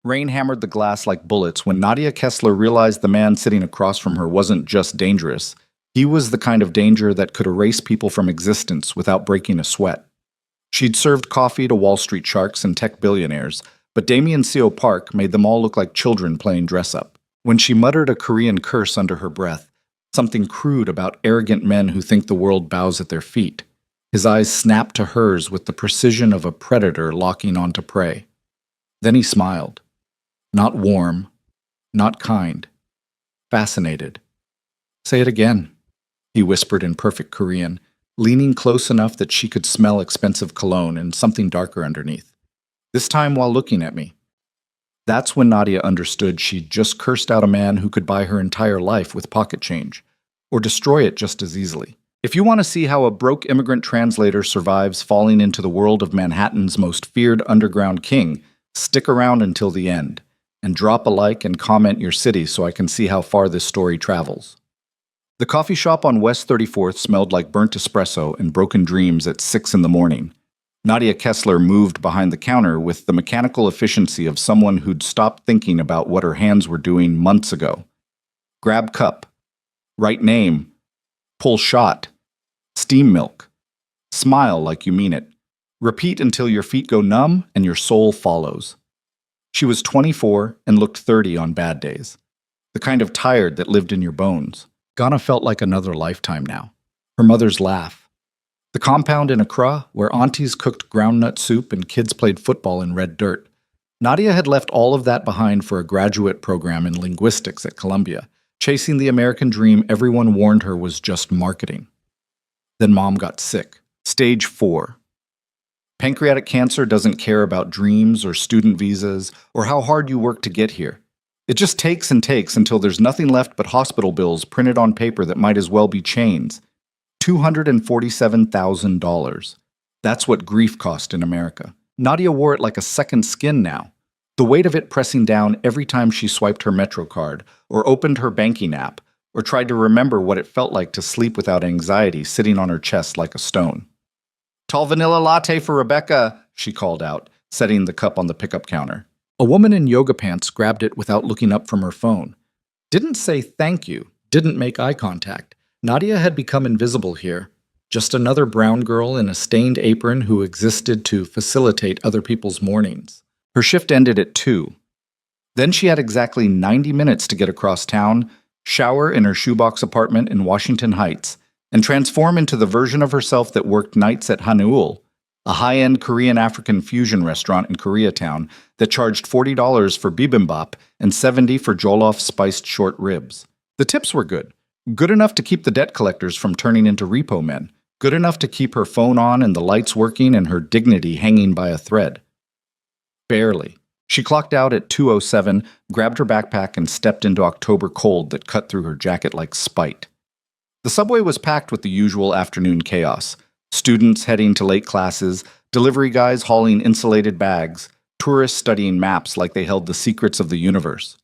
Rain hammered the glass like bullets when Nadia Kessler realized the man sitting across from her wasn't just dangerous. He was the kind of danger that could erase people from existence without breaking a sweat. She'd served coffee to Wall Street sharks and tech billionaires, but Damien Seo Park made them all look like children playing dress-up. When she muttered a Korean curse under her breath, something crude about arrogant men who think the world bows at their feet, his eyes snapped to hers with the precision of a predator locking onto prey. Then he smiled. Not warm, not kind, fascinated. "Say it again," he whispered in perfect Korean, leaning close enough that she could smell expensive cologne and something darker underneath. This time while looking at me. That's when Nadia understood she'd just cursed out a man who could buy her entire life with pocket change, or destroy it just as easily. If you want to see how a broke immigrant translator survives falling into the world of Manhattan's most feared underground king, stick around until the end, and drop a like and comment your city so I can see how far this story travels. The coffee shop on West 34th smelled like burnt espresso and broken dreams at 6 in the morning. Nadia Kessler moved behind the counter with the mechanical efficiency of someone who'd stopped thinking about what her hands were doing months ago. Grab cup. Write name. Pull shot. Steam milk. Smile like you mean it. Repeat until your feet go numb and your soul follows. She was 24 and looked 30 on bad days. The kind of tired that lived in your bones. Ghana felt like another lifetime now. Her mother's laugh. The compound in Accra, where aunties cooked groundnut soup and kids played football in red dirt. Nadia had left all of that behind for a graduate program in linguistics at Columbia, chasing the American dream everyone warned her was just marketing. Then Mom got sick. Stage 4. Pancreatic cancer doesn't care about dreams or student visas or how hard you work to get here. It just takes and takes until there's nothing left but hospital bills printed on paper that might as well be chains. $247,000. That's what grief cost in America. Nadia wore it like a second skin now, the weight of it pressing down every time she swiped her Metro card or opened her banking app or tried to remember what it felt like to sleep without anxiety sitting on her chest like a stone. "Tall vanilla latte for Rebecca," she called out, setting the cup on the pickup counter. A woman in yoga pants grabbed it without looking up from her phone. Didn't say thank you, didn't make eye contact. Nadia had become invisible here, just another brown girl in a stained apron who existed to facilitate other people's mornings. Her shift ended at 2. Then she had exactly 90 minutes to get across town, shower in her shoebox apartment in Washington Heights, and transform into the version of herself that worked nights at Haneul, a high-end Korean-African fusion restaurant in Koreatown that charged $40 for bibimbap and $70 for jollof spiced short ribs. The tips were good. Good enough to keep the debt collectors from turning into repo men. Good enough to keep her phone on and the lights working and her dignity hanging by a thread. Barely. She clocked out at 2:07, grabbed her backpack, and stepped into October cold that cut through her jacket like spite. The subway was packed with the usual afternoon chaos. Students heading to late classes, delivery guys hauling insulated bags, tourists studying maps like they held the secrets of the universe.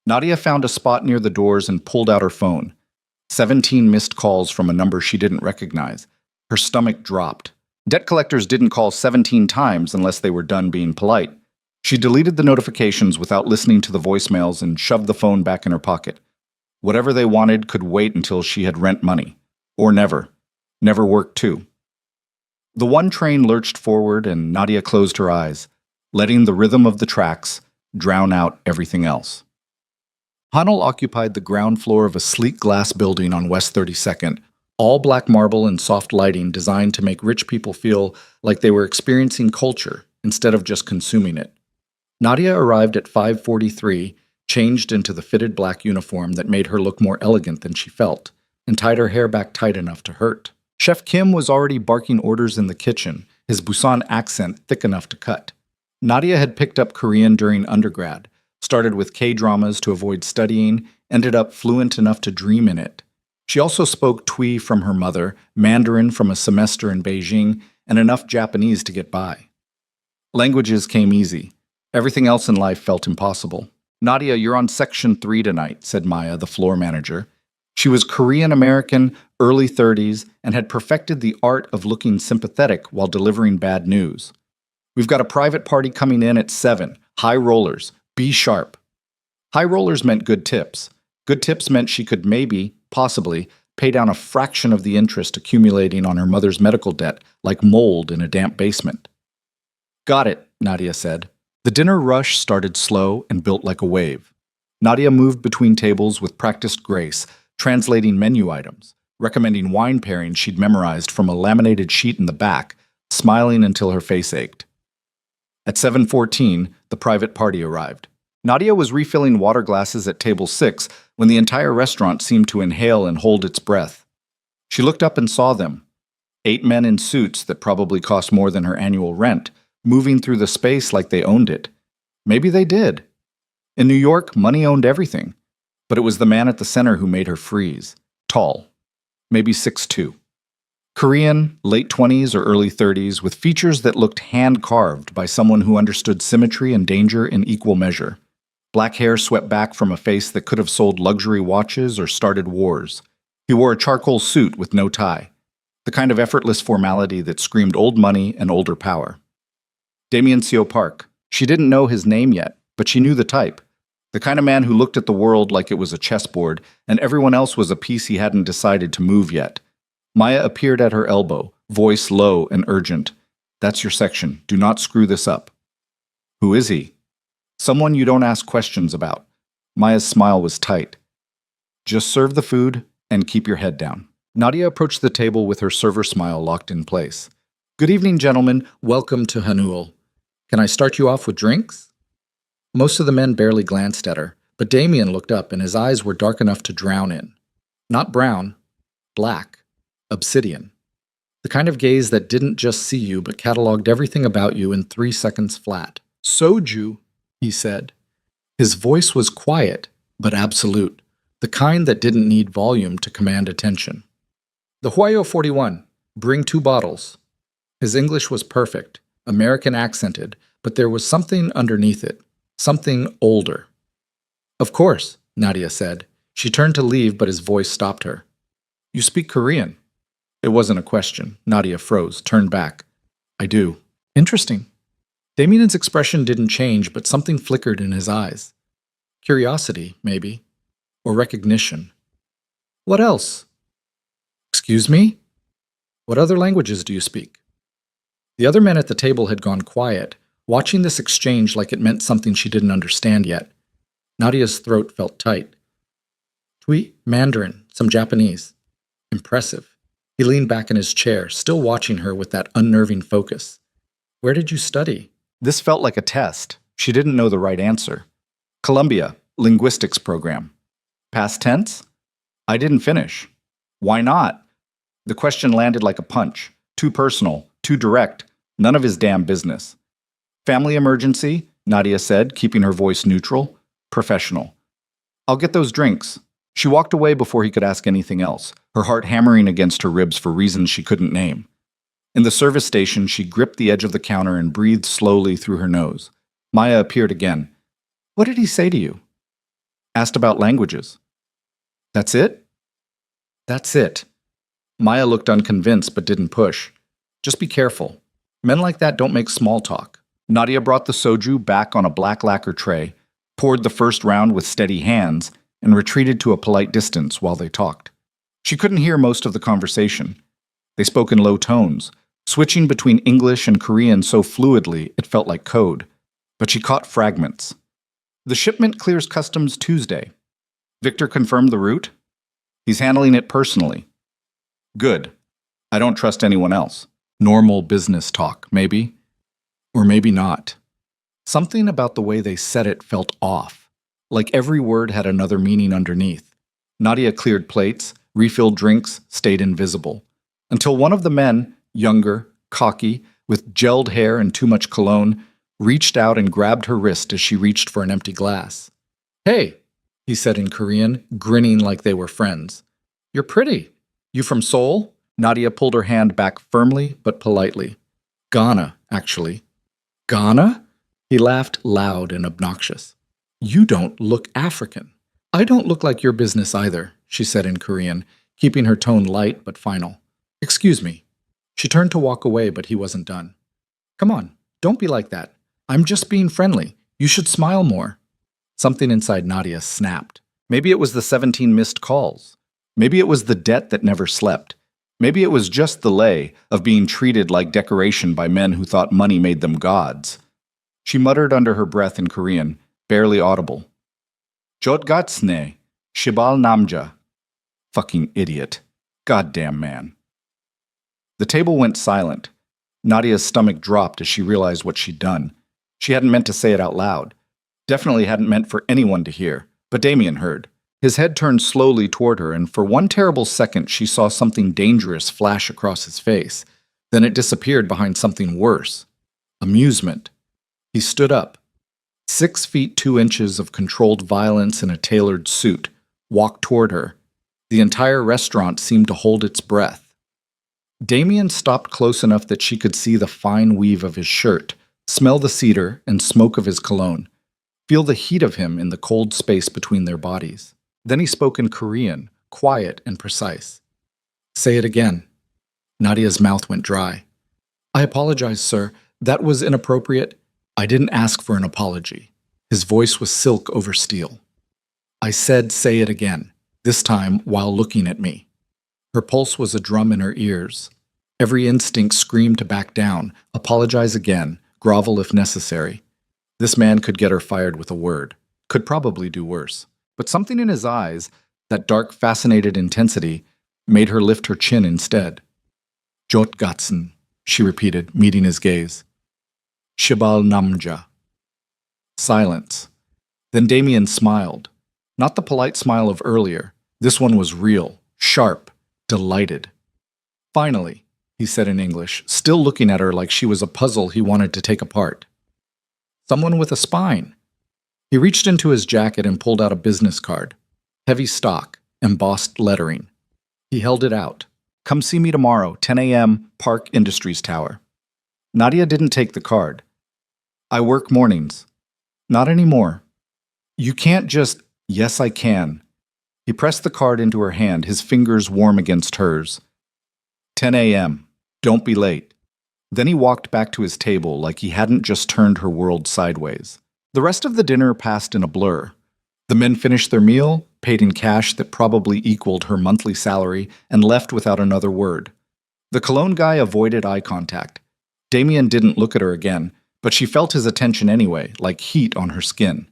Nadia found a spot near the doors and pulled out her phone. 17 missed calls from a number she didn't recognize. Her stomach dropped. Debt collectors didn't call 17 times unless they were done being polite. She deleted the notifications without listening to the voicemails and shoved the phone back in her pocket. Whatever they wanted could wait until she had rent money. Or never. Never worked too. The one train lurched forward and Nadia closed her eyes, letting the rhythm of the tracks drown out everything else. Hanel occupied the ground floor of a sleek glass building on West 32nd, all black marble and soft lighting designed to make rich people feel like they were experiencing culture instead of just consuming it. Nadia arrived at 5:43, changed into the fitted black uniform that made her look more elegant than she felt, and tied her hair back tight enough to hurt. Chef Kim was already barking orders in the kitchen, his Busan accent thick enough to cut. Nadia had picked up Korean during undergrad, started with K-dramas to avoid studying, ended up fluent enough to dream in it. She also spoke Twi from her mother, Mandarin from a semester in Beijing, and enough Japanese to get by. Languages came easy. Everything else in life felt impossible. "Nadia, you're on Section 3 tonight," said Maya, the floor manager. She was Korean-American, early 30s, and had perfected the art of looking sympathetic while delivering bad news. "We've got a private party coming in at 7, high rollers, Be sharp. High rollers meant good tips. Good tips meant she could maybe, possibly, pay down a fraction of the interest accumulating on her mother's medical debt like mold in a damp basement. Got it, Nadia said. The dinner rush started slow and built like a wave. Nadia moved between tables with practiced grace, translating menu items, recommending wine pairings she'd memorized from a laminated sheet in the back, smiling until her face ached. At 7:14, the private party arrived. Nadia was refilling water glasses at table 6 when the entire restaurant seemed to inhale and hold its breath. She looked up and saw them. 8 men in suits that probably cost more than her annual rent, moving through the space like they owned it. Maybe they did. In New York, money owned everything. But it was the man at the center who made her freeze. Tall. Maybe 6'2". Korean, late 20s or early 30s, with features that looked hand-carved by someone who understood symmetry and danger in equal measure. Black hair swept back from a face that could have sold luxury watches or started wars. He wore a charcoal suit with no tie. The kind of effortless formality that screamed old money and older power. Damien Seo Park. She didn't know his name yet, but she knew the type. The kind of man who looked at the world like it was a chessboard, and everyone else was a piece he hadn't decided to move yet. Maya appeared at her elbow, voice low and urgent. That's your section. Do not screw this up. Who is he? Someone you don't ask questions about. Maya's smile was tight. Just serve the food and keep your head down. Nadia approached the table with her server smile locked in place. Good evening, gentlemen. Welcome to Hanul. Can I start you off with drinks? Most of the men barely glanced at her, but Damien looked up and his eyes were dark enough to drown in. Not brown, black, obsidian. The kind of gaze that didn't just see you but cataloged everything about you in 3 seconds flat. Soju, he said. His voice was quiet, but absolute, the kind that didn't need volume to command attention. The Huayo 41, bring 2 bottles. His English was perfect, American accented, but there was something underneath it. Something older. Of course, Nadia said. She turned to leave, but his voice stopped her. You speak Korean. It wasn't a question. Nadia froze, turned back. I do. Interesting. Damien's expression didn't change, but something flickered in his eyes. Curiosity, maybe. Or recognition. What else? Excuse me? What other languages do you speak? The other men at the table had gone quiet, watching this exchange like it meant something she didn't understand yet. Nadia's throat felt tight. Tui, Mandarin, some Japanese. Impressive. He leaned back in his chair, still watching her with that unnerving focus. Where did you study? This felt like a test. She didn't know the right answer. Columbia, linguistics program. Past tense? I didn't finish. Why not? The question landed like a punch. Too personal, too direct, none of his damn business. Family emergency, Nadia said, keeping her voice neutral. Professional. I'll get those drinks. She walked away before he could ask anything else, her heart hammering against her ribs for reasons she couldn't name. In the service station, she gripped the edge of the counter and breathed slowly through her nose. Maya appeared again. What did he say to you? Asked about languages. That's it? That's it. Maya looked unconvinced but didn't push. Just be careful. Men like that don't make small talk. Nadia brought the soju back on a black lacquer tray, poured the first round with steady hands, and retreated to a polite distance while they talked. She couldn't hear most of the conversation. They spoke in low tones, switching between English and Korean so fluidly it felt like code. But she caught fragments. The shipment clears customs Tuesday. Victor confirmed the route? He's handling it personally. Good. I don't trust anyone else. Normal business talk, maybe. Or maybe not. Something about the way they said it felt off, like every word had another meaning underneath. Nadia cleared plates, refilled drinks, stayed invisible. Until one of the men, younger, cocky, with gelled hair and too much cologne, reached out and grabbed her wrist as she reached for an empty glass. Hey, he said in Korean, grinning like they were friends. You're pretty. You from Seoul? Nadia pulled her hand back firmly but politely. Ghana, actually. Ghana? He laughed loud and obnoxious. You don't look African. I don't look like your business either, she said in Korean, keeping her tone light but final. Excuse me. She turned to walk away, but he wasn't done. Come on, don't be like that. I'm just being friendly. You should smile more. Something inside Nadia snapped. Maybe it was the 17 missed calls. Maybe it was the debt that never slept. Maybe it was just the lay of being treated like decoration by men who thought money made them gods. She muttered under her breath in Korean, barely audible. Jotgatsne, Shibal Namja. Fucking idiot. Goddamn man. The table went silent. Nadia's stomach dropped as she realized what she'd done. She hadn't meant to say it out loud. Definitely hadn't meant for anyone to hear, but Damien heard. His head turned slowly toward her, and for one terrible second she saw something dangerous flash across his face. Then it disappeared behind something worse. Amusement. He stood up. 6 feet 2 inches of controlled violence in a tailored suit, walked toward her. The entire restaurant seemed to hold its breath. Damien stopped close enough that she could see the fine weave of his shirt, smell the cedar and smoke of his cologne, feel the heat of him in the cold space between their bodies. Then he spoke in Korean, quiet and precise. Say it again. Nadia's mouth went dry. I apologize, sir. That was inappropriate. I didn't ask for an apology. His voice was silk over steel. I said say it again, this time while looking at me. Her pulse was a drum in her ears. Every instinct screamed to back down, apologize again, grovel if necessary. This man could get her fired with a word, could probably do worse. But something in his eyes, that dark, fascinated intensity, made her lift her chin instead. Jotgatsen, she repeated, meeting his gaze. Shibal Namja. Silence. Then Damien smiled. Not the polite smile of earlier. This one was real, sharp, delighted. Finally, he said in English, still looking at her like she was a puzzle he wanted to take apart. Someone with a spine. He reached into his jacket and pulled out a business card. Heavy stock, embossed lettering. He held it out. Come see me tomorrow, 10 a.m., Park Industries Tower. Nadia didn't take the card. I work mornings. Not anymore. You can't just... Yes, I can. He pressed the card into her hand, his fingers warm against hers. 10 a.m. Don't be late. Then he walked back to his table like he hadn't just turned her world sideways. The rest of the dinner passed in a blur. The men finished their meal, paid in cash that probably equaled her monthly salary, and left without another word. The cologne guy avoided eye contact. Damien didn't look at her again, but she felt his attention anyway, like heat on her skin.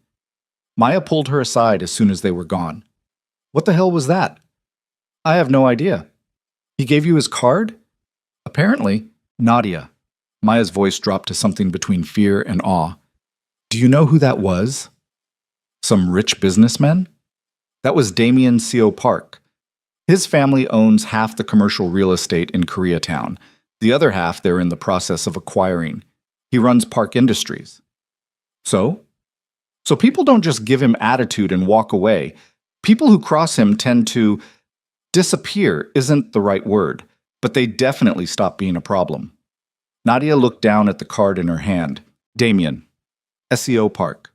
Maya pulled her aside as soon as they were gone. What the hell was that? I have no idea. He gave you his card? Apparently. Nadia. Maya's voice dropped to something between fear and awe. Do you know who that was? Some rich businessman? That was Damien Seo Park. His family owns half the commercial real estate in Koreatown. The other half they're in the process of acquiring. He runs Park Industries. So people don't just give him attitude and walk away. People who cross him tend to... Disappear isn't the right word, but they definitely stop being a problem. Nadia looked down at the card in her hand. Damien. SEO Park.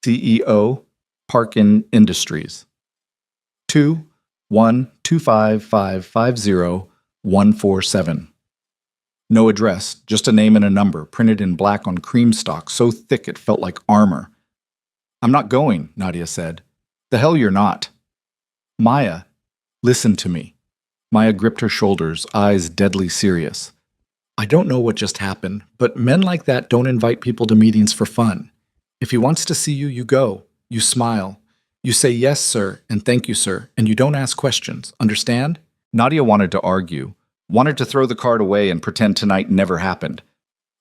CEO, Park Industries. 2-1-255-50-147. No address, just a name and a number, printed in black on cream stock, so thick it felt like armor. I'm not going, Nadia said. The hell you're not. Maya, listen to me. Maya gripped her shoulders, eyes deadly serious. I don't know what just happened, but men like that don't invite people to meetings for fun. If he wants to see you, you go. You smile. You say yes, sir, and thank you, sir, and you don't ask questions. Understand? Nadia wanted to argue, wanted to throw the card away and pretend tonight never happened.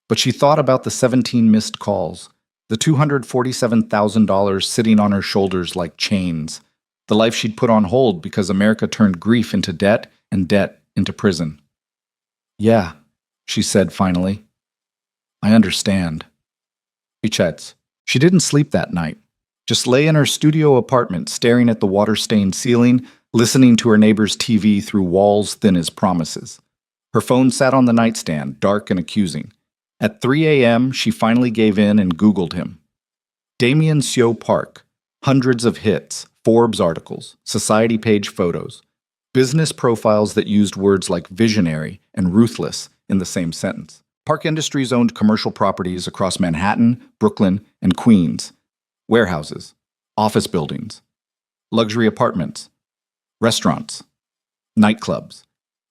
But she thought about the 17 missed calls, the $247,000 sitting on her shoulders like chains, the life she'd put on hold because America turned grief into debt and debt into prison. Yeah, she said finally. I understand. Pichets. She didn't sleep that night. Just lay in her studio apartment staring at the water-stained ceiling, listening to her neighbor's TV through walls thin as promises. Her phone sat on the nightstand, dark and accusing. At 3 a.m., she finally gave in and Googled him. Damien Seo Park. Hundreds of hits, Forbes articles, society page photos, business profiles that used words like visionary and ruthless in the same sentence. Park Industries owned commercial properties across Manhattan, Brooklyn, and Queens. Warehouses, office buildings, luxury apartments, restaurants, nightclubs.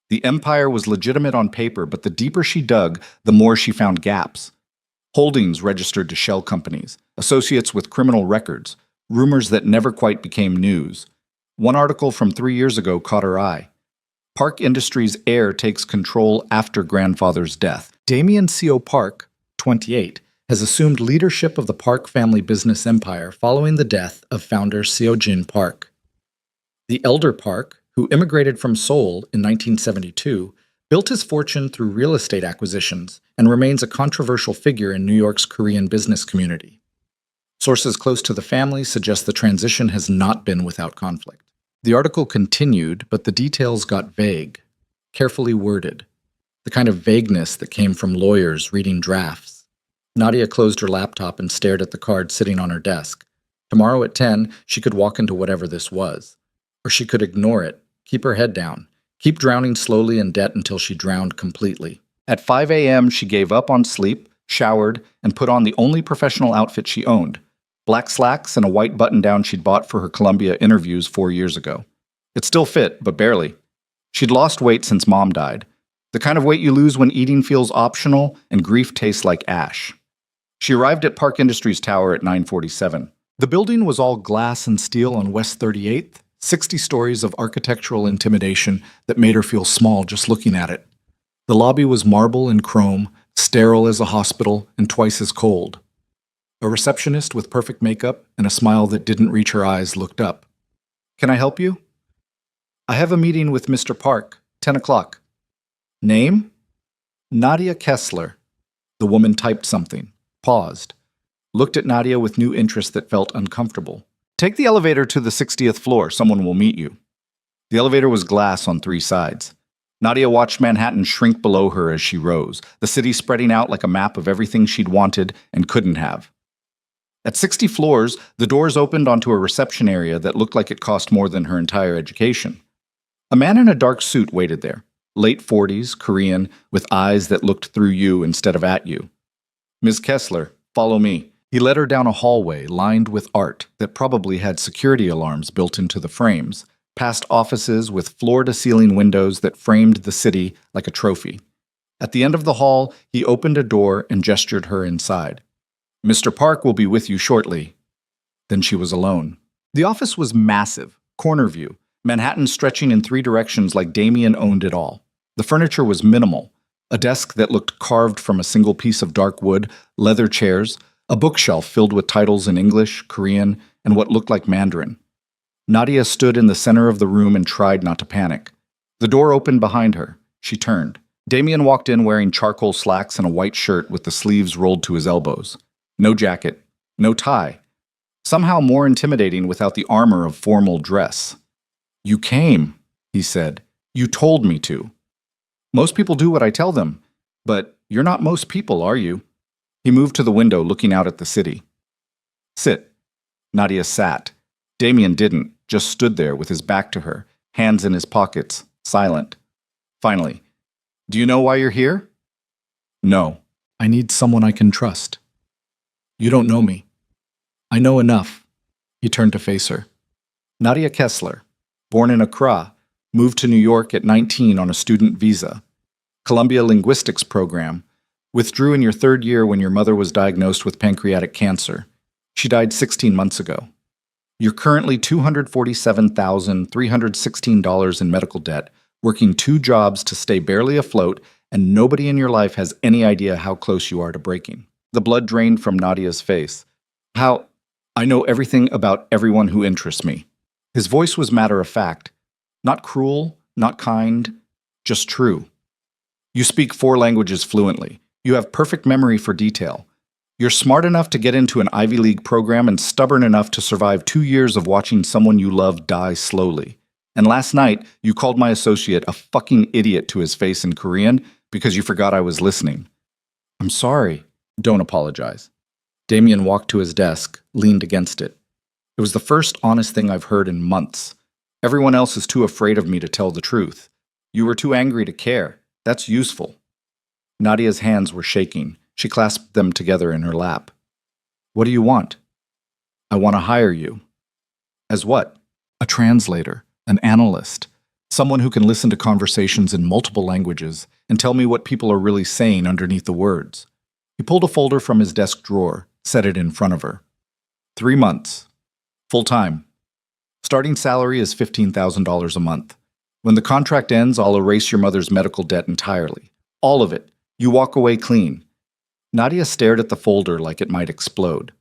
The empire was legitimate on paper, but the deeper she dug, the more she found gaps. Holdings registered to shell companies, associates with criminal records, rumors that never quite became news. One article from 3 years ago caught her eye. Park Industries' heir takes control after grandfather's death. Damien C.O. Park, 28, has assumed leadership of the Park family business empire following the death of founder Seo-jin Park. The elder Park, who immigrated from Seoul in 1972, built his fortune through real estate acquisitions and remains a controversial figure in New York's Korean business community. Sources close to the family suggest the transition has not been without conflict. The article continued, but the details got vague, carefully worded, the kind of vagueness that came from lawyers reading drafts. Nadia closed her laptop and stared at the card sitting on her desk. Tomorrow at 10, she could walk into whatever this was. Or she could ignore it, keep her head down, keep drowning slowly in debt until she drowned completely. At 5 a.m., she gave up on sleep, showered, and put on the only professional outfit she owned, black slacks and a white button-down she'd bought for her Columbia interviews 4 years ago. It still fit, but barely. She'd lost weight since Mom died, the kind of weight you lose when eating feels optional and grief tastes like ash. She arrived at Park Industries Tower at 9:47. The building was all glass and steel on West 38th, 60 stories of architectural intimidation that made her feel small just looking at it. The lobby was marble and chrome, sterile as a hospital, and twice as cold. A receptionist with perfect makeup and a smile that didn't reach her eyes looked up. "Can I help you?" "I have a meeting with Mr. Park, 10 o'clock. "Name?" "Nadia Kessler." The woman typed something, paused, looked at Nadia with new interest that felt uncomfortable. "Take the elevator to the 60th floor. Someone will meet you." The elevator was glass on 3 sides. Nadia watched Manhattan shrink below her as she rose, the city spreading out like a map of everything she'd wanted and couldn't have. At 60 floors, the doors opened onto a reception area that looked like it cost more than her entire education. A man in a dark suit waited there, late 40s, Korean, with eyes that looked through you instead of at you. "Ms. Kessler, follow me." He led her down a hallway lined with art that probably had security alarms built into the frames, past offices with floor-to-ceiling windows that framed the city like a trophy. At the end of the hall, he opened a door and gestured her inside. "Mr. Park will be with you shortly." Then she was alone. The office was massive, corner view, Manhattan stretching in 3 directions like Damien owned it all. The furniture was minimal, a desk that looked carved from a single piece of dark wood, leather chairs, a bookshelf filled with titles in English, Korean, and what looked like Mandarin. Nadia stood in the center of the room and tried not to panic. The door opened behind her. She turned. Damien walked in wearing charcoal slacks and a white shirt with the sleeves rolled to his elbows. No jacket, no tie. Somehow more intimidating without the armor of formal dress. "You came," he said. "You told me to." "Most people do what I tell them, but you're not most people, are you?" He moved to the window, looking out at the city. "Sit." Nadia sat. Damien didn't, just stood there with his back to her, hands in his pockets, silent. Finally, "Do you know why you're here?" "No." "I need someone I can trust." "You don't know me." "I know enough." He turned to face her. Nadia Kessler, born in Accra, moved to New York at 19 on a student visa. Columbia Linguistics program. Withdrew in your 3rd year when your mother was diagnosed with pancreatic cancer. She died 16 months ago. You're currently $247,316 in medical debt, working 2 jobs to stay barely afloat, and nobody in your life has any idea how close you are to breaking. The blood drained from Nadia's face. I know everything about everyone who interests me." His voice was matter-of-fact. Not cruel, not kind, just true. "You speak 4 languages fluently. You have perfect memory for detail. You're smart enough to get into an Ivy League program and stubborn enough to survive 2 years of watching someone you love die slowly. And last night, you called my associate a fucking idiot to his face in Korean because you forgot I was listening." "I'm sorry." "Don't apologize." Damien walked to his desk, leaned against it. "It was the first honest thing I've heard in months. Everyone else is too afraid of me to tell the truth. You were too angry to care. That's useful." Nadia's hands were shaking. She clasped them together in her lap. "What do you want?" "I want to hire you." As what? A translator, an analyst, someone who can listen to conversations in multiple languages and tell me what people are really saying underneath the words. He pulled a folder from his desk drawer, set it in front of her. 3 months. Full time. Starting salary is $15,000 a month. When the contract ends, I'll erase your mother's medical debt entirely. All of it. You walk away clean. Nadia stared at the folder like it might explode.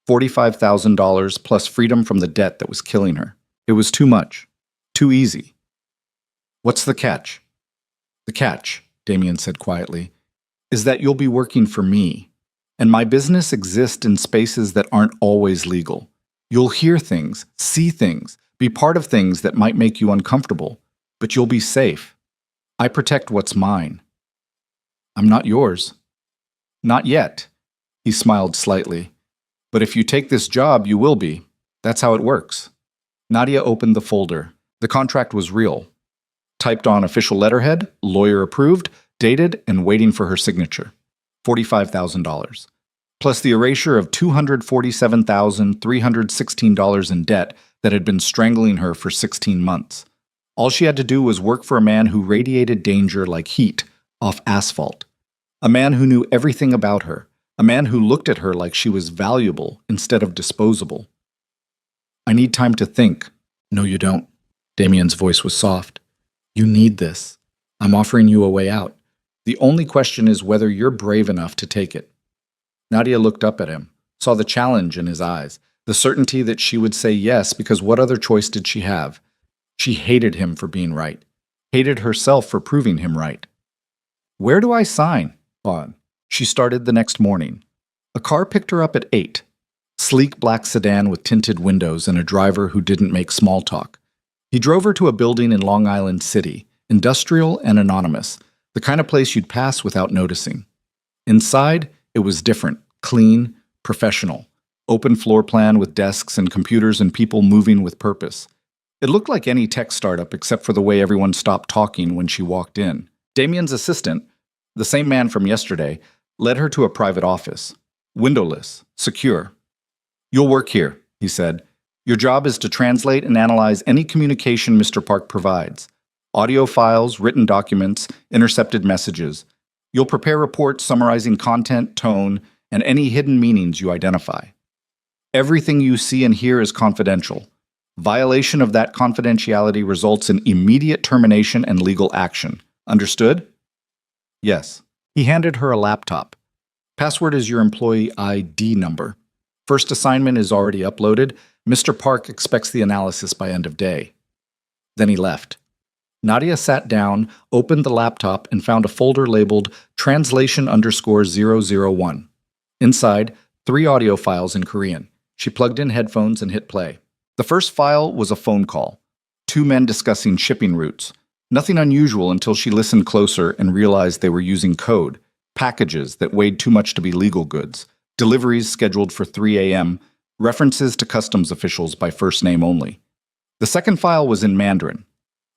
$45,000 plus freedom from the debt that was killing her. It was too much. Too easy. What's the catch? The catch, Damien said quietly, is that you'll be working for me. And my business exists in spaces that aren't always legal. You'll hear things, see things, be part of things that might make you uncomfortable, but you'll be safe. I protect what's mine. I'm not yours. Not yet. He smiled slightly. But if you take this job, you will be. That's how it works. Nadia opened the folder. The contract was real. Typed on official letterhead, lawyer approved, dated, and waiting for her signature. $45,000. Plus the erasure of $247,316 in debt that had been strangling her for 16 months. All she had to do was work for a man who radiated danger like heat off asphalt. A man who knew everything about her. A man who looked at her like she was valuable instead of disposable. I need time to think. No, you don't. Damien's voice was soft. You need this. I'm offering you a way out. The only question is whether you're brave enough to take it. Nadia looked up at him, saw the challenge in his eyes, the certainty that she would say yes because what other choice did she have? She hated him for being right, hated herself for proving him right. Where do I sign? On. She started the next morning. A car picked her up at 8. Sleek black sedan with tinted windows and a driver who didn't make small talk. He drove her to a building in Long Island City, industrial and anonymous, the kind of place you'd pass without noticing. Inside, it was different, clean, professional. Open floor plan with desks and computers and people moving with purpose. It looked like any tech startup except for the way everyone stopped talking when she walked in. Damien's assistant, the same man from yesterday, led her to a private office. Windowless, secure. You'll work here, he said. Your job is to translate and analyze any communication Mr. Park provides. Audio files, written documents, intercepted messages. You'll prepare reports summarizing content, tone, and any hidden meanings you identify. Everything you see and hear is confidential. Violation of that confidentiality results in immediate termination and legal action. Understood? Yes. He handed her a laptop. Password is your employee ID number. First assignment is already uploaded. Mr. Park expects the analysis by end of day. Then he left. Nadia sat down, opened the laptop, and found a folder labeled translation_001. Inside, 3 audio files in Korean. She plugged in headphones and hit play. The first file was a phone call. 2 men discussing shipping routes. Nothing unusual until she listened closer and realized they were using code, packages that weighed too much to be legal goods, deliveries scheduled for 3 a.m., references to customs officials by first name only. The second file was in Mandarin.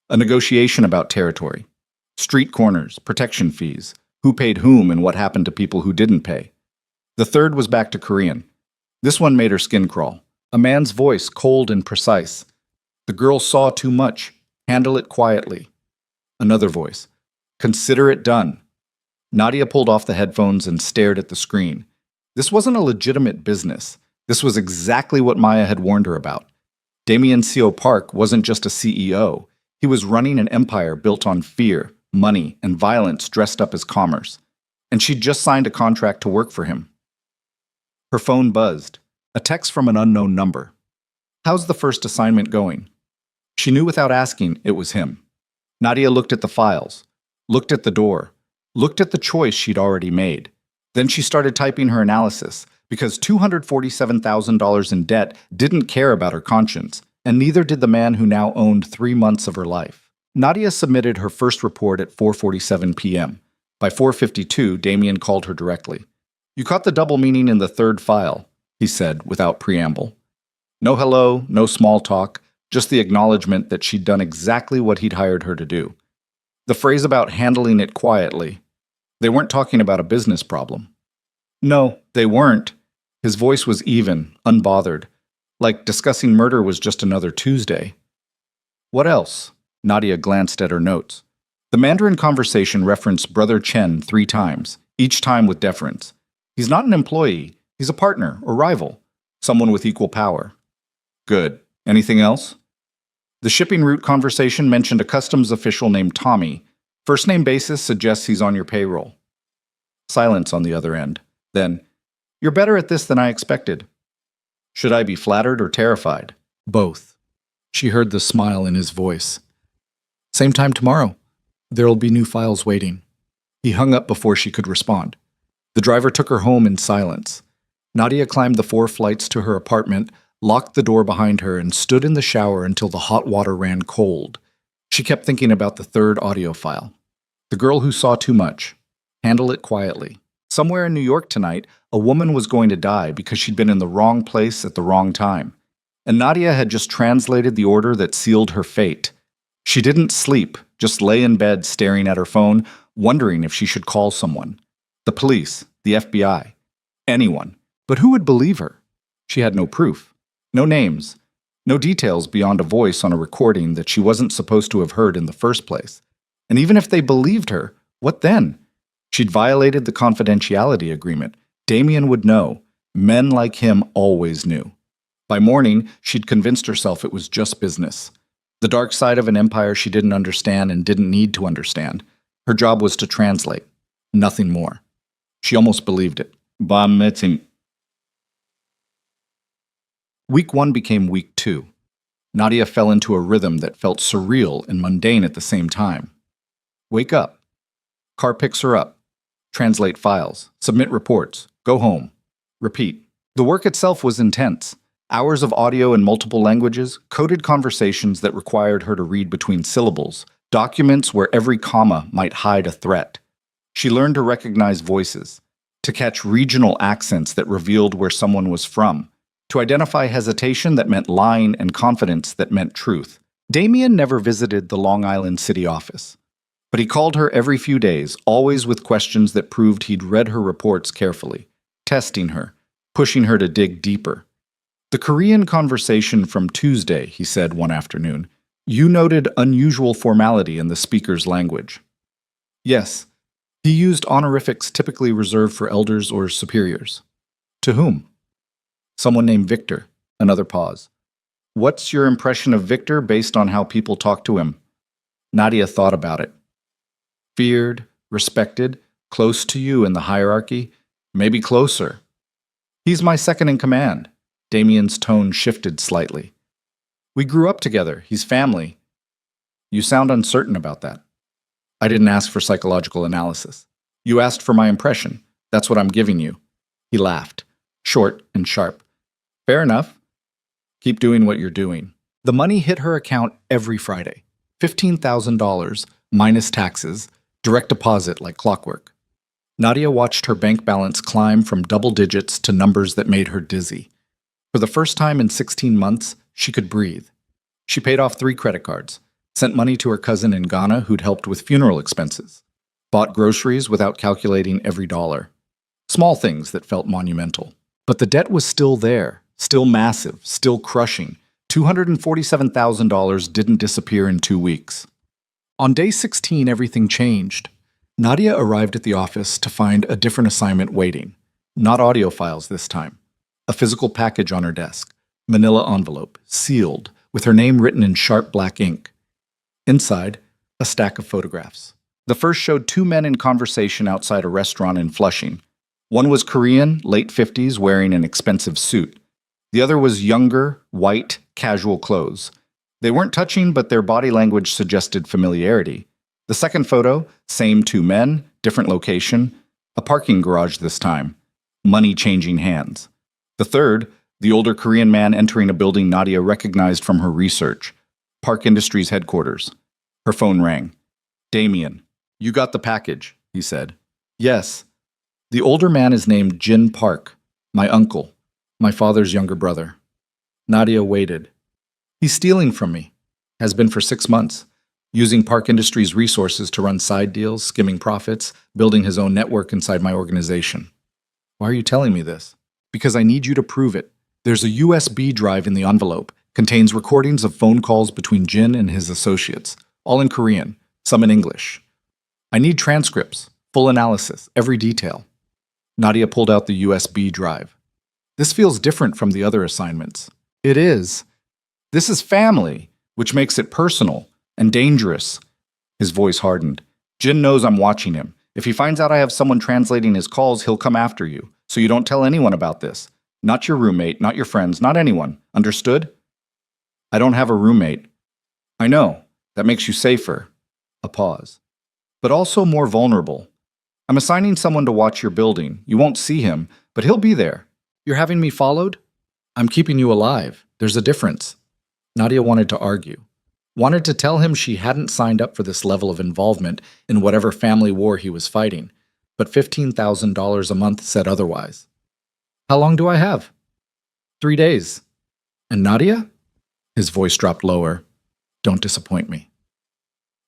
A negotiation about territory. Street corners, protection fees, who paid whom and what happened to people who didn't pay. The third was back to Korean. This one made her skin crawl. A man's voice, cold and precise. The girl saw too much. Handle it quietly. Another voice. Consider it done. Nadia pulled off the headphones and stared at the screen. This wasn't a legitimate business. This was exactly what Maya had warned her about. Damien C.O. Park wasn't just a CEO. He was running an empire built on fear, money, and violence dressed up as commerce. And she'd just signed a contract to work for him. Her phone buzzed. A text from an unknown number. How's the first assignment going? She knew without asking it was him. Nadia looked at the files, looked at the door, looked at the choice she'd already made. Then she started typing her analysis, because $247,000 in debt didn't care about her conscience, and neither did the man who now owned 3 months of her life. Nadia submitted her first report at 4:47 p.m. By 4:52, Damien called her directly. You caught the double meaning in the third file, he said without preamble. No hello, no small talk, just the acknowledgement that she'd done exactly what he'd hired her to do. The phrase about handling it quietly. They weren't talking about a business problem. No, they weren't. His voice was even, unbothered. Like discussing murder was just another Tuesday. What else? Nadia glanced at her notes. The Mandarin conversation referenced Brother Chen 3 times, each time with deference. He's not an employee, he's a partner or rival, someone with equal power. Good. Anything else? The shipping route conversation mentioned a customs official named Tommy. First name basis suggests he's on your payroll. Silence on the other end. Then, you're better at this than I expected. Should I be flattered or terrified? Both. She heard the smile in his voice. Same time tomorrow. There'll be new files waiting. He hung up before she could respond. The driver took her home in silence. Nadia climbed the 4 flights to her apartment, locked the door behind her, and stood in the shower until the hot water ran cold. She kept thinking about the 3rd audio file. The girl who saw too much. Handle it quietly. Somewhere in New York tonight, a woman was going to die because she'd been in the wrong place at the wrong time. And Nadia had just translated the order that sealed her fate. She didn't sleep, just lay in bed staring at her phone, wondering if she should call someone. The police, the FBI, anyone. But who would believe her? She had no proof, no names, no details beyond a voice on a recording that she wasn't supposed to have heard in the first place. And even if they believed her, what then? She'd violated the confidentiality agreement. Damien would know. Men like him always knew. By morning, she'd convinced herself it was just business. The dark side of an empire she didn't understand and didn't need to understand. Her job was to translate. Nothing more. She almost believed it. Week 1 became week 2. Nadia fell into a rhythm that felt surreal and mundane at the same time. Wake up. Car picks her up. Translate files. Submit reports. Go home. Repeat. The work itself was intense. Hours of audio in multiple languages, coded conversations that required her to read between syllables, documents where every comma might hide a threat. She learned to recognize voices, to catch regional accents that revealed where someone was from, to identify hesitation that meant lying and confidence that meant truth. Damien never visited the Long Island City office, but he called her every few days, always with questions that proved he'd read her reports carefully, testing her, pushing her to dig deeper. The Korean conversation from Tuesday, he said one afternoon, you noted unusual formality in the speaker's language. Yes, he used honorifics typically reserved for elders or superiors. To whom? Someone named Victor. Another pause. What's your impression of Victor based on how people talk to him? Nadia thought about it. Feared, respected, close to you in the hierarchy, maybe closer. He's my second in command. Damien's tone shifted slightly. We grew up together. He's family. You sound uncertain about that. I didn't ask for psychological analysis. You asked for my impression. That's what I'm giving you. He laughed, short and sharp. Fair enough. Keep doing what you're doing. The money hit her account every Friday. $15,000, minus taxes, direct deposit like clockwork. Nadia watched her bank balance climb from double digits to numbers that made her dizzy. For the first time in 16 months, she could breathe. She paid off 3 credit cards, sent money to her cousin in Ghana who'd helped with funeral expenses, bought groceries without calculating every dollar. Small things that felt monumental. But the debt was still there, still massive, still crushing. $247,000 didn't disappear in 2 weeks. On day 16, everything changed. Nadia arrived at the office to find a different assignment waiting. Not audio files this time. A physical package on her desk, manila envelope, sealed, with her name written in sharp black ink. Inside, a stack of photographs. The first showed 2 men in conversation outside a restaurant in Flushing. One was Korean, late 50s, wearing an expensive suit. The other was younger, white, casual clothes. They weren't touching, but their body language suggested familiarity. The second photo, same 2 men, different location, a parking garage this time. Money changing hands. The third, the older Korean man entering a building Nadia recognized from her research. Park Industries headquarters. Her phone rang. Damien, you got the package, he said. Yes. The older man is named Jin Park, my uncle, my father's younger brother. Nadia waited. He's stealing from me. Has been for 6 months. Using Park Industries resources to run side deals, skimming profits, building his own network inside my organization. Why are you telling me this? Because I need you to prove it. There's a USB drive in the envelope, contains recordings of phone calls between Jin and his associates, all in Korean, some in English. I need transcripts, full analysis, every detail. Nadia pulled out the USB drive. This feels different from the other assignments. It is. This is family, which makes it personal and dangerous. His voice hardened. Jin knows I'm watching him. If he finds out I have someone translating his calls, he'll come after you. So you don't tell anyone about this. Not your roommate, not your friends, not anyone. Understood? I don't have a roommate. I know. That makes you safer. A pause. But also more vulnerable. I'm assigning someone to watch your building. You won't see him, but he'll be there. You're having me followed? I'm keeping you alive. There's a difference. Nadia wanted to argue. Wanted to tell him she hadn't signed up for this level of involvement in whatever family war he was fighting, but $15,000 a month said otherwise. How long do I have? 3 days. And Nadia? His voice dropped lower. Don't disappoint me.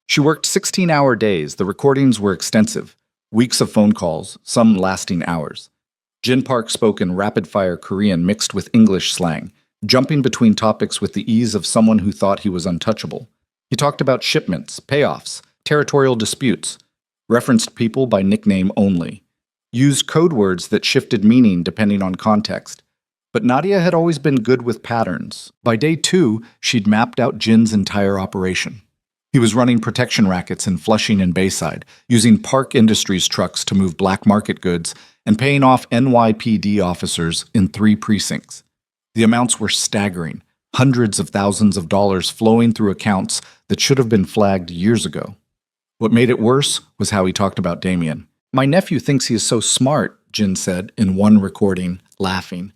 She worked 16-hour days. The recordings were extensive. Weeks of phone calls, some lasting hours. Jin Park spoke in rapid-fire Korean mixed with English slang, jumping between topics with the ease of someone who thought he was untouchable. He talked about shipments, payoffs, territorial disputes, referenced people by nickname only, used code words that shifted meaning depending on context. But Nadia had always been good with patterns. By day 2, she'd mapped out Jin's entire operation. He was running protection rackets in Flushing and Bayside, using Park Industries trucks to move black market goods, and paying off NYPD officers in 3 precincts. The amounts were staggering, hundreds of thousands of dollars flowing through accounts that should have been flagged years ago. What made it worse was how he talked about Damien. My nephew thinks he is so smart, Jin said in one recording, laughing.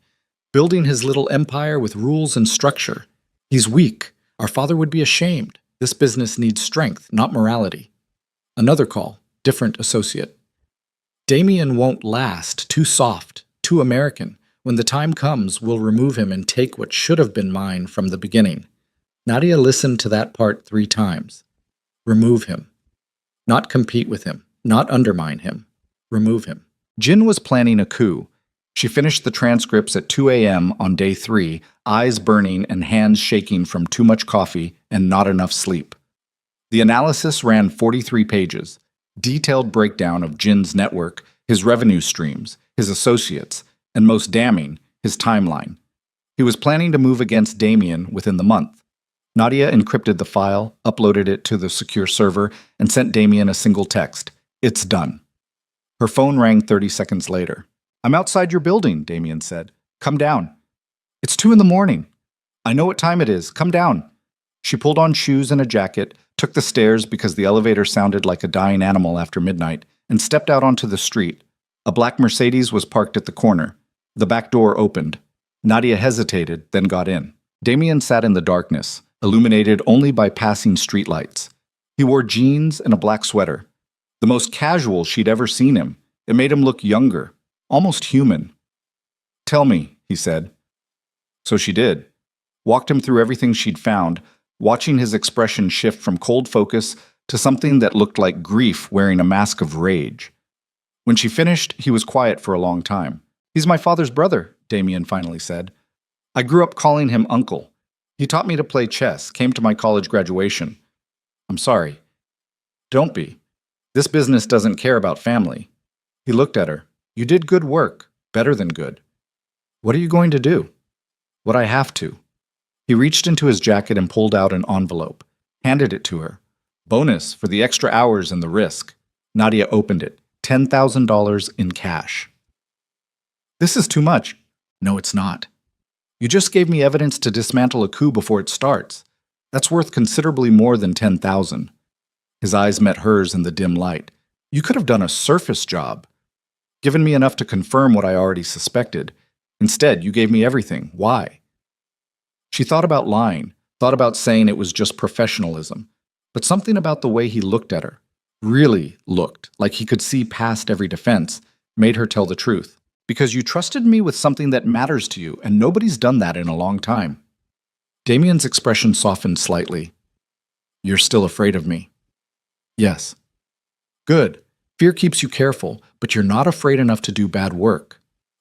Building his little empire with rules and structure. He's weak. Our father would be ashamed. This business needs strength, not morality. Another call, different associate. Damien won't last, too soft, too American. When the time comes, we'll remove him and take what should have been mine from the beginning. Nadia listened to that part 3 times. Remove him. Not compete with him. Not undermine him. Remove him. Jin was planning a coup. She finished the transcripts at 2 a.m. on day 3, eyes burning and hands shaking from too much coffee and not enough sleep. The analysis ran 43 pages, detailed breakdown of Jin's network, his revenue streams, his associates, and most damning, his timeline. He was planning to move against Damien within the month. Nadia encrypted the file, uploaded it to the secure server, and sent Damien a single text. It's done. Her phone rang 30 seconds later. I'm outside your building, Damien said. Come down. It's 2 a.m. I know what time it is. Come down. She pulled on shoes and a jacket, took the stairs because the elevator sounded like a dying animal after midnight, and stepped out onto the street. A black Mercedes was parked at the corner. The back door opened. Nadia hesitated, then got in. Damien sat in the darkness, illuminated only by passing streetlights. He wore jeans and a black sweater. The most casual she'd ever seen him. It made him look younger, almost human. Tell me, he said. So she did. Walked him through everything she'd found, watching his expression shift from cold focus to something that looked like grief wearing a mask of rage. When she finished, he was quiet for a long time. He's my father's brother, Damien finally said. I grew up calling him uncle. He taught me to play chess, came to my college graduation. I'm sorry. Don't be. This business doesn't care about family. He looked at her. You did good work, better than good. What are you going to do? What I have to. He reached into his jacket and pulled out an envelope, handed it to her. Bonus for the extra hours and the risk. Nadia opened it. $10,000 in cash. This is too much. No, it's not. You just gave me evidence to dismantle a coup before it starts. That's worth considerably more than $10,000. His eyes met hers in the dim light. You could have done a surface job. Given me enough to confirm what I already suspected. Instead, you gave me everything. Why? She thought about lying, thought about saying it was just professionalism. But something about the way he looked at her, really looked like he could see past every defense, made her tell the truth. Because you trusted me with something that matters to you, and nobody's done that in a long time. Damien's expression softened slightly. You're still afraid of me. Yes. Good. Fear keeps you careful, but you're not afraid enough to do bad work.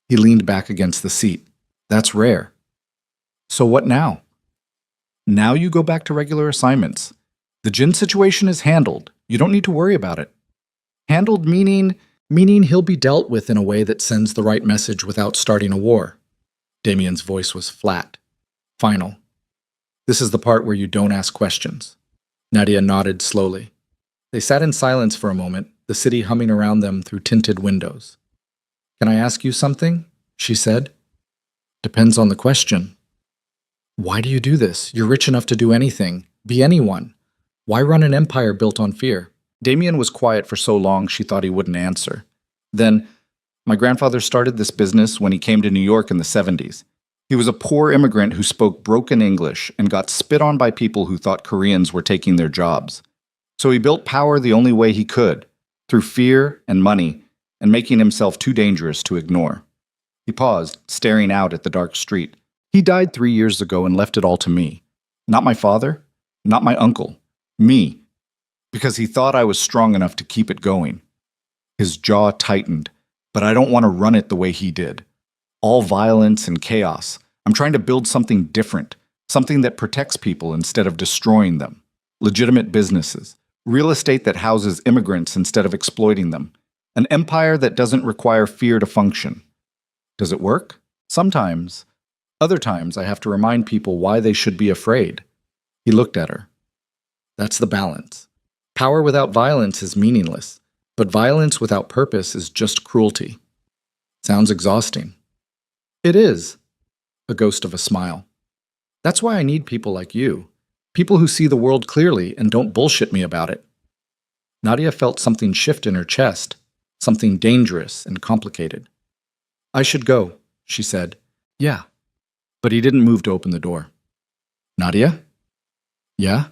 He leaned back against the seat. That's rare. So what now? Now you go back to regular assignments. The Jin situation is handled. You don't need to worry about it. Handled meaning he'll be dealt with in a way that sends the right message without starting a war. Damien's voice was flat, final. This is the part where you don't ask questions. Nadia nodded slowly. They sat in silence for a moment, the city humming around them through tinted windows. Can I ask you something? She said. Depends on the question. Why do you do this? You're rich enough to do anything, be anyone. Why run an empire built on fear? Damien was quiet for so long she thought he wouldn't answer. Then, my grandfather started this business when he came to New York in the 70s. He was a poor immigrant who spoke broken English and got spit on by people who thought Koreans were taking their jobs. So he built power the only way he could, through fear and money, and making himself too dangerous to ignore. He paused, staring out at the dark street. He died 3 years ago and left it all to me. Not my father, not my uncle, me. Because he thought I was strong enough to keep it going. His jaw tightened, but I don't want to run it the way he did. All violence and chaos. I'm trying to build something different, something that protects people instead of destroying them. Legitimate businesses, real estate that houses immigrants instead of exploiting them, an empire that doesn't require fear to function. Does it work? Sometimes. Other times I have to remind people why they should be afraid. He looked at her. That's the balance. Power without violence is meaningless, but violence without purpose is just cruelty. Sounds exhausting. It is. A ghost of a smile. That's why I need people like you. People who see the world clearly and don't bullshit me about it. Nadia felt something shift in her chest, something dangerous and complicated. I should go, she said. Yeah. But he didn't move to open the door. Nadia? Yeah?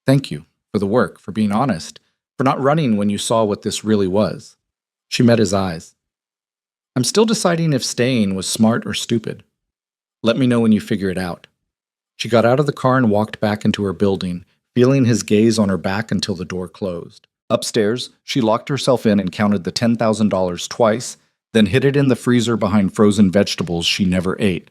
Thank you for the work, for being honest, for not running when you saw what this really was. She met his eyes. I'm still deciding if staying was smart or stupid. Let me know when you figure it out. She got out of the car and walked back into her building, feeling his gaze on her back until the door closed. Upstairs, she locked herself in and counted the $10,000 twice, then hid it in the freezer behind frozen vegetables she never ate.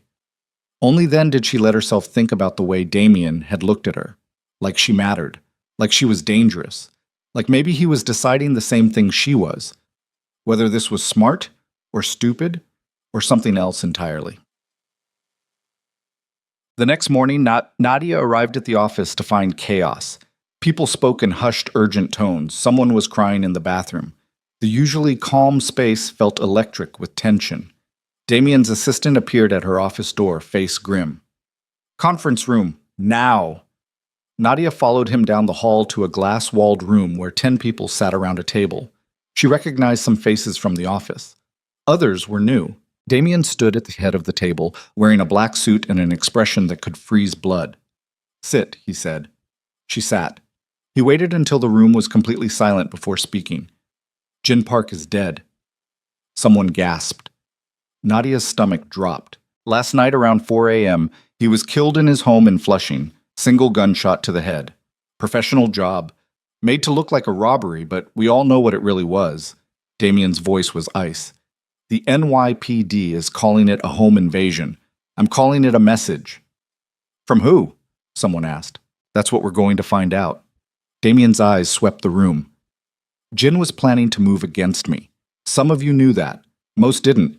Only then did she let herself think about the way Damien had looked at her, like she mattered, like she was dangerous, like maybe he was deciding the same thing she was, whether this was smart or stupid or something else entirely. The next morning, Nadia arrived at the office to find chaos. People spoke in hushed, urgent tones. Someone was crying in the bathroom. The usually calm space felt electric with tension. Damien's assistant appeared at her office door, face grim. Conference room, now! Nadia followed him down the hall to a glass-walled room where 10 people sat around a table. She recognized some faces from the office. Others were new. Damien stood at the head of the table, wearing a black suit and an expression that could freeze blood. Sit, he said. She sat. He waited until the room was completely silent before speaking. Jin Park is dead. Someone gasped. Nadia's stomach dropped. Last night around 4 a.m., he was killed in his home in Flushing, single gunshot to the head. Professional job. Made to look like a robbery, but we all know what it really was. Damien's voice was ice. The NYPD is calling it a home invasion. I'm calling it a message. From who? Someone asked. That's what we're going to find out. Damien's eyes swept the room. Jin was planning to move against me. Some of you knew that. Most didn't.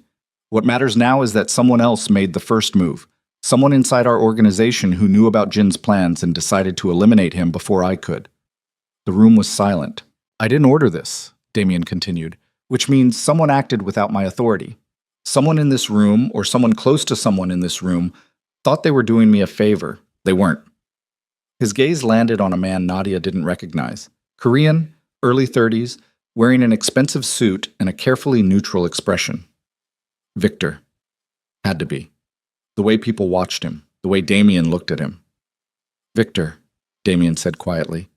What matters now is that someone else made the first move. Someone inside our organization who knew about Jin's plans and decided to eliminate him before I could. The room was silent. I didn't order this, Damien continued. Which means someone acted without my authority. Someone in this room, or someone close to someone in this room, thought they were doing me a favor. They weren't. His gaze landed on a man Nadia didn't recognize. Korean, early 30s, wearing an expensive suit and a carefully neutral expression. Victor. Had to be. The way people watched him, the way Damien looked at him. Victor, Damien said quietly.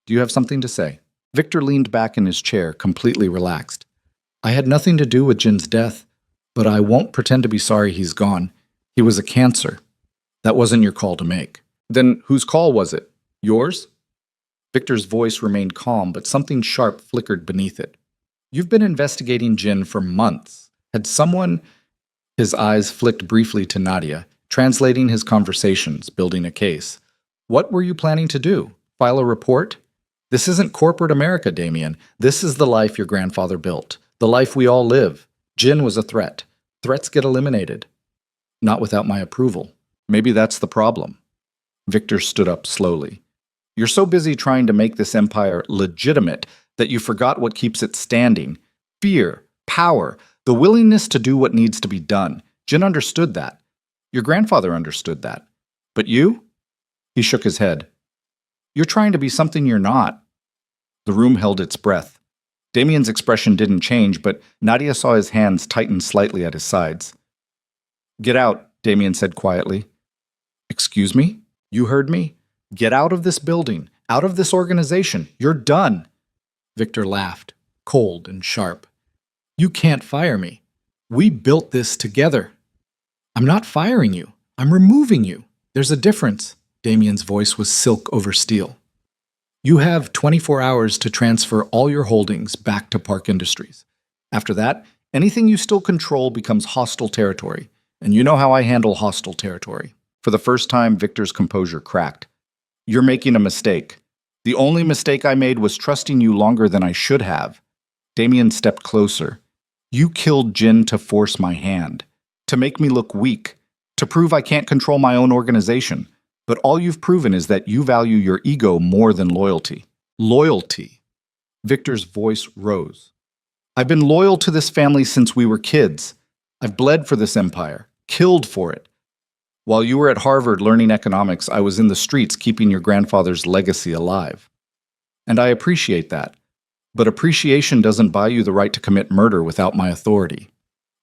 Do you have something to say? Victor leaned back in his chair, completely relaxed. I had nothing to do with Jin's death, but I won't pretend to be sorry he's gone. He was a cancer. That wasn't your call to make. Then whose call was it? Yours? Victor's voice remained calm, but something sharp flickered beneath it. You've been investigating Jin for months. Had someone... His eyes flicked briefly to Nadia. translating his conversations, building a case. What were you planning to do? File a report? This isn't corporate America, Damien. This is the life your grandfather built. The life we all live. Jin was a threat. Threats get eliminated. Not without my approval. Maybe that's the problem. Victor stood up slowly. You're so busy trying to make this empire legitimate that you forgot what keeps it standing. Fear, power, the willingness to do what needs to be done. Jin understood that. Your grandfather understood that. But you? He shook his head. You're trying to be something you're not. The room held its breath. Damien's expression didn't change, but Nadia saw his hands tighten slightly at his sides. Get out, Damien said quietly. Excuse me? You heard me? Get out of this building, out of this organization. You're done. Victor laughed, cold and sharp. You can't fire me. We built this together. I'm not firing you. I'm removing you. There's a difference. Damien's voice was silk over steel. You have 24 hours to transfer all your holdings back to Park Industries. After that, anything you still control becomes hostile territory, and you know how I handle hostile territory. For the first time, Victor's composure cracked. You're making a mistake. The only mistake I made was trusting you longer than I should have. Damien stepped closer. You killed Jin to force my hand, to make me look weak, to prove I can't control my own organization. But all you've proven is that you value your ego more than loyalty. Loyalty. Victor's voice rose. I've been loyal to this family since we were kids. I've bled for this empire, killed for it. While you were at Harvard learning economics, I was in the streets keeping your grandfather's legacy alive. And I appreciate that. But appreciation doesn't buy you the right to commit murder without my authority.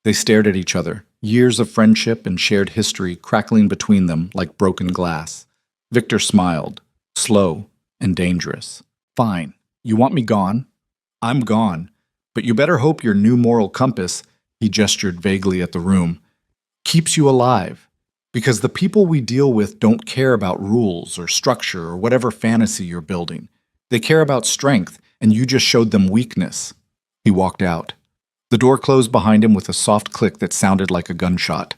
They stared at each other, years of friendship and shared history crackling between them like broken glass. Victor smiled, slow and dangerous. Fine. You want me gone? I'm gone. But you better hope your new moral compass, he gestured vaguely at the room, keeps you alive. Because the people we deal with don't care about rules or structure or whatever fantasy you're building. They care about strength, and you just showed them weakness. He walked out. The door closed behind him with a soft click that sounded like a gunshot.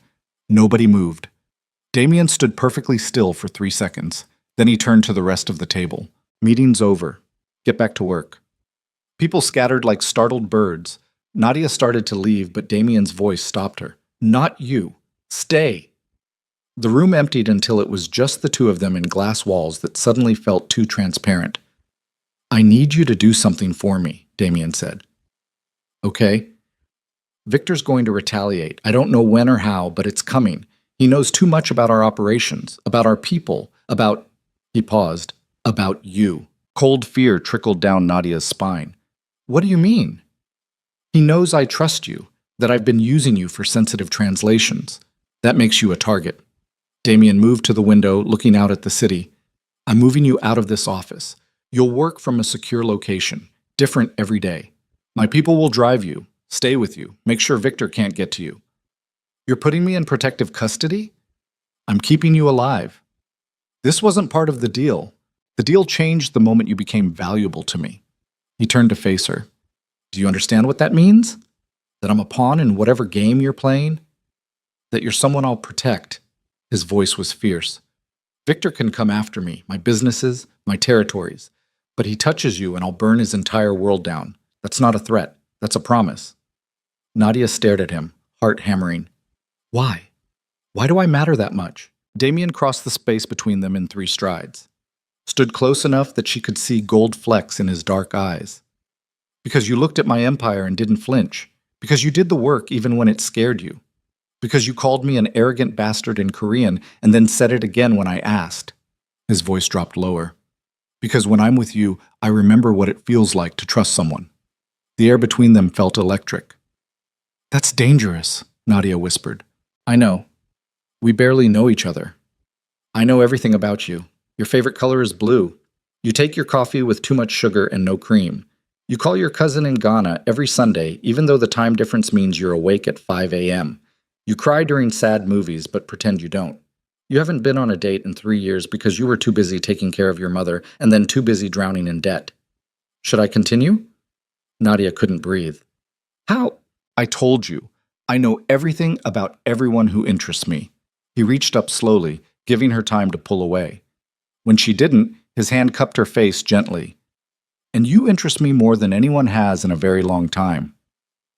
Nobody moved. Damien stood perfectly still for 3 seconds. Then he turned to the rest of the table. Meeting's over. Get back to work. People scattered like startled birds. Nadia started to leave, but Damien's voice stopped her. Not you. Stay. The room emptied until it was just the two of them in glass walls that suddenly felt too transparent. I need you to do something for me, Damien said. Okay. Victor's going to retaliate. I don't know when or how, but it's coming. He knows too much about our operations, about our people, about... He paused. About you. Cold fear trickled down Nadia's spine. What do you mean? He knows I trust you, that I've been using you for sensitive translations. That makes you a target. Damien moved to the window, looking out at the city. I'm moving you out of this office. You'll work from a secure location, different every day. My people will drive you, stay with you, make sure Victor can't get to you. You're putting me in protective custody? I'm keeping you alive. This wasn't part of the deal. The deal changed the moment you became valuable to me. He turned to face her. Do you understand what that means? That I'm a pawn in whatever game you're playing? That you're someone I'll protect? His voice was fierce. Victor can come after me, my businesses, my territories. But he touches you and I'll burn his entire world down. That's not a threat. That's a promise. Nadia stared at him, heart hammering. Why? Why do I matter that much? Damien crossed the space between them in 3 strides. Stood close enough that she could see gold flecks in his dark eyes. Because you looked at my empire and didn't flinch. Because you did the work even when it scared you. Because you called me an arrogant bastard in Korean and then said it again when I asked. His voice dropped lower. Because when I'm with you, I remember what it feels like to trust someone. The air between them felt electric. That's dangerous, Nadia whispered. I know. We barely know each other. I know everything about you. Your favorite color is blue. You take your coffee with too much sugar and no cream. You call your cousin in Ghana every Sunday, even though the time difference means you're awake at 5 a.m. You cry during sad movies, but pretend you don't. You haven't been on a date in 3 years because you were too busy taking care of your mother and then too busy drowning in debt. Should I continue? Nadia couldn't breathe. How? I told you. I know everything about everyone who interests me. He reached up slowly, giving her time to pull away. When she didn't, his hand cupped her face gently. "And you interest me more than anyone has in a very long time."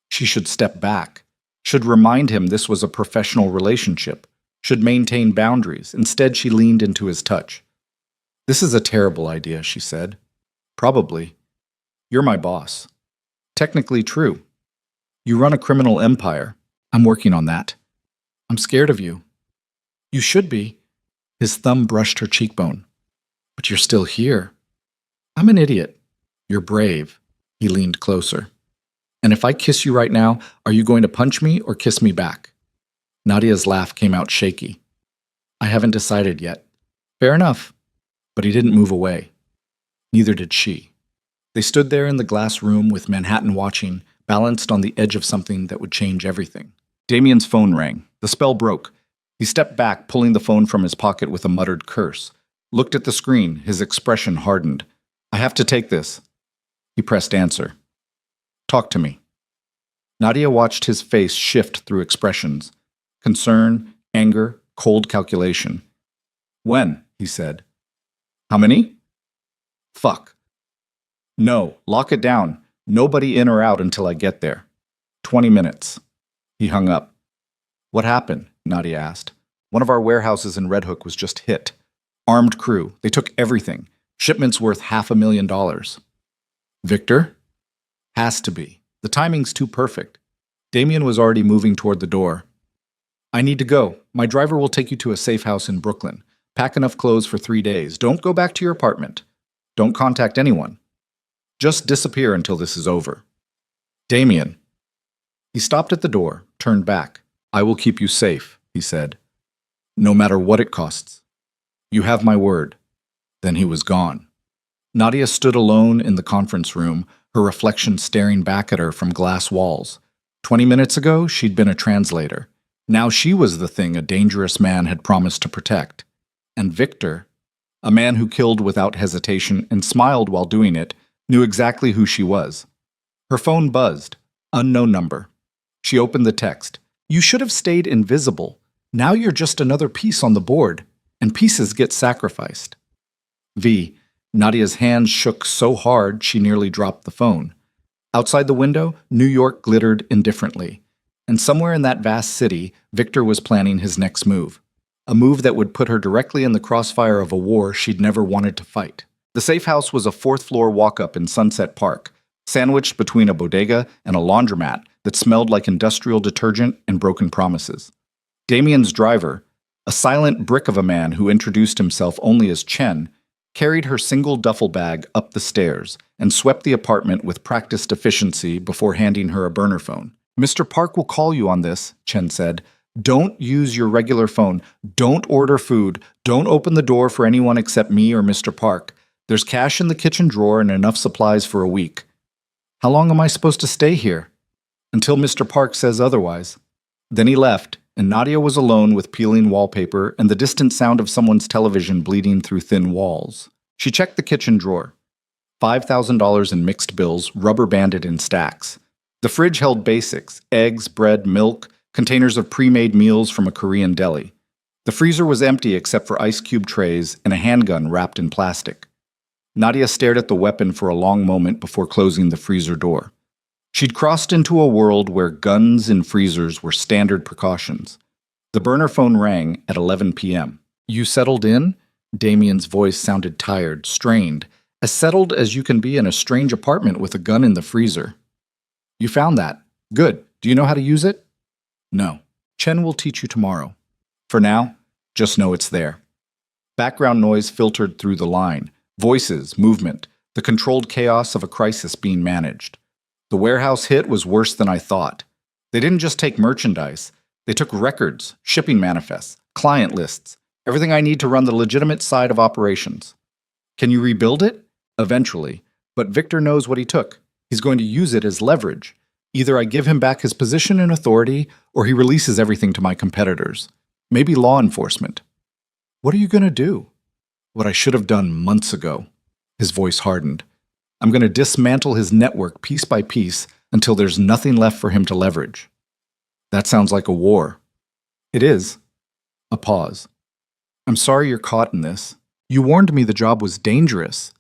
She should step back, should remind him this was a professional relationship, should maintain boundaries. Instead, she leaned into his touch. "This is a terrible idea," she said. "Probably. You're my boss." "Technically true. You run a criminal empire. I'm working on that. I'm scared of you." "You should be." His thumb brushed her cheekbone. "But you're still here." "I'm an idiot." "You're brave." He leaned closer. "And if I kiss you right now, are you going to punch me or kiss me back?" Nadia's laugh came out shaky. "I haven't decided yet." "Fair enough." But he didn't move away. Neither did she. They stood there in the glass room with Manhattan watching, balanced on the edge of something that would change everything. Damien's phone rang. The spell broke. He stepped back, pulling the phone from his pocket with a muttered curse. Looked at the screen, his expression hardened. "I have to take this." He pressed answer. "Talk to me." Nadia watched his face shift through expressions. Concern, anger, cold calculation. "When?" he said. "How many?" "Fuck." "No, lock it down. Nobody in or out until I get there." 20 minutes. He hung up. "What happened?" Nadia asked. "One of our warehouses in Red Hook was just hit. Armed crew. They took everything. Shipments worth $500,000. "Victor?" "Has to be. The timing's too perfect." Damien was already moving toward the door. "I need to go. My driver will take you to a safe house in Brooklyn. Pack enough clothes for 3 days. Don't go back to your apartment. Don't contact anyone. Just disappear until this is over." "Damien." He stopped at the door, turned back. "I will keep you safe," he said. "No matter what it costs. You have my word." Then he was gone. Nadia stood alone in the conference room, her reflection staring back at her from glass walls. 20 minutes ago, she'd been a translator. Now she was the thing a dangerous man had promised to protect. And Victor, a man who killed without hesitation and smiled while doing it, knew exactly who she was. Her phone buzzed. Unknown number. She opened the text. "You should have stayed invisible. Now you're just another piece on the board, and pieces get sacrificed." V. Nadia's hands shook so hard she nearly dropped the phone. Outside the window, New York glittered indifferently. And somewhere in that vast city, Victor was planning his next move. A move that would put her directly in the crossfire of a war she'd never wanted to fight. The safe house was a fourth-floor walk-up in Sunset Park, sandwiched between a bodega and a laundromat that smelled like industrial detergent and broken promises. Damien's driver, a silent brick of a man who introduced himself only as Chen, carried her single duffel bag up the stairs and swept the apartment with practiced efficiency before handing her a burner phone. "Mr. Park will call you on this," Chen said. "Don't use your regular phone. Don't order food. Don't open the door for anyone except me or Mr. Park. There's cash in the kitchen drawer and enough supplies for a week." "How long am I supposed to stay here?" "Until Mr. Park says otherwise." Then he left, and Nadia was alone with peeling wallpaper and the distant sound of someone's television bleeding through thin walls. She checked the kitchen drawer. $5,000 in mixed bills, rubber-banded in stacks. The fridge held basics: eggs, bread, milk, containers of pre-made meals from a Korean deli. The freezer was empty except for ice cube trays and a handgun wrapped in plastic. Nadia stared at the weapon for a long moment before closing the freezer door. She'd crossed into a world where guns in freezers were standard precautions. The burner phone rang at 11 p.m. "You settled in?" Damien's voice sounded tired, strained, as settled as you can be in a strange apartment with a gun in the freezer. "You found that. Good. Do you know how to use it?" "No. Chen will teach you tomorrow. For now, just know it's there." Background noise filtered through the line. Voices, movement, the controlled chaos of a crisis being managed. "The warehouse hit was worse than I thought. They didn't just take merchandise. They took records, shipping manifests, client lists, everything I need to run the legitimate side of operations. Can you rebuild it? Eventually. But Victor knows what he took. He's going to use it as leverage. Either I give him back his position and authority, or he releases everything to my competitors. Maybe law enforcement." "What are you going to do?" "What I should have done months ago." His voice hardened. "I'm going to dismantle his network piece by piece until there's nothing left for him to leverage." "That sounds like a war." "It is. A pause. I'm sorry you're caught in this. You warned me the job was dangerous.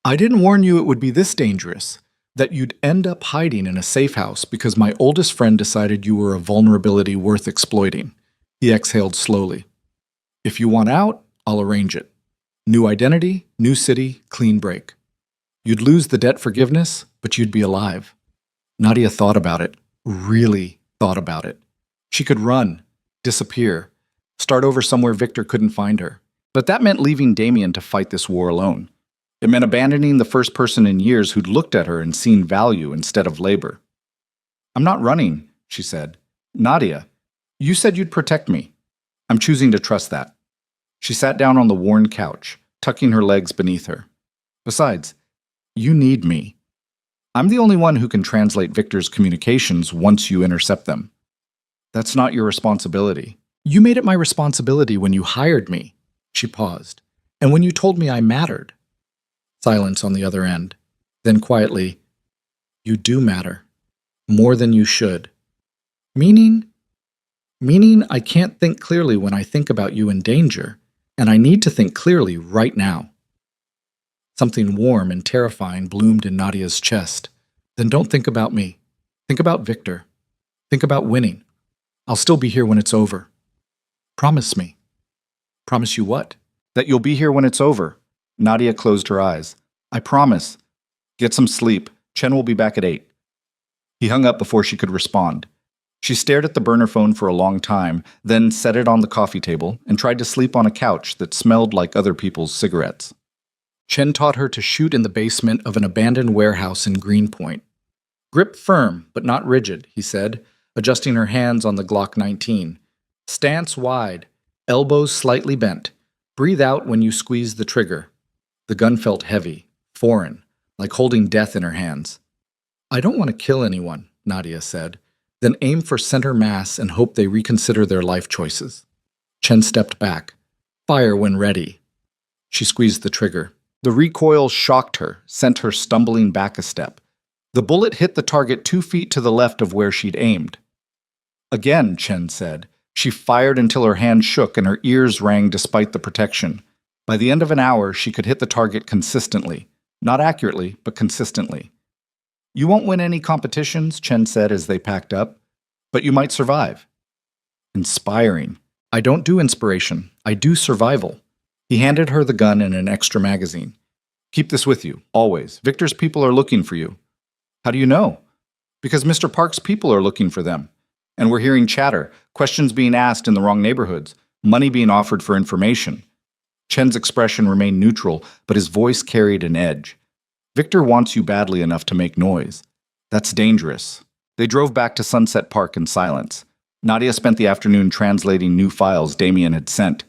I didn't warn you it would be this dangerous, that you'd end up hiding in a safe house because my oldest friend decided you were a vulnerability worth exploiting. He exhaled slowly. If you want out, I'll arrange it. New identity, new city, clean break. You'd lose the debt forgiveness, but you'd be alive. Nadia thought about it, really thought about it. She could run, disappear, start over somewhere Victor couldn't find her. But that meant leaving Damien to fight this war alone. It meant abandoning the first person in years who'd looked at her and seen value instead of labor. I'm not running, she said. Nadia, you said you'd protect me. I'm choosing to trust that. She sat down on the worn couch, tucking her legs beneath her. Besides, you need me. I'm the only one who can translate Victor's communications once you intercept them. That's not your responsibility. You made it my responsibility when you hired me. She paused. And when you told me I mattered. Silence on the other end. Then quietly, you do matter. More than you should. Meaning I can't think clearly when I think about you in danger, and I need to think clearly right now. Something warm and terrifying bloomed in Nadia's chest. Then don't think about me. Think about Victor. Think about winning. I'll still be here when it's over. Promise me. Promise you what? That you'll be here when it's over. Nadia closed her eyes. I promise. Get some sleep. Chen will be back at 8. He hung up before she could respond. She stared at the burner phone for a long time, then set it on the coffee table and tried to sleep on a couch that smelled like other people's cigarettes. Chen taught her to shoot in the basement of an abandoned warehouse in Greenpoint. Grip firm, but not rigid, he said, adjusting her hands on the Glock 19. Stance wide, elbows slightly bent. Breathe out when you squeeze the trigger. The gun felt heavy, foreign, like holding death in her hands. I don't want to kill anyone, Nadia said. Then aim for center mass and hope they reconsider their life choices. Chen stepped back. Fire when ready. She squeezed the trigger. The recoil shocked her, sent her stumbling back a step. The bullet hit the target 2 feet to the left of where she'd aimed. Again, Chen said. She fired until her hand shook and her ears rang despite the protection. By the end of an hour, she could hit the target consistently. Not accurately, but consistently. You won't win any competitions, Chen said as they packed up, but you might survive. Inspiring. I don't do inspiration. I do survival. He handed her the gun and an extra magazine. Keep this with you, always. Victor's people are looking for you. How do you know? Because Mr. Park's people are looking for them. And we're hearing chatter, questions being asked in the wrong neighborhoods, money being offered for information. Chen's expression remained neutral, but his voice carried an edge. Victor wants you badly enough to make noise. That's dangerous. They drove back to Sunset Park in silence. Nadia spent the afternoon translating new files Damien had sent,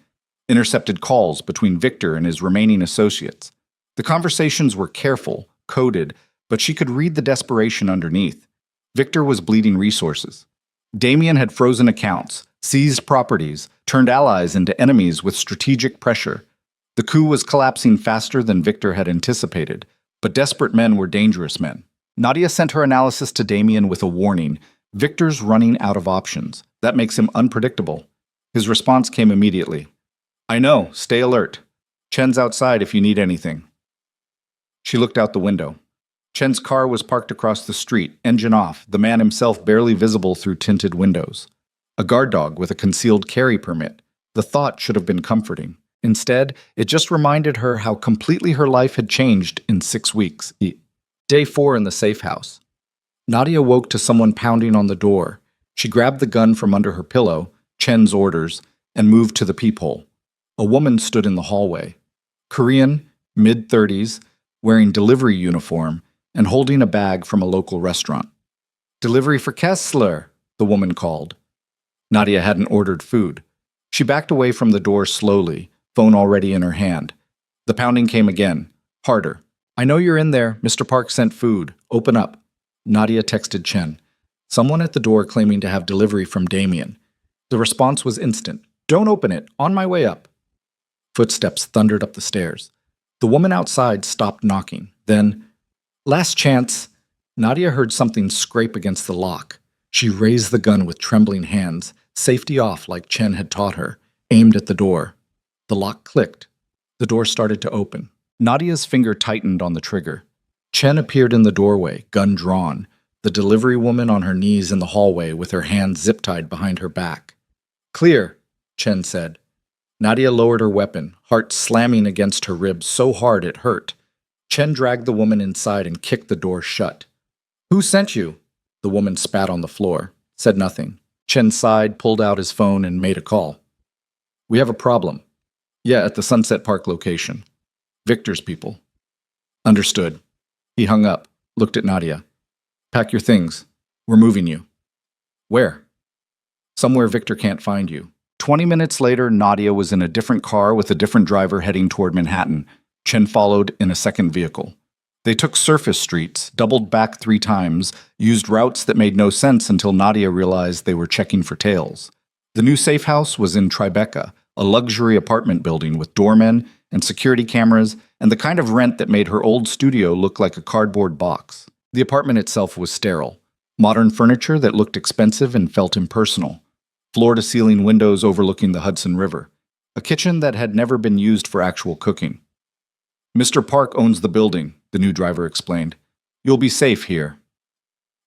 intercepted calls between Victor and his remaining associates. The conversations were careful, coded, but she could read the desperation underneath. Victor was bleeding resources. Damien had frozen accounts, seized properties, turned allies into enemies with strategic pressure. The coup was collapsing faster than Victor had anticipated, but desperate men were dangerous men. Nadia sent her analysis to Damien with a warning. Victor's running out of options. That makes him unpredictable. His response came immediately. I know, stay alert. Chen's outside if you need anything. She looked out the window. Chen's car was parked across the street, engine off, the man himself barely visible through tinted windows. A guard dog with a concealed carry permit. The thought should have been comforting. Instead, it just reminded her how completely her life had changed in 6 weeks. Day 4 in the safe house. Nadia woke to someone pounding on the door. She grabbed the gun from under her pillow, Chen's orders, and moved to the peephole. A woman stood in the hallway. Korean, mid-30s, wearing delivery uniform, and holding a bag from a local restaurant. Delivery for Kessler, the woman called. Nadia hadn't ordered food. She backed away from the door slowly, phone already in her hand. The pounding came again, harder. I know you're in there. Mr. Park sent food. Open up. Nadia texted Chen. Someone at the door claiming to have delivery from Damien. The response was instant. Don't open it. On my way up. Footsteps thundered up the stairs. The woman outside stopped knocking. Then, last chance. Nadia heard something scrape against the lock. She raised the gun with trembling hands, safety off like Chen had taught her, aimed at the door. The lock clicked. The door started to open. Nadia's finger tightened on the trigger. Chen appeared in the doorway, gun drawn, the delivery woman on her knees in the hallway with her hands zip-tied behind her back. "Clear," Chen said. Nadia lowered her weapon, heart slamming against her ribs so hard it hurt. Chen dragged the woman inside and kicked the door shut. "Who sent you?" The woman spat on the floor, said nothing. Chen sighed, pulled out his phone, and made a call. "We have a problem." "Yeah, at the Sunset Park location. Victor's people." "Understood." He hung up, looked at Nadia. "Pack your things. We're moving you." "Where?" "Somewhere Victor can't find you." 20 minutes later, Nadia was in a different car with a different driver heading toward Manhattan. Chen followed in a second vehicle. They took surface streets, doubled back 3 times, used routes that made no sense until Nadia realized they were checking for tails. The new safe house was in Tribeca, a luxury apartment building with doormen and security cameras and the kind of rent that made her old studio look like a cardboard box. The apartment itself was sterile. Modern furniture that looked expensive and felt impersonal. Floor-to-ceiling windows overlooking the Hudson River. A kitchen that had never been used for actual cooking. "Mr. Park owns the building," the new driver explained. "You'll be safe here."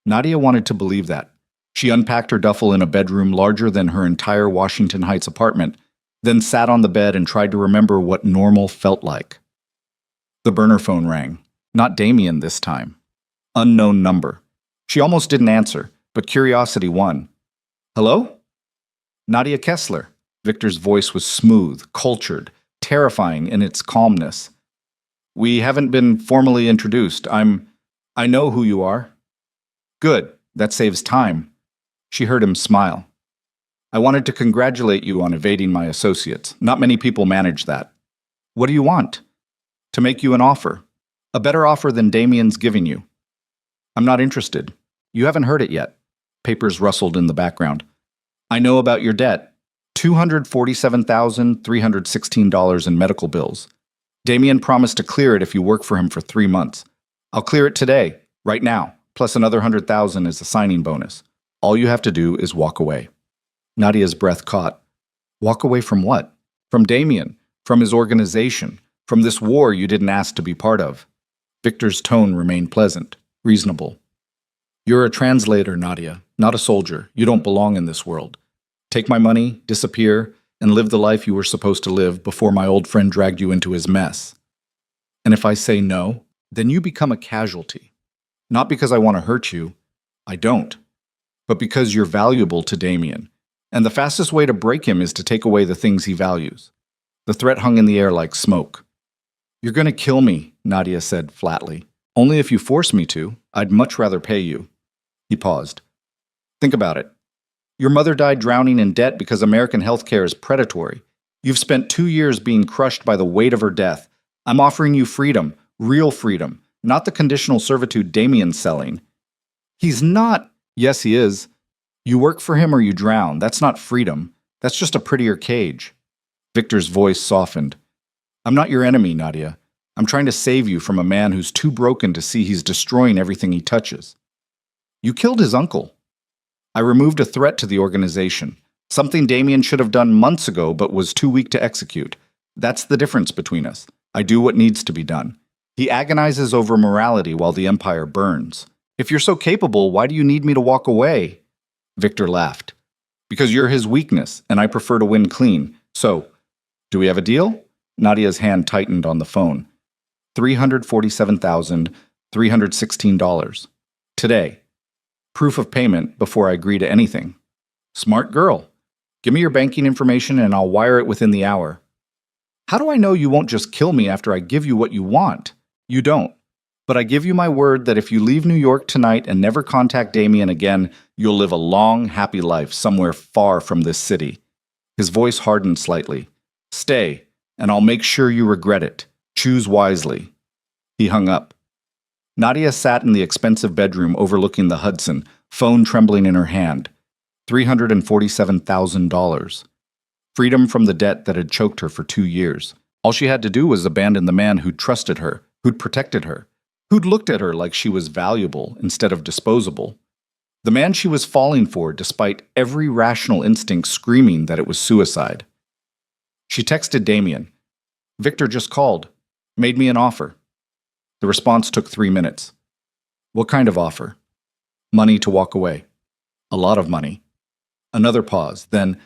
Nadia wanted to believe that. She unpacked her duffel in a bedroom larger than her entire Washington Heights apartment, then sat on the bed and tried to remember what normal felt like. The burner phone rang. Not Damien this time. Unknown number. She almost didn't answer, but curiosity won. "Hello?" "Nadia Kessler." Victor's voice was smooth, cultured, terrifying in its calmness. "We haven't been formally introduced. I know who you are." "Good. That saves time." She heard him smile. "I wanted to congratulate you on evading my associates. Not many people manage that." "What do you want?" "To make you an offer. A better offer than Damien's giving you." "I'm not interested. You haven't heard it yet." Papers rustled in the background. "I know about your debt. $247,316 in medical bills. Damien promised to clear it if you work for him for 3 months. I'll clear it today, right now, plus another $100,000 as a signing bonus. All you have to do is walk away." Nadia's breath caught. Walk away from what? From Damien, from his organization, from this war you didn't ask to be part of. Victor's tone remained pleasant, reasonable. "You're a translator, Nadia, not a soldier. You don't belong in this world. Take my money, disappear, and live the life you were supposed to live before my old friend dragged you into his mess. And if I say no, then you become a casualty. Not because I want to hurt you. I don't. But because you're valuable to Damien. And the fastest way to break him is to take away the things he values." The threat hung in the air like smoke. "You're going to kill me," Nadia said flatly. "Only if you force me to. I'd much rather pay you." He paused. "Think about it. Your mother died drowning in debt because American healthcare is predatory. You've spent 2 years being crushed by the weight of her death. I'm offering you freedom, real freedom, not the conditional servitude Damien's selling." "He's not." "Yes, he is. You work for him or you drown. That's not freedom. That's just a prettier cage." Victor's voice softened. "I'm not your enemy, Nadia. I'm trying to save you from a man who's too broken to see he's destroying everything he touches. You killed his uncle. I removed a threat to the organization, something Damien should have done months ago but was too weak to execute. That's the difference between us. I do what needs to be done. He agonizes over morality while the empire burns. If you're so capable, why do you need me to walk away?" Victor laughed. "Because you're his weakness, and I prefer to win clean. So, do we have a deal?" Nadia's hand tightened on the phone. $347,316. Today. Proof of payment before I agree to anything. Smart girl. Give me your banking information and I'll wire it within the hour. How do I know you won't just kill me after I give you what you want? You don't. But I give you my word that if you leave New York tonight and never contact Damien again, you'll live a long, happy life somewhere far from this city. His voice hardened slightly. Stay, and I'll make sure you regret it. Choose wisely. He hung up. Nadia sat in the expensive bedroom overlooking the Hudson, phone trembling in her hand. $347,000. Freedom from the debt that had choked her for 2 years. All she had to do was abandon the man who'd trusted her, who'd protected her, who'd looked at her like she was valuable instead of disposable. The man she was falling for despite every rational instinct screaming that it was suicide. She texted Damien. Victor just called. Made me an offer. The response took 3 minutes. What kind of offer? Money to walk away. A lot of money. Another pause. Then,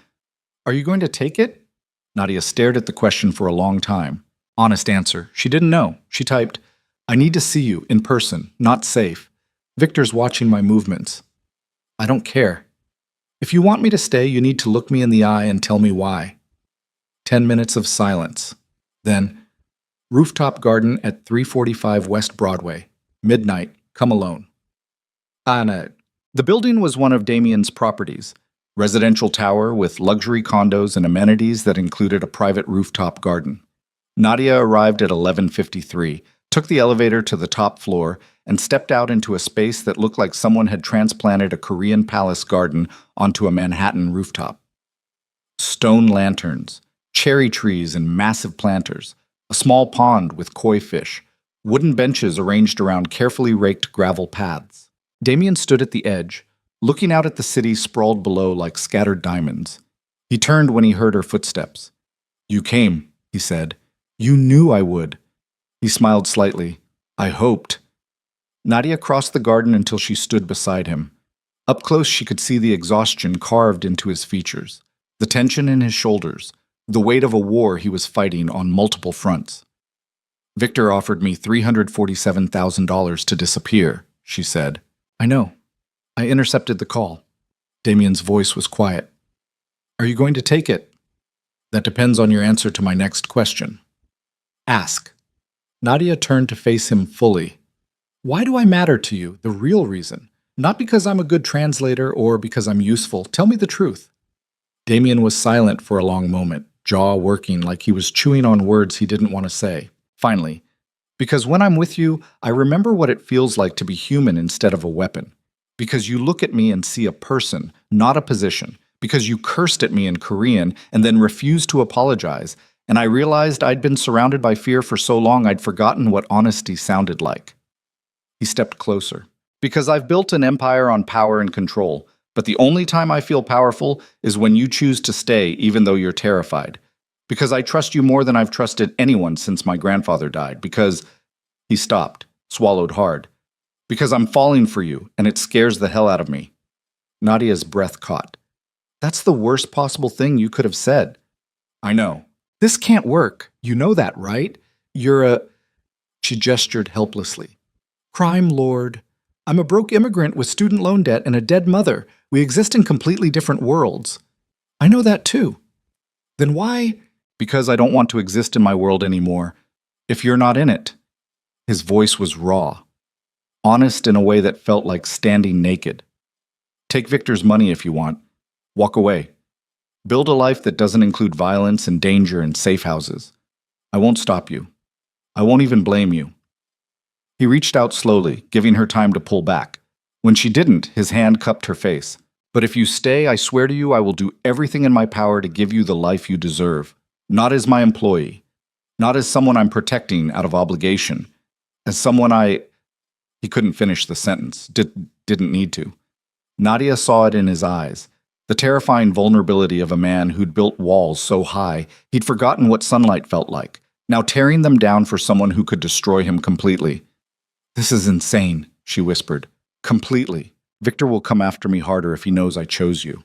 are you going to take it? Nadia stared at the question for a long time. Honest answer. She didn't know. She typed, I need to see you, in person, not safe. Victor's watching my movements. I don't care. If you want me to stay, you need to look me in the eye and tell me why. 10 minutes of silence. Then, rooftop garden at 345 West Broadway. Midnight. Come alone. Anna. The building was one of Damien's properties. Residential tower with luxury condos and amenities that included a private rooftop garden. Nadia arrived at 11:53, took the elevator to the top floor, and stepped out into a space that looked like someone had transplanted a Korean palace garden onto a Manhattan rooftop. Stone lanterns, cherry trees and massive planters, a small pond with koi fish, wooden benches arranged around carefully raked gravel paths. Damien stood at the edge, looking out at the city sprawled below like scattered diamonds. He turned when he heard her footsteps. You came, he said. You knew I would. He smiled slightly. I hoped. Nadia crossed the garden until she stood beside him. Up close she could see the exhaustion carved into his features, the tension in his shoulders, the weight of a war he was fighting on multiple fronts. Victor offered me $347,000 to disappear, she said. I know. I intercepted the call. Damien's voice was quiet. Are you going to take it? That depends on your answer to my next question. Ask. Nadia turned to face him fully. Why do I matter to you? The real reason. Not because I'm a good translator or because I'm useful. Tell me the truth. Damien was silent for a long moment, jaw working like he was chewing on words he didn't want to say. Finally, because when I'm with you, I remember what it feels like to be human instead of a weapon. Because you look at me and see a person, not a position. Because you cursed at me in Korean and then refused to apologize. And I realized I'd been surrounded by fear for so long I'd forgotten what honesty sounded like. He stepped closer. Because I've built an empire on power and control. But the only time I feel powerful is when you choose to stay even though you're terrified. Because I trust you more than I've trusted anyone since my grandfather died. Because he stopped, swallowed hard. Because I'm falling for you, and it scares the hell out of me. Nadia's breath caught. That's the worst possible thing you could have said. I know. This can't work. You know that, right? You're a... She gestured helplessly. Crime lord. I'm a broke immigrant with student loan debt and a dead mother. We exist in completely different worlds. I know that too. Then why? Because I don't want to exist in my world anymore. If you're not in it. His voice was raw. Honest in a way that felt like standing naked. Take Victor's money if you want. Walk away. Build a life that doesn't include violence and danger and safe houses. I won't stop you. I won't even blame you. He reached out slowly, giving her time to pull back. When she didn't, his hand cupped her face. But if you stay, I swear to you I will do everything in my power to give you the life you deserve. Not as my employee. Not as someone I'm protecting out of obligation. As someone He couldn't finish the sentence. Didn't need to. Nadia saw it in his eyes. The terrifying vulnerability of a man who'd built walls so high, he'd forgotten what sunlight felt like, now tearing them down for someone who could destroy him completely. This is insane, she whispered. Completely. Victor will come after me harder if he knows I chose you.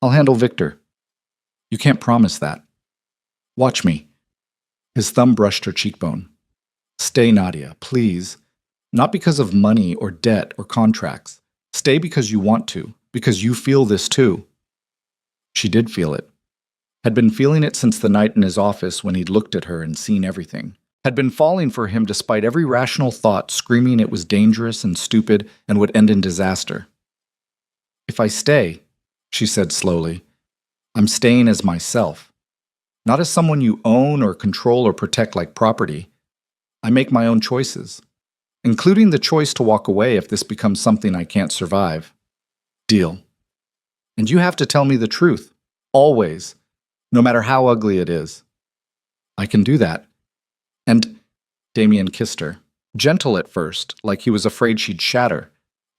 I'll handle Victor. You can't promise that. Watch me. His thumb brushed her cheekbone. Stay, Nadia, please. Not because of money or debt or contracts. Stay because you want to, because you feel this too. She did feel it. Had been feeling it since the night in his office when he'd looked at her and seen everything. Had been falling for him despite every rational thought screaming it was dangerous and stupid and would end in disaster. If I stay, she said slowly, I'm staying as myself. Not as someone you own or control or protect like property. I make my own choices. Including the choice to walk away if this becomes something I can't survive. Deal. And you have to tell me the truth. Always. No matter how ugly it is. I can do that. And Damien kissed her. Gentle at first, like he was afraid she'd shatter.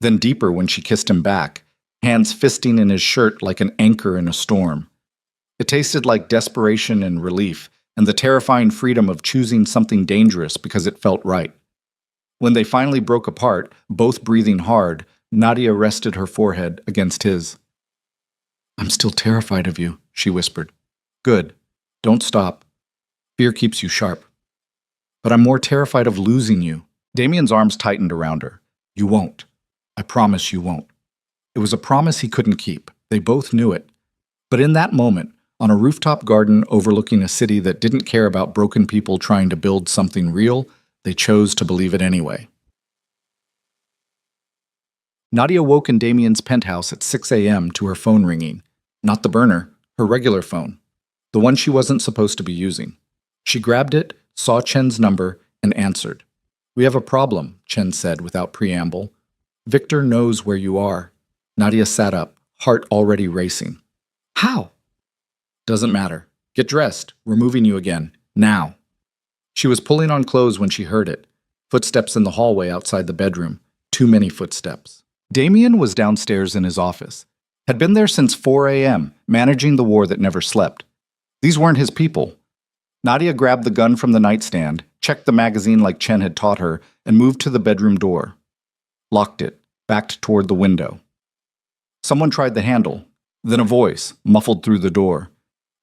Then deeper when she kissed him back, hands fisting in his shirt like an anchor in a storm. It tasted like desperation and relief, and the terrifying freedom of choosing something dangerous because it felt right. When they finally broke apart, both breathing hard, Nadia rested her forehead against his. "I'm still terrified of you," she whispered. "Good. Don't stop. Fear keeps you sharp. But I'm more terrified of losing you." Damien's arms tightened around her. "You won't. I promise you won't." It was a promise he couldn't keep. They both knew it. But in that moment, on a rooftop garden overlooking a city that didn't care about broken people trying to build something real, they chose to believe it anyway. Nadia woke in Damien's penthouse at 6 a.m. to her phone ringing. Not the burner, her regular phone. The one she wasn't supposed to be using. She grabbed it, saw Chen's number, and answered. "We have a problem," Chen said without preamble. "Victor knows where you are." Nadia sat up, heart already racing. "How?" "Doesn't matter. Get dressed. We're moving you again. Now." She was pulling on clothes when she heard it. Footsteps in the hallway outside the bedroom. Too many footsteps. Damien was downstairs in his office. Had been there since 4 a.m., managing the war that never slept. These weren't his people. Nadia grabbed the gun from the nightstand, checked the magazine like Chen had taught her, and moved to the bedroom door. Locked it, backed toward the window. Someone tried the handle. Then a voice, muffled through the door.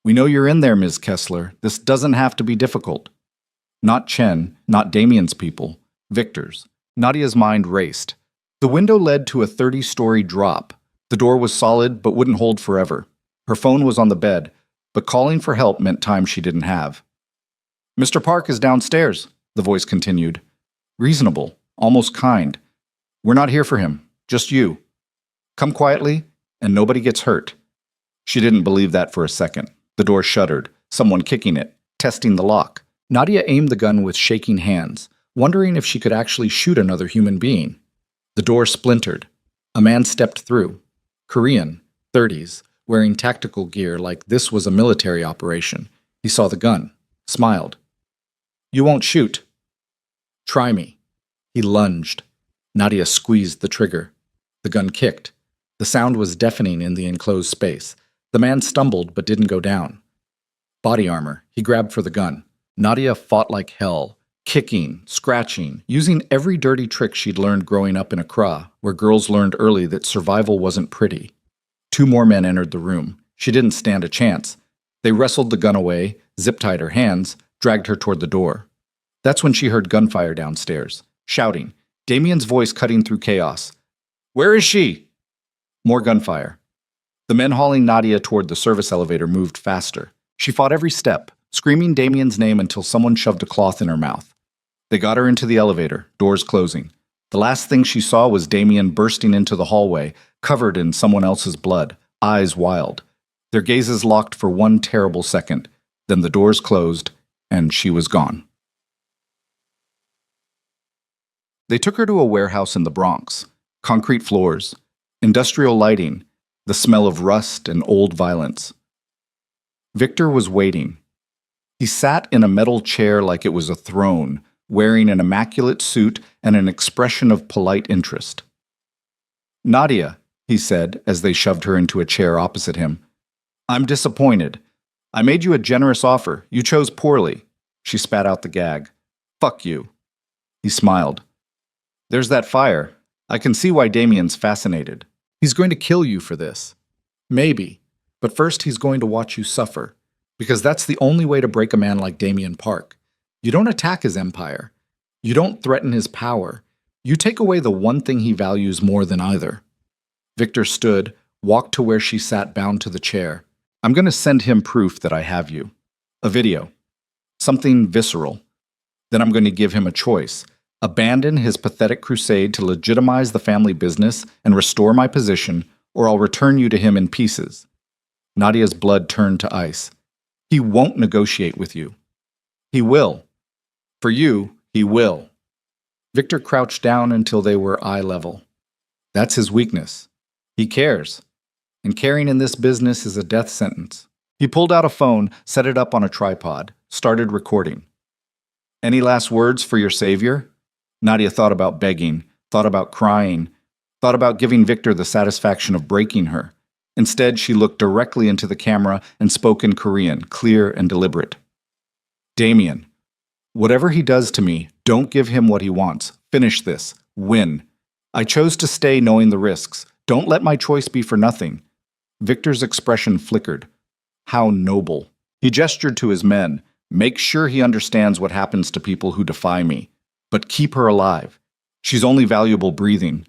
"We know you're in there, Ms. Kessler. This doesn't have to be difficult." Not Chen, not Damien's people. Victor's. Nadia's mind raced. The window led to a 30-story drop. The door was solid, but wouldn't hold forever. Her phone was on the bed, but calling for help meant time she didn't have. "Mr. Park is downstairs," the voice continued. Reasonable, almost kind. "We're not here for him, just you. Come quietly, and nobody gets hurt." She didn't believe that for a second. The door shuddered, someone kicking it, testing the lock. Nadia aimed the gun with shaking hands, wondering if she could actually shoot another human being. The door splintered. A man stepped through. Korean, 30s, wearing tactical gear like this was a military operation. He saw the gun, smiled. "You won't shoot." "Try me." He lunged. Nadia squeezed the trigger. The gun kicked. The sound was deafening in the enclosed space. The man stumbled but didn't go down. Body armor. He grabbed for the gun. Nadia fought like hell, kicking, scratching, using every dirty trick she'd learned growing up in Accra, where girls learned early that survival wasn't pretty. 2 more men entered the room. She didn't stand a chance. They wrestled the gun away, zip-tied her hands, dragged her toward the door. That's when she heard gunfire downstairs, shouting, Damien's voice cutting through chaos. "Where is she?" More gunfire. The men hauling Nadia toward the service elevator moved faster. She fought every step, screaming Damien's name until someone shoved a cloth in her mouth. They got her into the elevator, doors closing. The last thing she saw was Damien bursting into the hallway, covered in someone else's blood, eyes wild. Their gazes locked for one terrible second. Then the doors closed, and she was gone. They took her to a warehouse in the Bronx. Concrete floors, industrial lighting, the smell of rust and old violence. Victor was waiting. He sat in a metal chair like it was a throne, wearing an immaculate suit and an expression of polite interest. "Nadia," he said as they shoved her into a chair opposite him, "I'm disappointed. I made you a generous offer. You chose poorly." She spat out the gag. "Fuck you." He smiled. "There's that fire. I can see why Damien's fascinated. He's going to kill you for this. Maybe. But first he's going to watch you suffer. Because that's the only way to break a man like Damien Park. You don't attack his empire. You don't threaten his power. You take away the one thing he values more than either." Victor stood, walked to where she sat bound to the chair. "I'm going to send him proof that I have you. A video. Something visceral. Then I'm going to give him a choice. Abandon his pathetic crusade to legitimize the family business and restore my position, or I'll return you to him in pieces." Nadia's blood turned to ice. "He won't negotiate with you." "He will. For you, he will." Victor crouched down until they were eye level. That's his weakness. He cares. And caring in this business is a death sentence. He pulled out a phone, set it up on a tripod, started recording. "Any last words for your savior?" Nadia thought about begging, thought about crying, thought about giving Victor the satisfaction of breaking her. Instead, she looked directly into the camera and spoke in Korean, clear and deliberate. Damien, whatever he does to me, don't give him what he wants. Finish this. Win. I chose to stay knowing the risks. Don't let my choice be for nothing. Victor's expression flickered. How noble. He gestured to his men. Make sure he understands what happens to people who defy me. But keep her alive. She's only valuable breathing.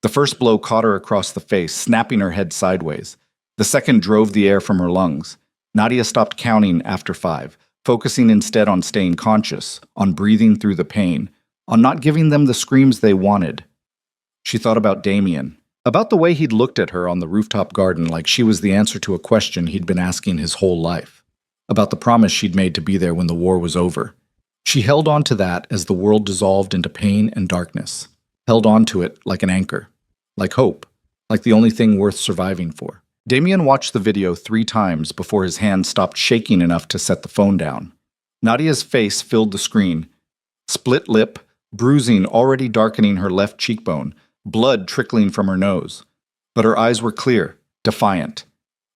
The first blow caught her across the face, snapping her head sideways. The second drove the air from her lungs. Nadia stopped counting after 5, focusing instead on staying conscious, on breathing through the pain, on not giving them the screams they wanted. She thought about Damien, about the way he'd looked at her on the rooftop garden like she was the answer to a question he'd been asking his whole life, about the promise she'd made to be there when the war was over. She held on to that as the world dissolved into pain and darkness, held on to it like an anchor, like hope, like the only thing worth surviving for. Damien watched the video 3 times before his hand stopped shaking enough to set the phone down. Nadia's face filled the screen, split lip, bruising already darkening her left cheekbone, blood trickling from her nose. But her eyes were clear, defiant.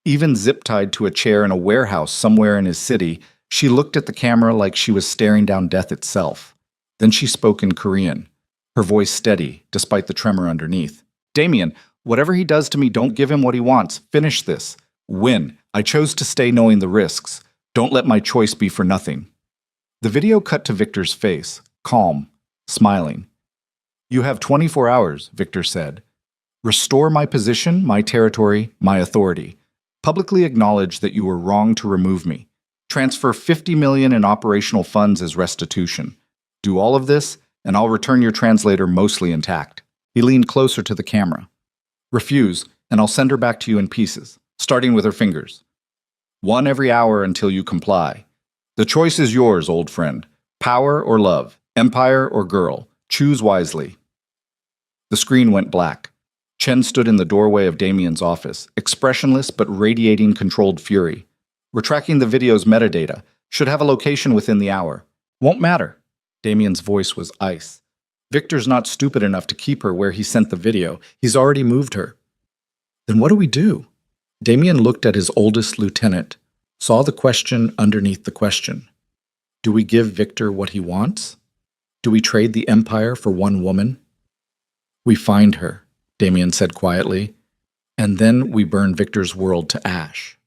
Even zip-tied to a chair in a warehouse somewhere in his city, she looked at the camera like she was staring down death itself. Then she spoke in Korean, her voice steady, despite the tremor underneath. Damien, whatever he does to me, don't give him what he wants. Finish this. Win. I chose to stay knowing the risks. Don't let my choice be for nothing. The video cut to Victor's face, calm, smiling. You have 24 hours, Victor said. Restore my position, my territory, my authority. Publicly acknowledge that you were wrong to remove me. Transfer $50 million in operational funds as restitution. Do all of this, and I'll return your translator mostly intact. He leaned closer to the camera. Refuse, and I'll send her back to you in pieces, starting with her fingers. 1 every hour until you comply. The choice is yours, old friend. Power or love, empire or girl. Choose wisely. The screen went black. Chen stood in the doorway of Damien's office, expressionless but radiating controlled fury. We're tracking the video's metadata. Should have a location within the hour. Won't matter. Damien's voice was ice. Victor's not stupid enough to keep her where he sent the video. He's already moved her. Then what do we do? Damien looked at his oldest lieutenant, saw the question underneath the question. Do we give Victor what he wants? Do we trade the empire for one woman? We find her, Damien said quietly, and then we burn Victor's world to ash.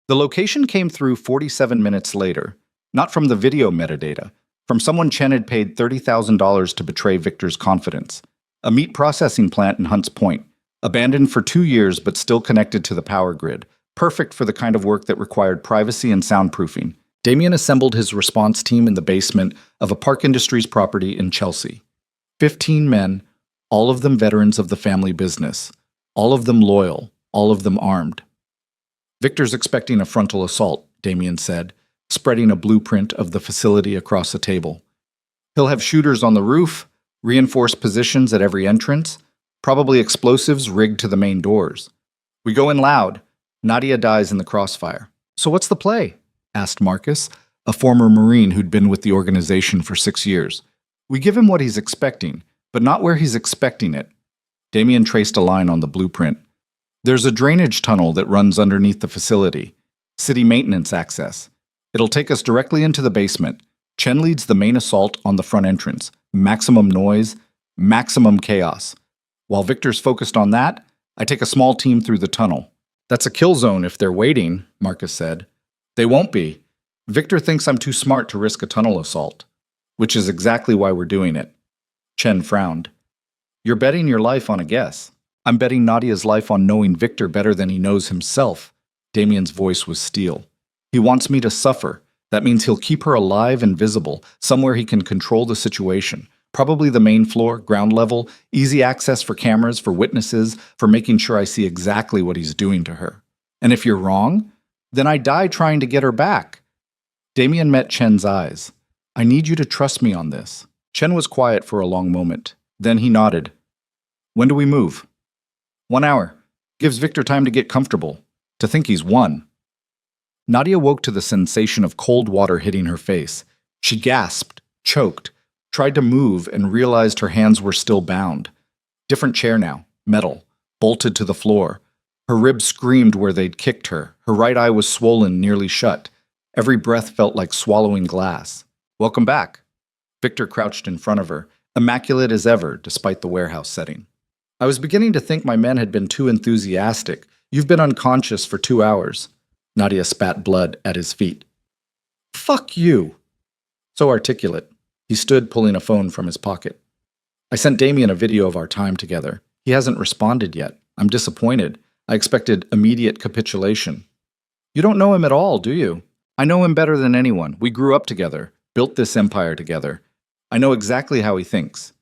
The location came through 47 minutes later, not from the video metadata, from someone Chen had paid $30,000 to betray Victor's confidence. A meat processing plant in Hunts Point, abandoned for 2 years but still connected to the power grid, perfect for the kind of work that required privacy and soundproofing. Damien assembled his response team in the basement of a Park Industries property in Chelsea. 15 men, all of them veterans of the family business, all of them loyal, all of them armed. Victor's expecting a frontal assault, Damien said, spreading a blueprint of the facility across the table. He'll have shooters on the roof, reinforced positions at every entrance, probably explosives rigged to the main doors. We go in loud. Nadia dies in the crossfire. So what's the play? Asked Marcus, a former Marine who'd been with the organization for 6 years. We give him what he's expecting, but not where he's expecting it. Damien traced a line on the blueprint. There's a drainage tunnel that runs underneath the facility. City maintenance access. It'll take us directly into the basement. Chen leads the main assault on the front entrance. Maximum noise, maximum chaos. While Victor's focused on that, I take a small team through the tunnel. That's a kill zone if they're waiting, Marcus said. They won't be. Victor thinks I'm too smart to risk a tunnel assault, which is exactly why we're doing it. Chen frowned. You're betting your life on a guess. I'm betting Nadia's life on knowing Victor better than he knows himself. Damien's voice was steel. He wants me to suffer. That means he'll keep her alive and visible, somewhere he can control the situation. Probably the main floor, ground level, easy access for cameras, for witnesses, for making sure I see exactly what he's doing to her. And if you're wrong, then I die trying to get her back. Damien met Chen's eyes. I need you to trust me on this. Chen was quiet for a long moment. Then he nodded. When do we move? 1 hour. Gives Victor time to get comfortable, to think he's won. Nadia woke to the sensation of cold water hitting her face. She gasped, choked, tried to move, and realized her hands were still bound. Different chair now, metal, bolted to the floor. Her ribs screamed where they'd kicked her. Her right eye was swollen, nearly shut. Every breath felt like swallowing glass. "Welcome back." Victor crouched in front of her, immaculate as ever, despite the warehouse setting. "I was beginning to think my men had been too enthusiastic. You've been unconscious for 2 hours." Nadia spat blood at his feet. "Fuck you." So articulate. He stood, pulling a phone from his pocket. "I sent Damien a video of our time together. He hasn't responded yet. I'm disappointed. I expected immediate capitulation." "You don't know him at all, do you?" "I know him better than anyone. We grew up together, built this empire together. I know exactly how he thinks."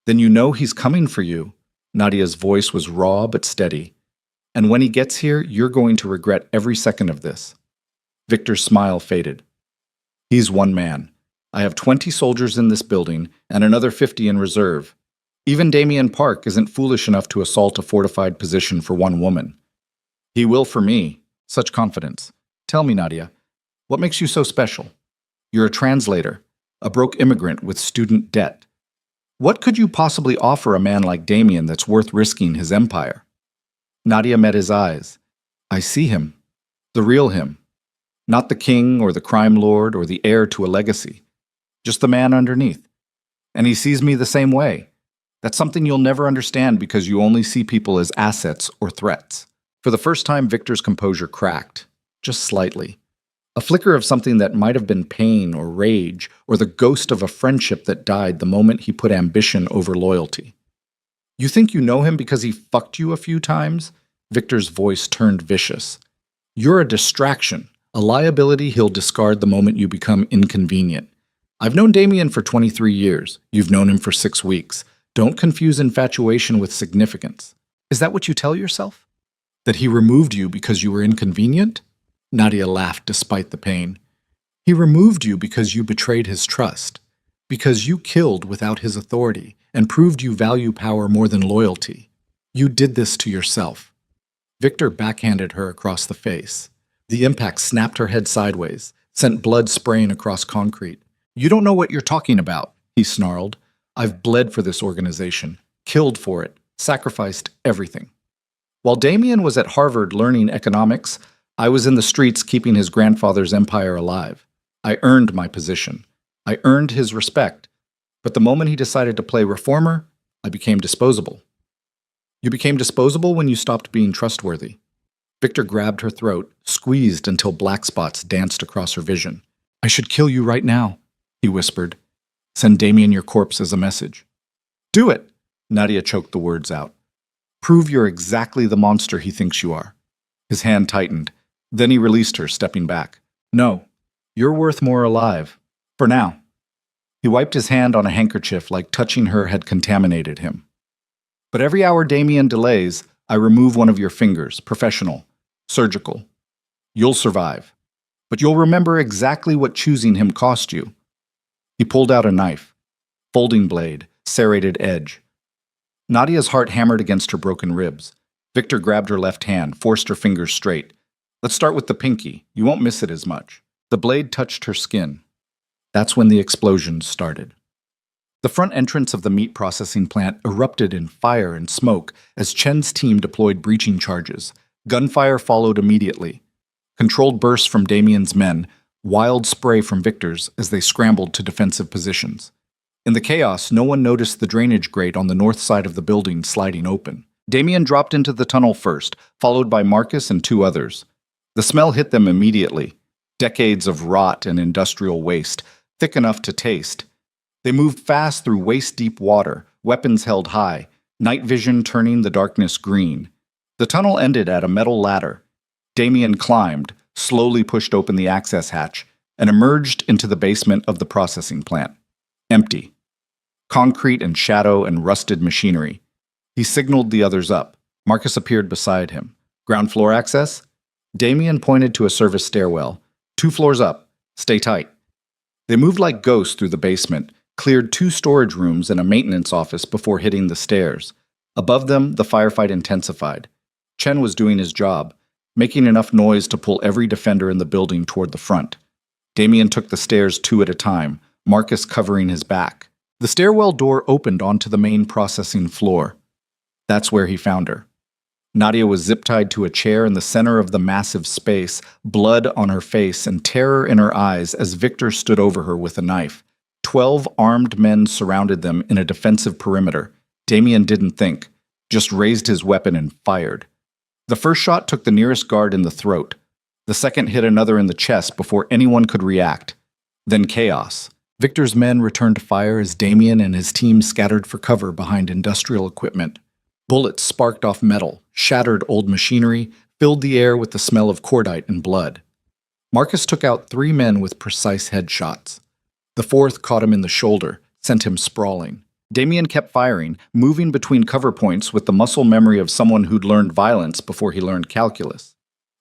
"Then you know he's coming for you." Nadia's voice was raw but steady. "And when he gets here, you're going to regret every second of this." Victor's smile faded. "He's one man. I have 20 soldiers in this building and another 50 in reserve. Even Damien Park isn't foolish enough to assault a fortified position for one woman. He will for me." Such confidence. "Tell me, Nadia, what makes you so special? You're a translator, a broke immigrant with student debt. What could you possibly offer a man like Damien that's worth risking his empire?" Nadia met his eyes. "I see him. The real him. Not the king or the crime lord or the heir to a legacy. Just the man underneath. And he sees me the same way. That's something you'll never understand because you only see people as assets or threats." For the first time, Victor's composure cracked, just slightly. A flicker of something that might have been pain or rage or the ghost of a friendship that died the moment he put ambition over loyalty. "You think you know him because he fucked you a few times?" Victor's voice turned vicious. "You're a distraction, a liability he'll discard the moment you become inconvenient. I've known Damien for 23 years. You've known him for 6 weeks. Don't confuse infatuation with significance." "Is that what you tell yourself? That he removed you because you were inconvenient?" Nadia laughed despite the pain. "He removed you because you betrayed his trust, because you killed without his authority and proved you value power more than loyalty. You did this to yourself." Victor backhanded her across the face. The impact snapped her head sideways, sent blood spraying across concrete. "You don't know what you're talking about," he snarled. "I've bled for this organization, killed for it, sacrificed everything. While Damien was at Harvard learning economics, I was in the streets keeping his grandfather's empire alive. I earned my position. I earned his respect. But the moment he decided to play reformer, I became disposable." "You became disposable when you stopped being trustworthy." Victor grabbed her throat, squeezed until black spots danced across her vision. "I should kill you right now," he whispered. "Send Damien your corpse as a message." "Do it!" Nadia choked the words out. "Prove you're exactly the monster he thinks you are." His hand tightened. Then he released her, stepping back. "No, you're worth more alive. For now." He wiped his hand on a handkerchief like touching her had contaminated him. "But every hour Damien delays, I remove one of your fingers, professional, surgical. You'll survive. But you'll remember exactly what choosing him cost you." He pulled out a knife. Folding blade, serrated edge. Nadia's heart hammered against her broken ribs. Victor grabbed her left hand, forced her fingers straight. "Let's start with the pinky. You won't miss it as much." The blade touched her skin. That's when the explosion started. The front entrance of the meat processing plant erupted in fire and smoke as Chen's team deployed breaching charges. Gunfire followed immediately. Controlled bursts from Damien's men, wild spray from Victor's as they scrambled to defensive positions. In the chaos, no one noticed the drainage grate on the north side of the building sliding open. Damien dropped into the tunnel first, followed by Marcus and 2 others. The smell hit them immediately. Decades of rot and industrial waste, thick enough to taste. They moved fast through waist-deep water, weapons held high, night vision turning the darkness green. The tunnel ended at a metal ladder. Damien climbed, slowly pushed open the access hatch, and emerged into the basement of the processing plant. Empty. Concrete and shadow and rusted machinery. He signaled the others up. Marcus appeared beside him. "Ground floor access?" Damien pointed to a service stairwell. 2 floors up. Stay tight." They moved like ghosts through the basement, cleared 2 storage rooms and a maintenance office before hitting the stairs. Above them, the firefight intensified. Chen was doing his job, making enough noise to pull every defender in the building toward the front. Damien took the stairs 2 at a time, Marcus covering his back. The stairwell door opened onto the main processing floor. That's where he found her. Nadia was zip-tied to a chair in the center of the massive space, blood on her face and terror in her eyes as Victor stood over her with a knife. 12 armed men surrounded them in a defensive perimeter. Damien didn't think, just raised his weapon and fired. The first shot took the nearest guard in the throat. The second hit another in the chest before anyone could react. Then chaos. Victor's men returned to fire as Damien and his team scattered for cover behind industrial equipment. Bullets sparked off metal, shattered old machinery, filled the air with the smell of cordite and blood. Marcus took out 3 men with precise headshots. The fourth caught him in the shoulder, sent him sprawling. Damien kept firing, moving between cover points with the muscle memory of someone who'd learned violence before he learned calculus.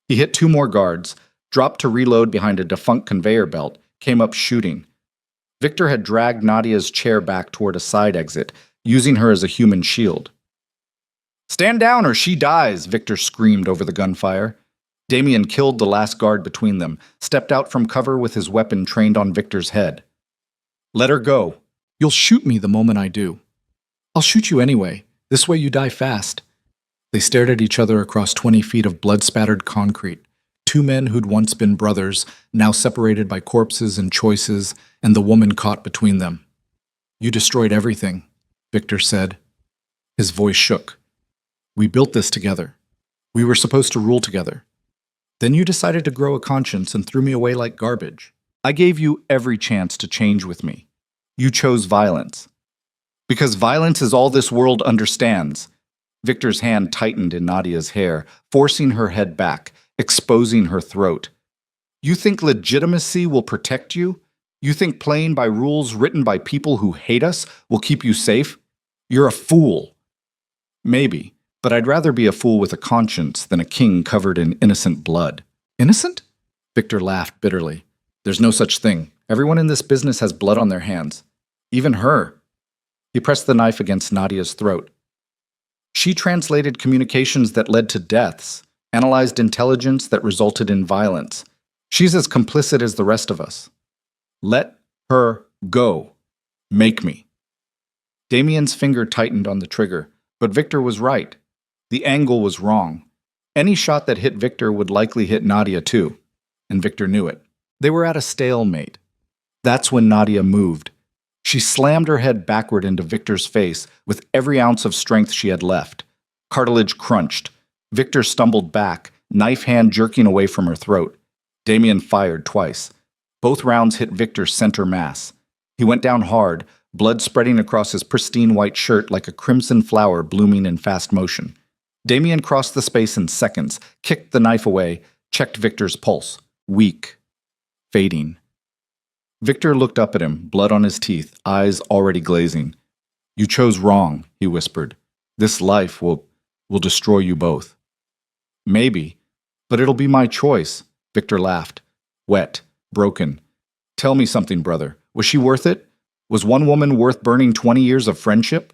He hit 2 more guards, dropped to reload behind a defunct conveyor belt, came up shooting. Victor had dragged Nadia's chair back toward a side exit, using her as a human shield. "Stand down or she dies," Victor screamed over the gunfire. Damien killed the last guard between them, stepped out from cover with his weapon trained on Victor's head. "Let her go." "You'll shoot me the moment I do." "I'll shoot you anyway. This way you die fast." They stared at each other across 20 feet of blood-spattered concrete. 2 men who'd once been brothers, now separated by corpses and choices, and the woman caught between them. "You destroyed everything," Victor said. His voice shook. "We built this together. We were supposed to rule together. Then you decided to grow a conscience and threw me away like garbage. I gave you every chance to change with me. You chose violence. Because violence is all this world understands." Victor's hand tightened in Nadia's hair, forcing her head back, exposing her throat. "You think legitimacy will protect you? You think playing by rules written by people who hate us will keep you safe? You're a fool." "Maybe, but I'd rather be a fool with a conscience than a king covered in innocent blood." "Innocent?" Victor laughed bitterly. "There's no such thing. Everyone in this business has blood on their hands. Even her." He pressed the knife against Nadia's throat. "She translated communications that led to deaths, analyzed intelligence that resulted in violence. She's as complicit as the rest of us. Let her go. Make me." Damien's finger tightened on the trigger, but Victor was right. The angle was wrong. Any shot that hit Victor would likely hit Nadia too, and Victor knew it. They were at a stalemate. That's when Nadia moved. She slammed her head backward into Victor's face with every ounce of strength she had left. Cartilage crunched. Victor stumbled back, knife hand jerking away from her throat. Damien fired twice. Both rounds hit Victor's center mass. He went down hard, blood spreading across his pristine white shirt like a crimson flower blooming in fast motion. Damien crossed the space in seconds, kicked the knife away, checked Victor's pulse. Weak. Fading. Victor looked up at him, blood on his teeth, eyes already glazing. "You chose wrong," he whispered. "This life will destroy you both." "Maybe, but it'll be my choice," Victor laughed. Wet, broken. "Tell me something, brother. Was she worth it? Was one woman worth burning 20 years of friendship?"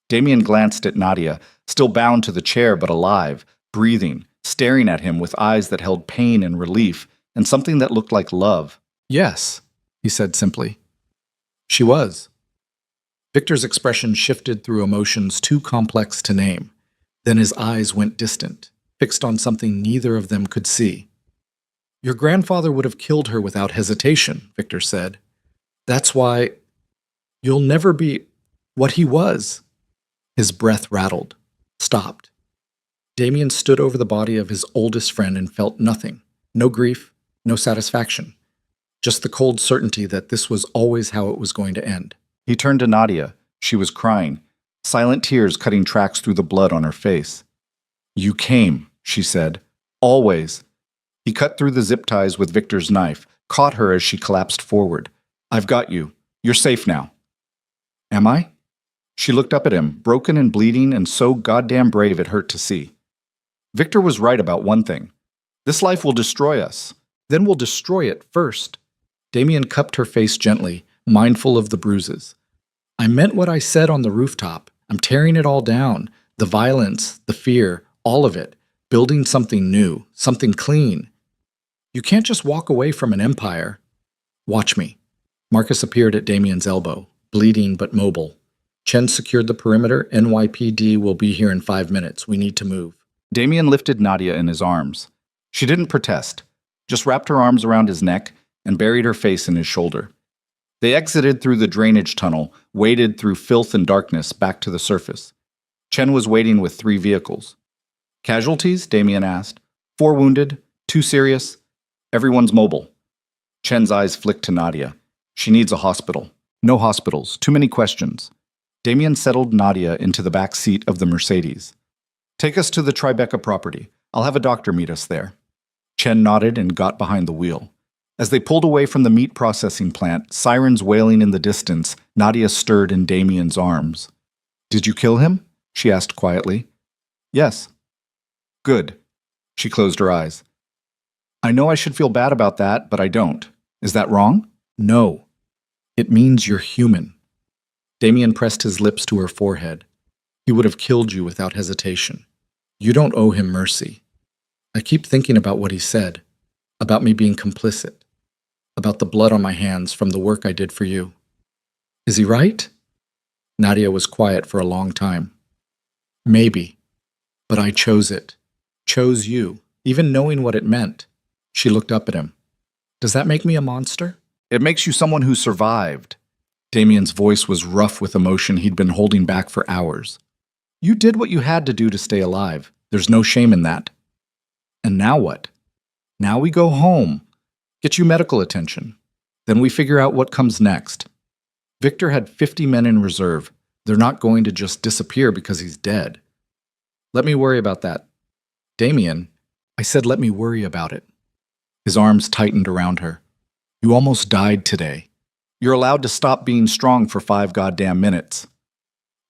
Damien glanced at Nadia, still bound to the chair but alive, breathing, staring at him with eyes that held pain and relief, and something that looked like love. "Yes," he said simply. "She was." Victor's expression shifted through emotions too complex to name. Then his eyes went distant, fixed on something neither of them could see. "Your grandfather would have killed her without hesitation," Victor said. "That's why you'll never be what he was." His breath rattled, stopped. Damien stood over the body of his oldest friend and felt nothing. No grief, no satisfaction. Just the cold certainty that this was always how it was going to end. He turned to Nadia. She was crying, silent tears cutting tracks through the blood on her face. "You came," she said. "Always." He cut through the zip ties with Victor's knife, caught her as she collapsed forward. "I've got you. You're safe now." "Am I?" She looked up at him, broken and bleeding and so goddamn brave it hurt to see. Victor was right about one thing. This life will destroy us. Then we'll destroy it first. Damien cupped her face gently, mindful of the bruises. "I meant what I said on the rooftop. I'm tearing it all down. The violence, the fear, all of it. Building something new, something clean. You can't just walk away from an empire. Watch me." Marcus appeared at Damien's elbow, bleeding but mobile. "Chen secured the perimeter. NYPD will be here in 5 minutes. We need to move." Damien lifted Nadia in his arms. She didn't protest, just wrapped her arms around his neck and buried her face in his shoulder. They exited through the drainage tunnel, waded through filth and darkness back to the surface. Chen was waiting with 3 vehicles. Casualties? Damien asked. 4 wounded, 2 serious. Everyone's mobile. Chen's eyes flicked to Nadia. She needs a hospital. No hospitals. Too many questions. Damien settled Nadia into the back seat of the Mercedes. Take us to the Tribeca property. I'll have a doctor meet us there. Chen nodded and got behind the wheel. As they pulled away from the meat processing plant, sirens wailing in the distance, Nadia stirred in Damien's arms. Did you kill him? She asked quietly. Yes. Good. She closed her eyes. I know I should feel bad about that, but I don't. Is that wrong? No. It means you're human. Damien pressed his lips to her forehead. He would have killed you without hesitation. You don't owe him mercy. I keep thinking about what he said, about me being complicit, about the blood on my hands from the work I did for you. Is he right? Nadia was quiet for a long time. Maybe, but I chose it. Chose you, even knowing what it meant. She looked up at him. Does that make me a monster? It makes you someone who survived. Damien's voice was rough with emotion he'd been holding back for hours. You did what you had to do to stay alive. There's no shame in that. And now what? Now we go home, get you medical attention. Then we figure out what comes next. Victor had 50 men in reserve. They're not going to just disappear because he's dead. Let me worry about that. Damien, I said let me worry about it. His arms tightened around her. You almost died today. You're allowed to stop being strong for 5 goddamn minutes.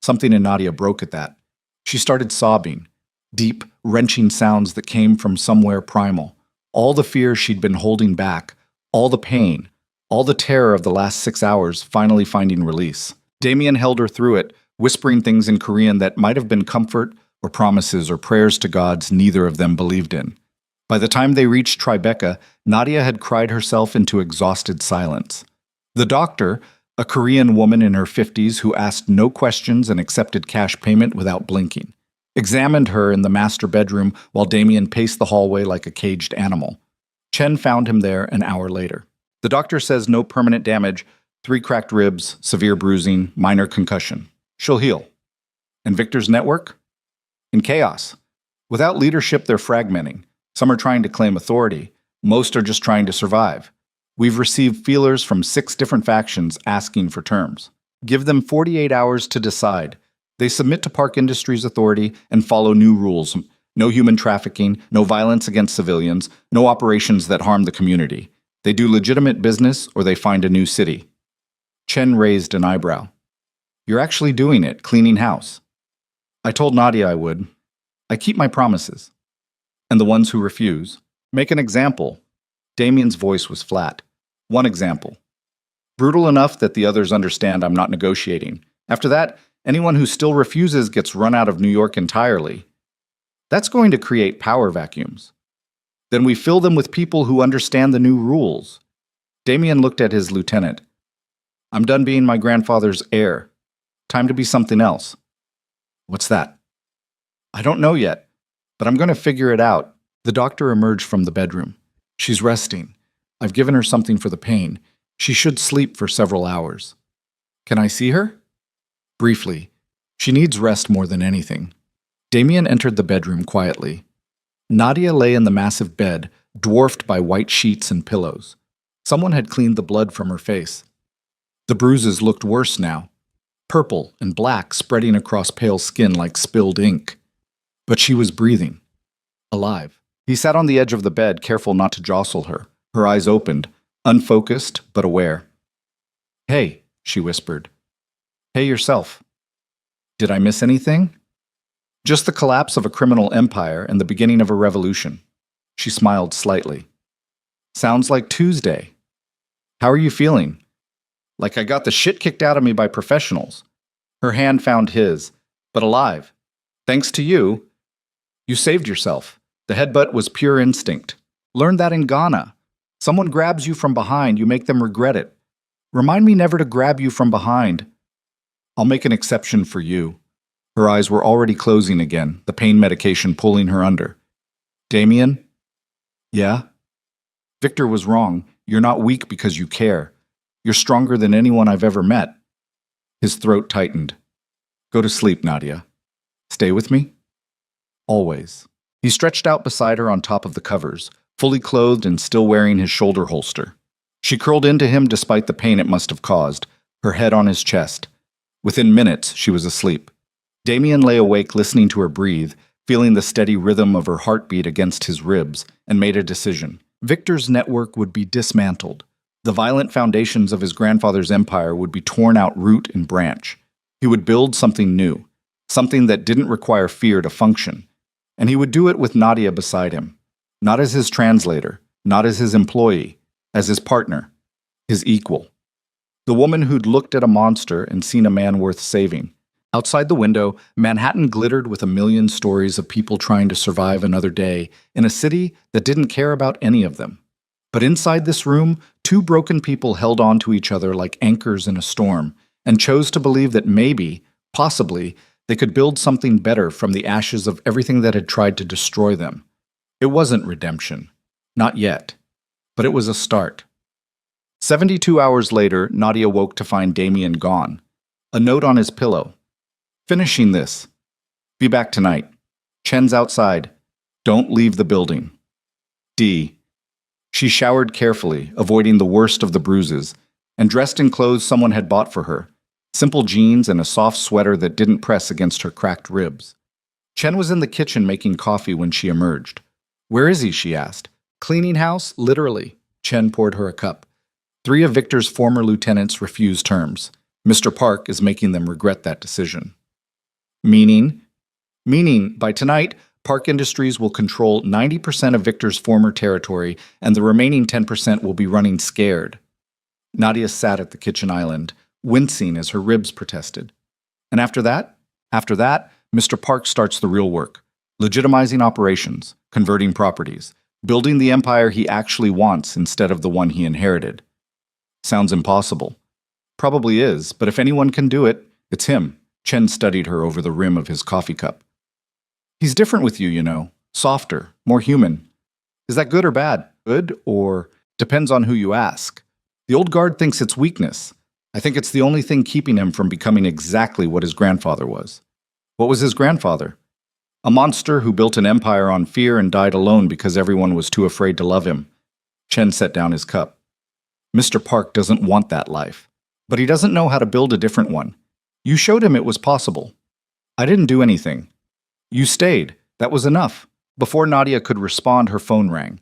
Something in Nadia broke at that. She started sobbing, deep, wrenching sounds that came from somewhere primal. All the fear she'd been holding back, all the pain, all the terror of the last 6 hours finally finding release. Damien held her through it, whispering things in Korean that might have been comfort or promises or prayers to gods neither of them believed in. By the time they reached Tribeca, Nadia had cried herself into exhausted silence. The doctor, a Korean woman in her 50s who asked no questions and accepted cash payment without blinking, examined her in the master bedroom while Damien paced the hallway like a caged animal. Chen found him there an hour later. The doctor says no permanent damage, 3 cracked ribs, severe bruising, minor concussion. She'll heal. And Victor's network? In chaos. Without leadership, they're fragmenting. Some are trying to claim authority. Most are just trying to survive. We've received feelers from 6 different factions asking for terms. Give them 48 hours to decide. They submit to Park Industries Authority and follow new rules. No human trafficking, no violence against civilians, no operations that harm the community. They do legitimate business or they find a new city. Chen raised an eyebrow. You're actually doing it, cleaning house. I told Nadia I would. I keep my promises. And the ones who refuse, make an example. Damien's voice was flat. One example. Brutal enough that the others understand I'm not negotiating. After that, anyone who still refuses gets run out of New York entirely. That's going to create power vacuums. Then we fill them with people who understand the new rules. Damien looked at his lieutenant. I'm done being my grandfather's heir. Time to be something else. What's that? I don't know yet, but I'm going to figure it out. The doctor emerged from the bedroom. She's resting. I've given her something for the pain. She should sleep for several hours. Can I see her? Briefly. She needs rest more than anything. Damien entered the bedroom quietly. Nadia lay in the massive bed, dwarfed by white sheets and pillows. Someone had cleaned the blood from her face. The bruises looked worse now, purple and black spreading across pale skin like spilled ink. But she was breathing, alive. He sat on the edge of the bed, careful not to jostle her, her eyes opened, unfocused but aware. Hey, she whispered. Hey yourself. Did I miss anything? Just the collapse of a criminal empire and the beginning of a revolution. She smiled slightly. Sounds like Tuesday. How are you feeling? Like I got the shit kicked out of me by professionals. Her hand found his, but alive. Thanks to you. You saved yourself. The headbutt was pure instinct. Learned that in Ghana. Someone grabs you from behind, you make them regret it. Remind me never to grab you from behind. I'll make an exception for you. Her eyes were already closing again, the pain medication pulling her under. Damien? Yeah? Victor was wrong. You're not weak because you care. You're stronger than anyone I've ever met. His throat tightened. Go to sleep, Nadia. Stay with me? Always. He stretched out beside her on top of the covers, fully clothed and still wearing his shoulder holster. She curled into him despite the pain it must have caused, her head on his chest. Within minutes, she was asleep. Damien lay awake listening to her breathe, feeling the steady rhythm of her heartbeat against his ribs, and made a decision. Victor's network would be dismantled. The violent foundations of his grandfather's empire would be torn out root and branch. He would build something new, something that didn't require fear to function. And he would do it with Nadia beside him. Not as his translator, not as his employee, as his partner, his equal. The woman who'd looked at a monster and seen a man worth saving. Outside the window, Manhattan glittered with a million stories of people trying to survive another day in a city that didn't care about any of them. But inside this room, two broken people held on to each other like anchors in a storm and chose to believe that maybe, possibly, they could build something better from the ashes of everything that had tried to destroy them. It wasn't redemption. Not yet. But it was a start. 72 hours later, Nadia woke to find Damien gone. A note on his pillow. Finishing this. Be back tonight. Chen's outside. Don't leave the building. D. She showered carefully, avoiding the worst of the bruises, and dressed in clothes someone had bought for her. Simple jeans and a soft sweater that didn't press against her cracked ribs. Chen was in the kitchen making coffee when she emerged. Where is he? She asked. Cleaning house? Literally. Chen poured her a cup. 3 of Victor's former lieutenants refused terms. Mr. Park is making them regret that decision. Meaning? Meaning, by tonight, Park Industries will control 90% of Victor's former territory, and the remaining 10% will be running scared. Nadia sat at the kitchen island, wincing as her ribs protested. And after that, Mr. Park starts the real work, legitimizing operations, converting properties, building the empire he actually wants instead of the one he inherited. Sounds impossible. Probably is, but if anyone can do it, it's him. Chen studied her over the rim of his coffee cup. He's different with you, you know. Softer, more human. Is that good or bad? Good, or depends on who you ask. The old guard thinks it's weakness. I think it's the only thing keeping him from becoming exactly what his grandfather was. What was his grandfather? A monster who built an empire on fear and died alone because everyone was too afraid to love him. Chen set down his cup. Mr. Park doesn't want that life, but he doesn't know how to build a different one. You showed him it was possible. I didn't do anything. You stayed. That was enough. Before Nadia could respond, her phone rang.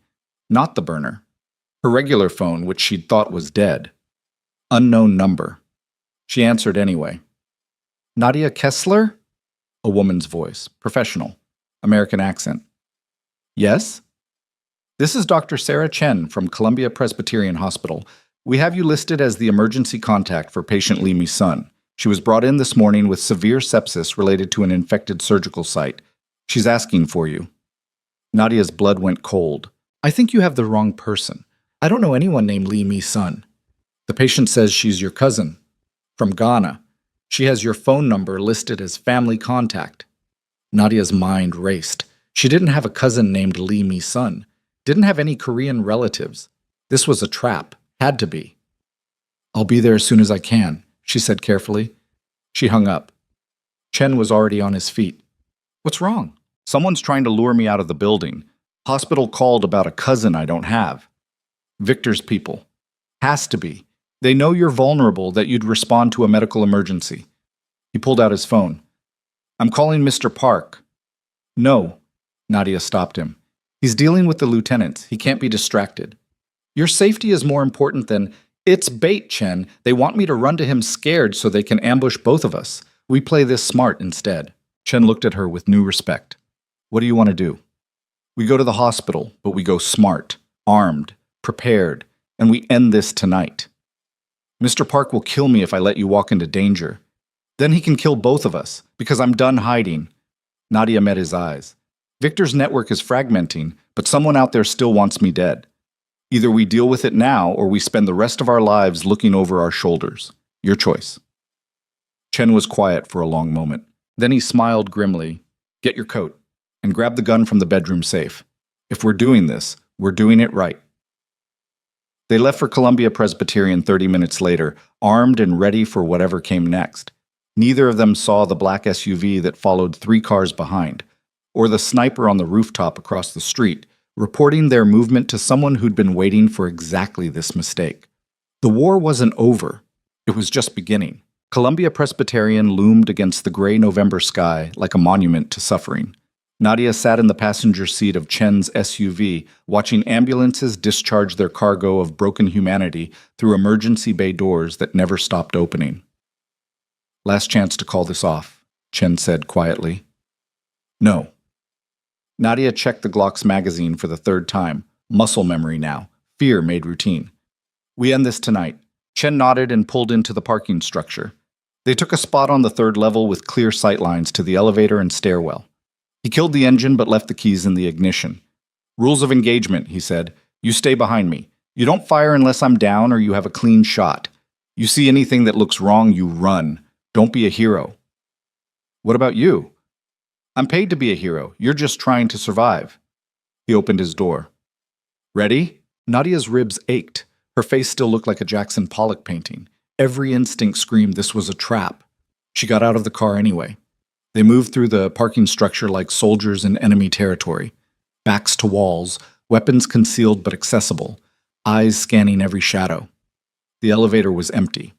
Not the burner. Her regular phone, which she'd thought was dead. Unknown number. She answered anyway. Nadia Kessler? A woman's voice. Professional. American accent. Yes? This is Dr. Sarah Chen from Columbia Presbyterian Hospital. We have you listed as the emergency contact for patient Li Mi's son. She was brought in this morning with severe sepsis related to an infected surgical site. She's asking for you. Nadia's blood went cold. I think you have the wrong person. I don't know anyone named Li Mi's son. The patient says she's your cousin. From Ghana. She has your phone number listed as family contact. Nadia's mind raced. She didn't have a cousin named Li Mi's son. Didn't have any Korean relatives. This was a trap. Had to be. I'll be there as soon as I can, she said carefully. She hung up. Chen was already on his feet. What's wrong? Someone's trying to lure me out of the building. Hospital called about a cousin I don't have. Victor's people. Has to be. They know you're vulnerable, that you'd respond to a medical emergency. He pulled out his phone. I'm calling Mr. Park. No. Nadia stopped him. He's dealing with the lieutenants. He can't be distracted. Your safety is more important than... It's bait, Chen. They want me to run to him scared so they can ambush both of us. We play this smart instead. Chen looked at her with new respect. What do you want to do? We go to the hospital, but we go smart, armed, prepared, and we end this tonight. Mr. Park will kill me if I let you walk into danger. Then he can kill both of us, because I'm done hiding. Nadia met his eyes. Victor's network is fragmenting, but someone out there still wants me dead. Either we deal with it now, or we spend the rest of our lives looking over our shoulders. Your choice. Chen was quiet for a long moment. Then he smiled grimly. Get your coat, and grab the gun from the bedroom safe. If we're doing this, we're doing it right. They left for Columbia Presbyterian 30 minutes later, armed and ready for whatever came next. Neither of them saw the black SUV that followed 3 cars behind, or the sniper on the rooftop across the street, reporting their movement to someone who'd been waiting for exactly this mistake. The war wasn't over. It was just beginning. Columbia Presbyterian loomed against the gray November sky like a monument to suffering. Nadia sat in the passenger seat of Chen's SUV, watching ambulances discharge their cargo of broken humanity through emergency bay doors that never stopped opening. Last chance to call this off, Chen said quietly. No. Nadia checked the Glock's magazine for the 3rd time. Muscle memory now. Fear made routine. We end this tonight. Chen nodded and pulled into the parking structure. They took a spot on the 3rd level with clear sightlines to the elevator and stairwell. He killed the engine but left the keys in the ignition. Rules of engagement, he said. You stay behind me. You don't fire unless I'm down or you have a clean shot. You see anything that looks wrong, you run. Don't be a hero. What about you? I'm paid to be a hero. You're just trying to survive. He opened his door. Ready? Nadia's ribs ached. Her face still looked like a Jackson Pollock painting. Every instinct screamed this was a trap. She got out of the car anyway. They moved through the parking structure like soldiers in enemy territory. Backs to walls, weapons concealed but accessible, eyes scanning every shadow. The elevator was empty.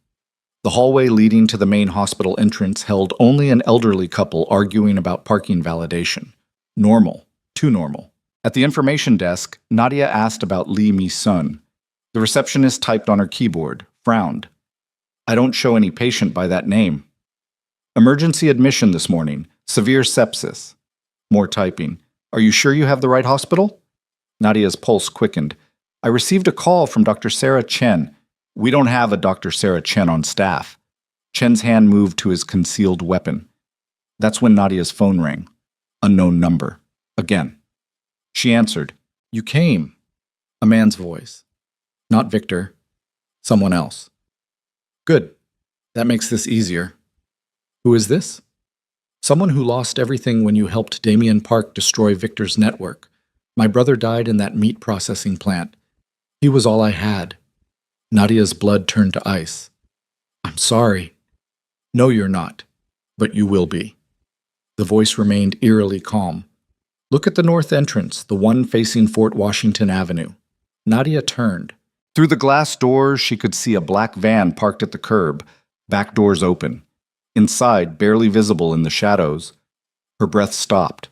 The hallway leading to the main hospital entrance held only an elderly couple arguing about parking validation. Normal. Too normal. At the information desk, Nadia asked about Lee Mi-sun. The receptionist typed on her keyboard, frowned. I don't show any patient by that name. Emergency admission this morning. Severe sepsis. More typing. Are you sure you have the right hospital? Nadia's pulse quickened. I received a call from Dr. Sarah Chen. We don't have a Dr. Sarah Chen on staff. Chen's hand moved to his concealed weapon. That's when Nadia's phone rang. Unknown number. Again. She answered. You came. A man's voice. Not Victor. Someone else. Good. That makes this easier. Who is this? Someone who lost everything when you helped Damien Park destroy Victor's network. My brother died in that meat processing plant. He was all I had. Nadia's blood turned to ice. I'm sorry. No, you're not. But you will be. The voice remained eerily calm. Look at the north entrance, the one facing Fort Washington Avenue. Nadia turned. Through the glass doors, she could see a black van parked at the curb, back doors open. Inside, barely visible in the shadows, her breath stopped.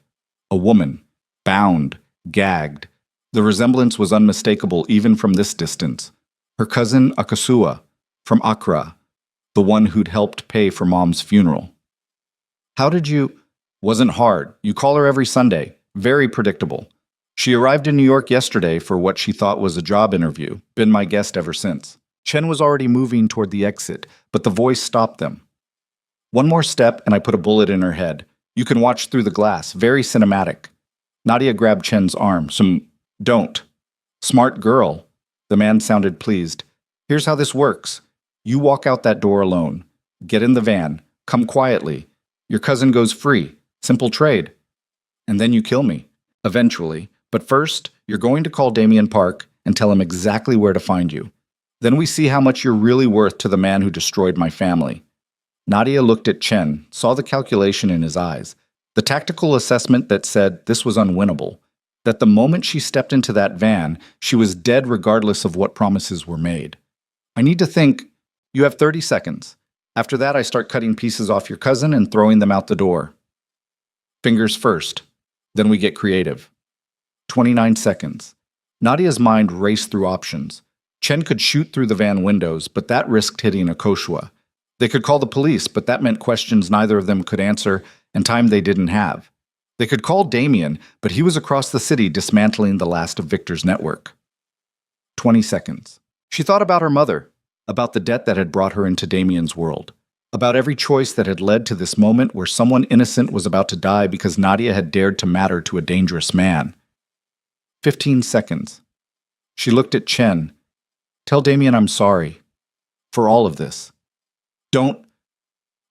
A woman, bound, gagged. The resemblance was unmistakable even from this distance. Her cousin Akasua, from Accra, the one who'd helped pay for Mom's funeral. How did you... Wasn't hard. You call her every Sunday. Very predictable. She arrived in New York yesterday for what she thought was a job interview. Been my guest ever since. Chen was already moving toward the exit, but the voice stopped them. One more step and I put a bullet in her head. You can watch through the glass. Very cinematic. Nadia grabbed Chen's arm. Don't. Smart girl. The man sounded pleased. Here's how this works. You walk out that door alone. Get in the van. Come quietly. Your cousin goes free. Simple trade. And then you kill me. Eventually. But first, you're going to call Damien Park and tell him exactly where to find you. Then we see how much you're really worth to the man who destroyed my family. Nadia looked at Chen, saw the calculation in his eyes, the tactical assessment that said this was unwinnable, that the moment she stepped into that van, she was dead regardless of what promises were made. I need to think. You have 30 seconds. After that, I start cutting pieces off your cousin and throwing them out the door. Fingers first. Then we get creative. 29 seconds. Nadia's mind raced through options. Chen could shoot through the van windows, but that risked hitting Akoshua. They could call the police, but that meant questions neither of them could answer and time they didn't have. They could call Damien, but he was across the city dismantling the last of Victor's network. 20 seconds. She thought about her mother, about the debt that had brought her into Damien's world, about every choice that had led to this moment where someone innocent was about to die because Nadia had dared to matter to a dangerous man. 15 seconds. She looked at Chen. Tell Damien I'm sorry. For all of this. Don't.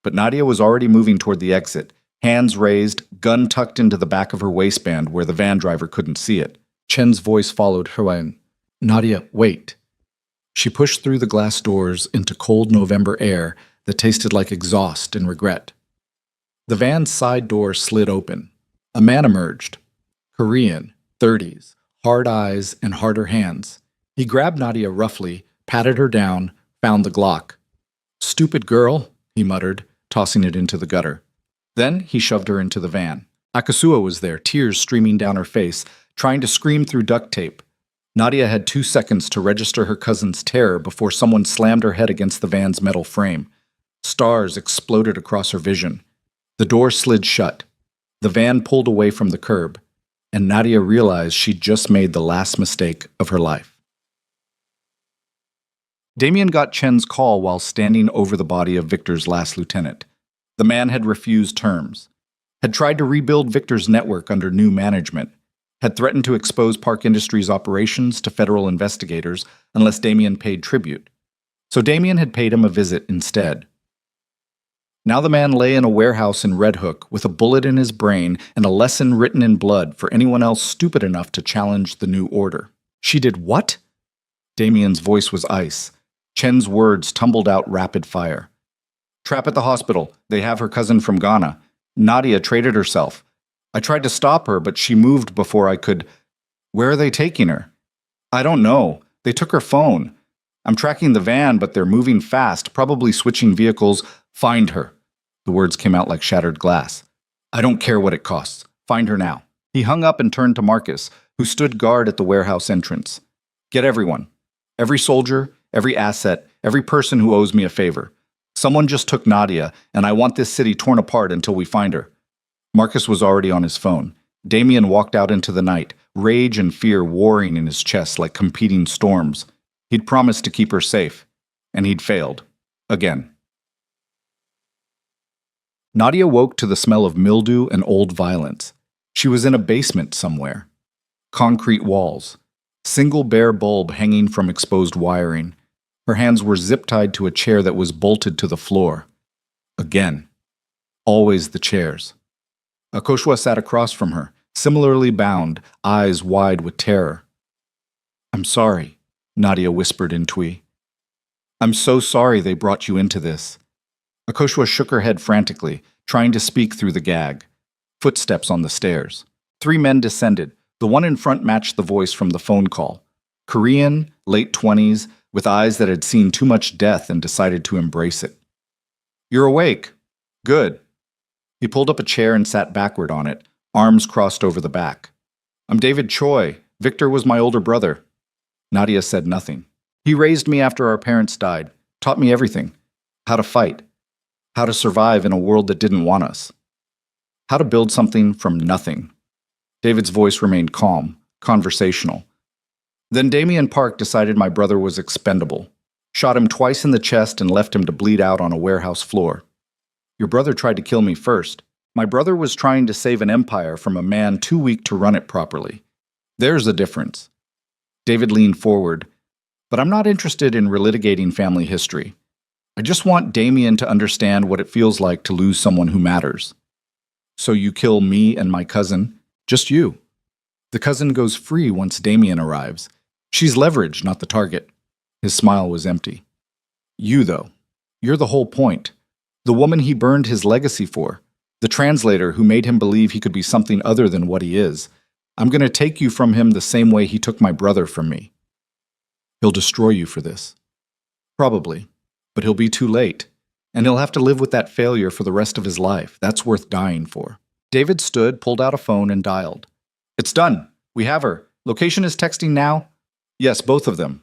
But Nadia was already moving toward the exit. Hands raised, gun tucked into the back of her waistband where the van driver couldn't see it. Chen's voice followed Huang. Nadia, wait. She pushed through the glass doors into cold November air that tasted like exhaust and regret. The van's side door slid open. A man emerged. Korean, 30s, hard eyes and harder hands. He grabbed Nadia roughly, patted her down, found the Glock. Stupid girl, he muttered, tossing it into the gutter. Then he shoved her into the van. Akasua was there, tears streaming down her face, trying to scream through duct tape. Nadia had 2 seconds to register her cousin's terror before someone slammed her head against the van's metal frame. Stars exploded across her vision. The door slid shut. The van pulled away from the curb, and Nadia realized she'd just made the last mistake of her life. Damien got Chen's call while standing over the body of Victor's last lieutenant. The man had refused terms, had tried to rebuild Victor's network under new management, had threatened to expose Park Industries' operations to federal investigators unless Damien paid tribute. So Damien had paid him a visit instead. Now the man lay in a warehouse in Red Hook with a bullet in his brain and a lesson written in blood for anyone else stupid enough to challenge the new order. She did what? Damien's voice was ice. Chen's words tumbled out rapid fire. Trap at the hospital. They have her cousin from Ghana. Nadia traded herself. I tried to stop her, but she moved before I could. Where are they taking her? I don't know. They took her phone. I'm tracking the van, but they're moving fast, probably switching vehicles. Find her. The words came out like shattered glass. I don't care what it costs. Find her now. He hung up and turned to Marcus, who stood guard at the warehouse entrance. Get everyone. Every soldier, every asset, every person who owes me a favor. Someone just took Nadia, and I want this city torn apart until we find her. Marcus was already on his phone. Damien walked out into the night, rage and fear warring in his chest like competing storms. He'd promised to keep her safe, and he'd failed. Again. Nadia woke to the smell of mildew and old violence. She was in a basement somewhere. Concrete walls. Single bare bulb hanging from exposed wiring. Her hands were zip-tied to a chair that was bolted to the floor. Again. Always the chairs. Akoshwa sat across from her, similarly bound, eyes wide with terror. I'm sorry, Nadia whispered in Twi. I'm so sorry they brought you into this. Akoshwa shook her head frantically, trying to speak through the gag. Footsteps on the stairs. 3 men descended. The one in front matched the voice from the phone call. Korean, late 20s, with eyes that had seen too much death and decided to embrace it. You're awake. Good. He pulled up a chair and sat backward on it, arms crossed over the back. I'm David Choi. Victor was my older brother. Nadia said nothing. He raised me after our parents died, taught me everything. How to fight. How to survive in a world that didn't want us. How to build something from nothing. David's voice remained calm, conversational. Then Damien Park decided my brother was expendable. Shot him twice in the chest and left him to bleed out on a warehouse floor. Your brother tried to kill me first. My brother was trying to save an empire from a man too weak to run it properly. There's the difference. David leaned forward. But I'm not interested in relitigating family history. I just want Damien to understand what it feels like to lose someone who matters. So you kill me and my cousin, just you. The cousin goes free once Damien arrives. She's leverage, not the target. His smile was empty. You, though. You're the whole point. The woman he burned his legacy for. The translator who made him believe he could be something other than what he is. I'm going to take you from him the same way he took my brother from me. He'll destroy you for this. Probably. But he'll be too late. And he'll have to live with that failure for the rest of his life. That's worth dying for. David stood, pulled out a phone, and dialed. It's done. We have her. Location is texting now? Yes, both of them.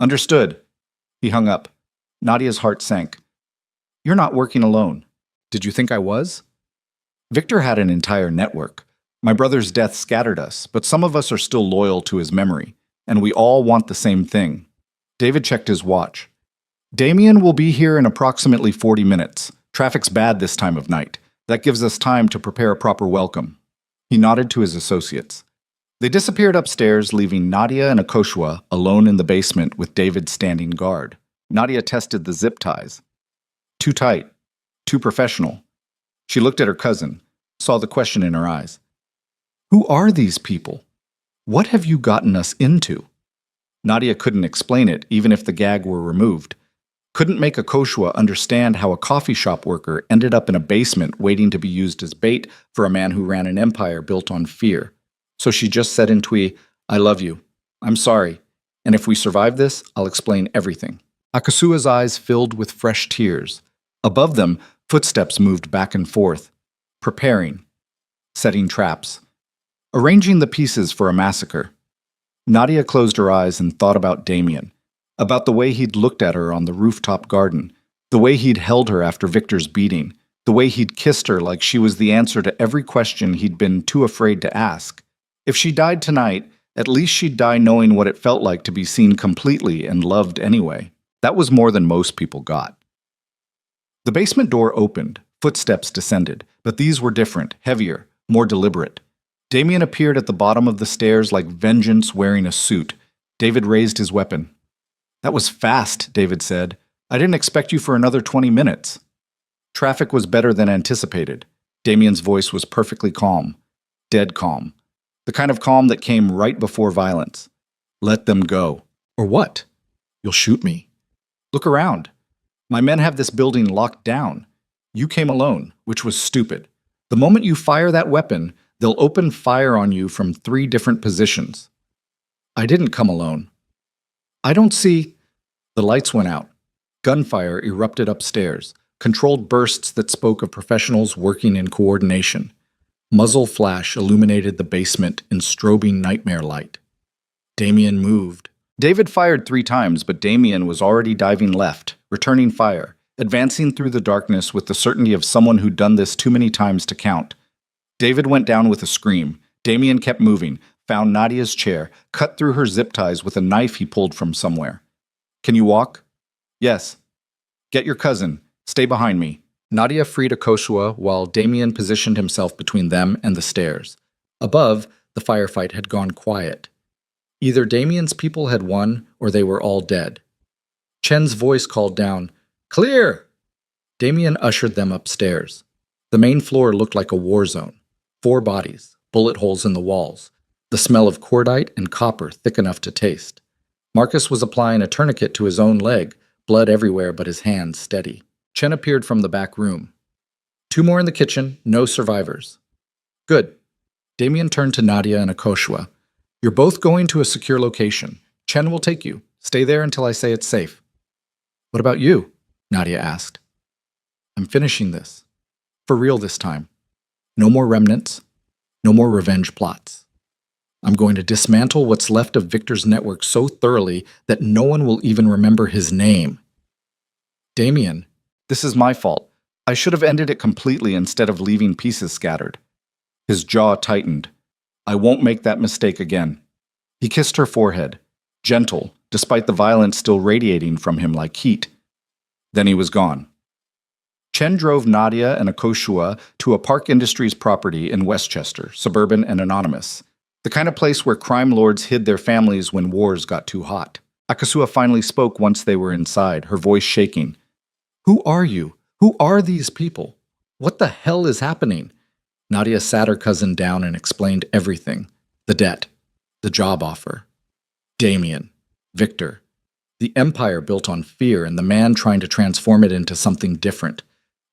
Understood. He hung up. Nadia's heart sank. You're not working alone. Did you think I was? Victor had an entire network. My brother's death scattered us, but some of us are still loyal to his memory, and we all want the same thing. David checked his watch. Damien will be here in approximately 40 minutes. Traffic's bad this time of night. That gives us time to prepare a proper welcome. He nodded to his associates. They disappeared upstairs, leaving Nadia and Akoshwa alone in the basement with David standing guard. Nadia tested the zip ties. Too tight. Too professional. She looked at her cousin. saw the question in her eyes. Who are these people? What have you gotten us into? Nadia couldn't explain it, even if the gag were removed. Couldn't make Akoshua understand how a coffee shop worker ended up in a basement waiting to be used as bait for a man who ran an empire built on fear. So she just said in Twi, I love you. I'm sorry. And if we survive this, I'll explain everything. Akasua's eyes filled with fresh tears. Above them, footsteps moved back and forth, preparing, setting traps, arranging the pieces for a massacre. Nadia closed her eyes and thought about Damien, about the way he'd looked at her on the rooftop garden, the way he'd held her after Victor's beating, the way he'd kissed her like she was the answer to every question he'd been too afraid to ask. If she died tonight, at least she'd die knowing what it felt like to be seen completely and loved anyway. That was more than most people got. The basement door opened, footsteps descended, but these were different, heavier, more deliberate. Damien appeared at the bottom of the stairs like vengeance wearing a suit. David raised his weapon. That was fast, David said. I didn't expect you for another 20 minutes. Traffic was better than anticipated. Damien's voice was perfectly calm, dead calm. The kind of calm that came right before violence. Let them go. Or what? You'll shoot me. Look around. My men have this building locked down. You came alone, which was stupid. The moment you fire that weapon, they'll open fire on you from 3 different positions. I didn't come alone. I don't see... The lights went out. Gunfire erupted upstairs, controlled bursts that spoke of professionals working in coordination. Muzzle flash illuminated the basement in strobing nightmare light. Damien moved. David fired 3 times, but Damien was already diving left, returning fire, advancing through the darkness with the certainty of someone who'd done this too many times to count. David went down with a scream. Damien kept moving, found Nadia's chair, cut through her zip ties with a knife he pulled from somewhere. Can you walk? Yes. Get your cousin. Stay behind me. Nadia freed Akoshua while Damien positioned himself between them and the stairs. Above, the firefight had gone quiet. Either Damien's people had won or they were all dead. Chen's voice called down, Clear! Damien ushered them upstairs. The main floor looked like a war zone. 4 bodies, bullet holes in the walls, the smell of cordite and copper thick enough to taste. Marcus was applying a tourniquet to his own leg, blood everywhere but his hands steady. Chen appeared from the back room. 2 more in the kitchen, no survivors. Good. Damien turned to Nadia and Akoshua. You're both going to a secure location. Chen will take you. Stay there until I say it's safe. What about you? Nadia asked. I'm finishing this. For real this time. No more remnants. No more revenge plots. I'm going to dismantle what's left of Victor's network so thoroughly that no one will even remember his name. Damien, this is my fault. I should have ended it completely instead of leaving pieces scattered. His jaw tightened. I won't make that mistake again. He kissed her forehead, gentle, despite the violence still radiating from him like heat. Then he was gone. Chen drove Nadia and Akoshua to a Park Industries property in Westchester, suburban and anonymous. The kind of place where crime lords hid their families when wars got too hot. Akasua finally spoke once they were inside, her voice shaking. Who are you? Who are these people? What the hell is happening? Nadia sat her cousin down and explained everything. The debt, the job offer, Damien, Victor, the empire built on fear and the man trying to transform it into something different.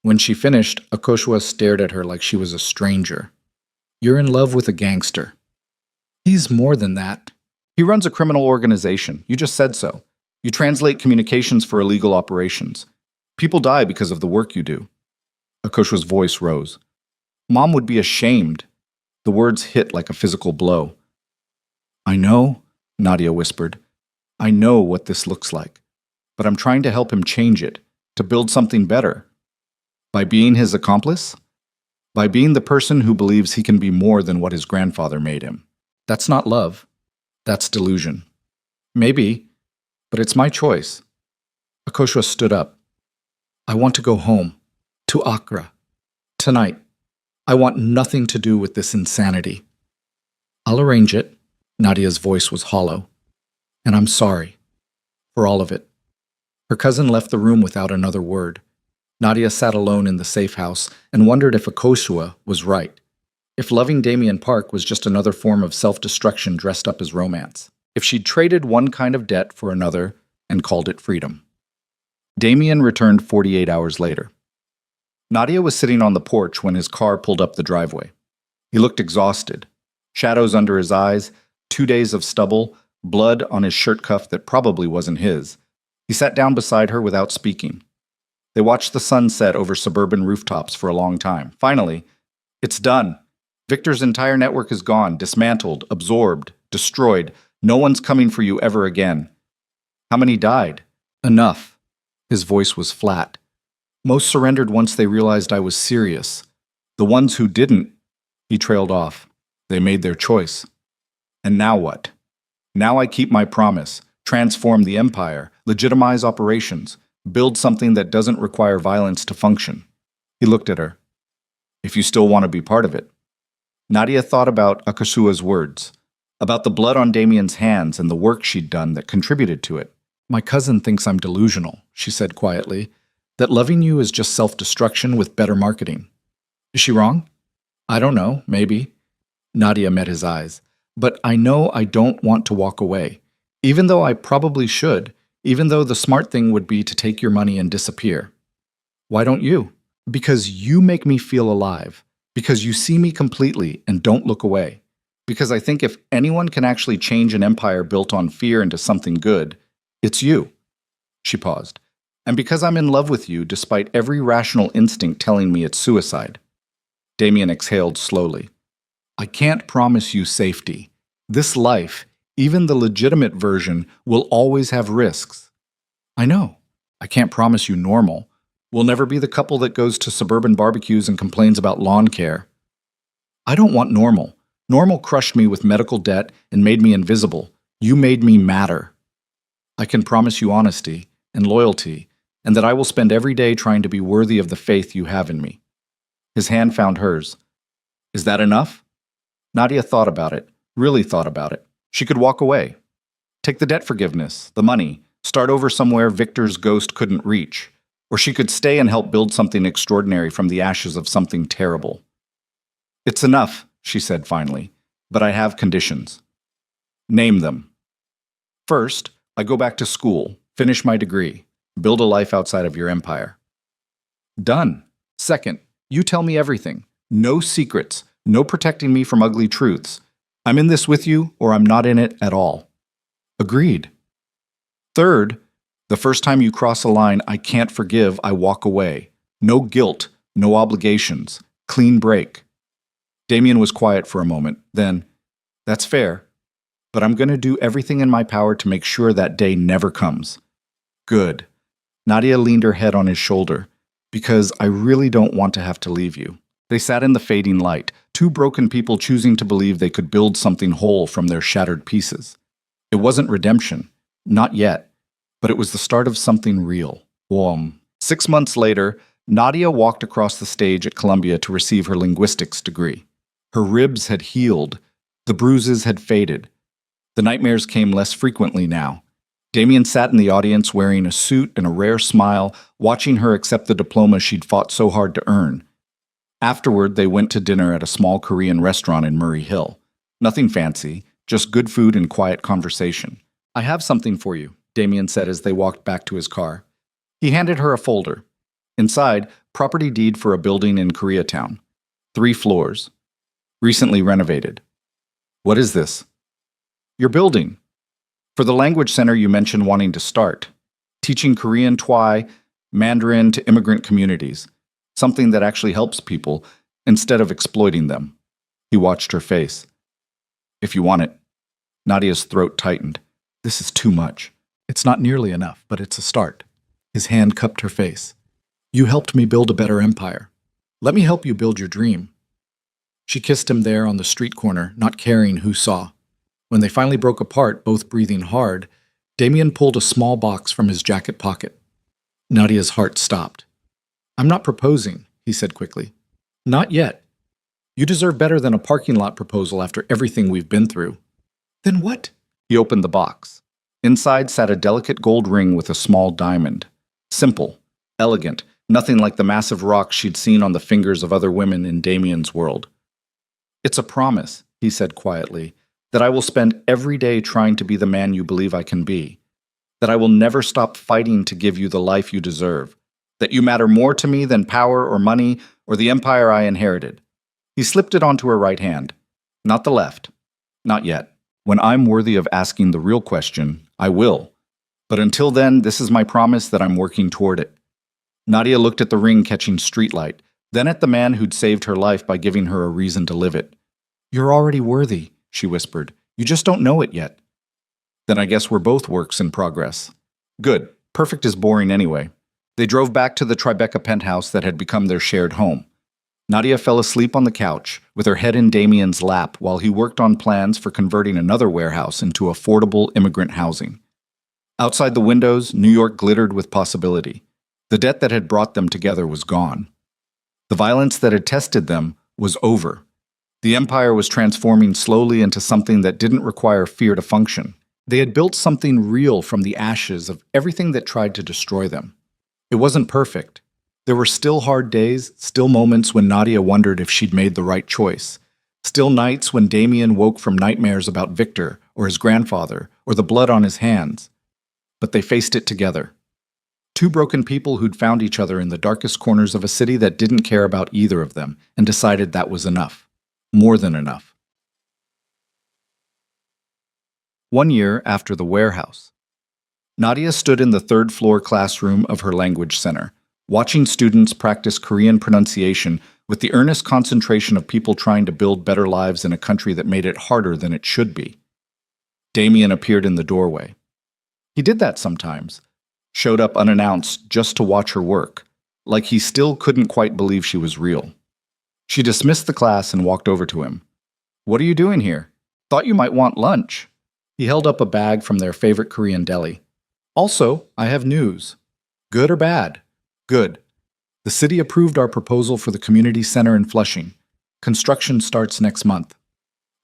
When she finished, Akoshua stared at her like she was a stranger. You're in love with a gangster. He's more than that. He runs a criminal organization. You just said so. You translate communications for illegal operations. People die because of the work you do. Akoshua's voice rose. Mom would be ashamed. The words hit like a physical blow. I know, Nadia whispered. I know what this looks like. But I'm trying to help him change it, to build something better. By being his accomplice? By being the person who believes he can be more than what his grandfather made him. That's not love. That's delusion. Maybe, but it's my choice. Akoshua stood up. I want to go home. To Accra. Tonight. I want nothing to do with this insanity. I'll arrange it. Nadia's voice was hollow. And I'm sorry. For all of it. Her cousin left the room without another word. Nadia sat alone in the safe house and wondered if Akoshua was right. If loving Damien Park was just another form of self-destruction dressed up as romance. If she'd traded one kind of debt for another and called it freedom. Damien returned 48 hours later. Nadia was sitting on the porch when his car pulled up the driveway. He looked exhausted. Shadows under his eyes, 2 days of stubble, blood on his shirt cuff that probably wasn't his. He sat down beside her without speaking. They watched the sun set over suburban rooftops for a long time. Finally, it's done. Victor's entire network is gone, dismantled, absorbed, destroyed. No one's coming for you ever again. How many died? Enough. His voice was flat. Most surrendered once they realized I was serious. The ones who didn't, he trailed off. They made their choice. And now what? Now I keep my promise, transform the empire, legitimize operations, build something that doesn't require violence to function. He looked at her. If you still want to be part of it. Nadia thought about Akashua's words, about the blood on Damien's hands and the work she'd done that contributed to it. My cousin thinks I'm delusional, she said quietly, that loving you is just self-destruction with better marketing. Is she wrong? I don't know, maybe. Nadia met his eyes. But I know I don't want to walk away, even though I probably should, even though the smart thing would be to take your money and disappear. Why don't you? Because you make me feel alive. Because you see me completely and don't look away. Because I think if anyone can actually change an empire built on fear into something good, it's you. She paused. And because I'm in love with you despite every rational instinct telling me it's suicide. Damien exhaled slowly. I can't promise you safety. This life, even the legitimate version, will always have risks. I know. I can't promise you normal. We'll never be the couple that goes to suburban barbecues and complains about lawn care. I don't want normal. Normal crushed me with medical debt and made me invisible. You made me matter. I can promise you honesty and loyalty, and that I will spend every day trying to be worthy of the faith you have in me. His hand found hers. Is that enough? Nadia thought about it, really thought about it. She could walk away. Take the debt forgiveness, the money, start over somewhere Victor's ghost couldn't reach. Or she could stay and help build something extraordinary from the ashes of something terrible. It's enough, she said finally, but I have conditions. Name them. First, I go back to school, finish my degree, build a life outside of your empire. Done. Second, you tell me everything. No secrets, no protecting me from ugly truths. I'm in this with you, or I'm not in it at all. Agreed. Third, the first time you cross a line I can't forgive, I walk away. No guilt, no obligations, clean break. Damien was quiet for a moment, then, that's fair, but I'm going to do everything in my power to make sure that day never comes. Good. Nadia leaned her head on his shoulder, because I really don't want to have to leave you. They sat in the fading light, two broken people choosing to believe they could build something whole from their shattered pieces. It wasn't redemption, not yet, but it was the start of something real. 6 months later, Nadia walked across the stage at Columbia to receive her linguistics degree. Her ribs had healed, the bruises had faded. The nightmares came less frequently now. Damien sat in the audience wearing a suit and a rare smile, watching her accept the diploma she'd fought so hard to earn. Afterward, they went to dinner at a small Korean restaurant in Murray Hill. Nothing fancy, just good food and quiet conversation. I have something for you, Damien said as they walked back to his car. He handed her a folder. Inside, property deed for a building in Koreatown. 3 floors. Recently renovated. What is this? Your building. For the language center you mentioned wanting to start. Teaching Korean Twai, Mandarin to immigrant communities. Something that actually helps people, instead of exploiting them. He watched her face. If you want it. Nadia's throat tightened. This is too much. It's not nearly enough, but it's a start. His hand cupped her face. You helped me build a better empire. Let me help you build your dream. She kissed him there on the street corner, not caring who saw. When they finally broke apart, both breathing hard, Damien pulled a small box from his jacket pocket. Nadia's heart stopped. I'm not proposing, he said quickly. Not yet. You deserve better than a parking lot proposal after everything we've been through. Then what? He opened the box. Inside sat a delicate gold ring with a small diamond. Simple, elegant, nothing like the massive rocks she'd seen on the fingers of other women in Damien's world. "It's a promise," he said quietly, "that I will spend every day trying to be the man you believe I can be, that I will never stop fighting to give you the life you deserve, that you matter more to me than power or money or the empire I inherited." He slipped it onto her right hand. "Not the left. Not yet. When I'm worthy of asking the real question, I will. But until then, this is my promise that I'm working toward it." Nadia looked at the ring catching streetlight, then at the man who'd saved her life by giving her a reason to live it. "You're already worthy," she whispered. "You just don't know it yet." "Then I guess we're both works in progress." "Good. Perfect is boring anyway." They drove back to the Tribeca penthouse that had become their shared home. Nadia fell asleep on the couch, with her head in Damien's lap while he worked on plans for converting another warehouse into affordable immigrant housing. Outside the windows, New York glittered with possibility. The debt that had brought them together was gone. The violence that had tested them was over. The empire was transforming slowly into something that didn't require fear to function. They had built something real from the ashes of everything that tried to destroy them. It wasn't perfect. There were still hard days, still moments when Nadia wondered if she'd made the right choice. Still nights when Damien woke from nightmares about Victor or his grandfather or the blood on his hands. But they faced it together. Two broken people who'd found each other in the darkest corners of a city that didn't care about either of them and decided that was enough. More than enough. 1 year after the warehouse. Nadia stood in the third-floor classroom of her language center, watching students practice Korean pronunciation with the earnest concentration of people trying to build better lives in a country that made it harder than it should be. Damien appeared in the doorway. He did that sometimes, showed up unannounced just to watch her work, like he still couldn't quite believe she was real. She dismissed the class and walked over to him. "What are you doing here? Thought you might want lunch." He held up a bag from their favorite Korean deli. "Also, I have news. Good or bad?" "Good. The city approved our proposal for the community center in Flushing. Construction starts next month."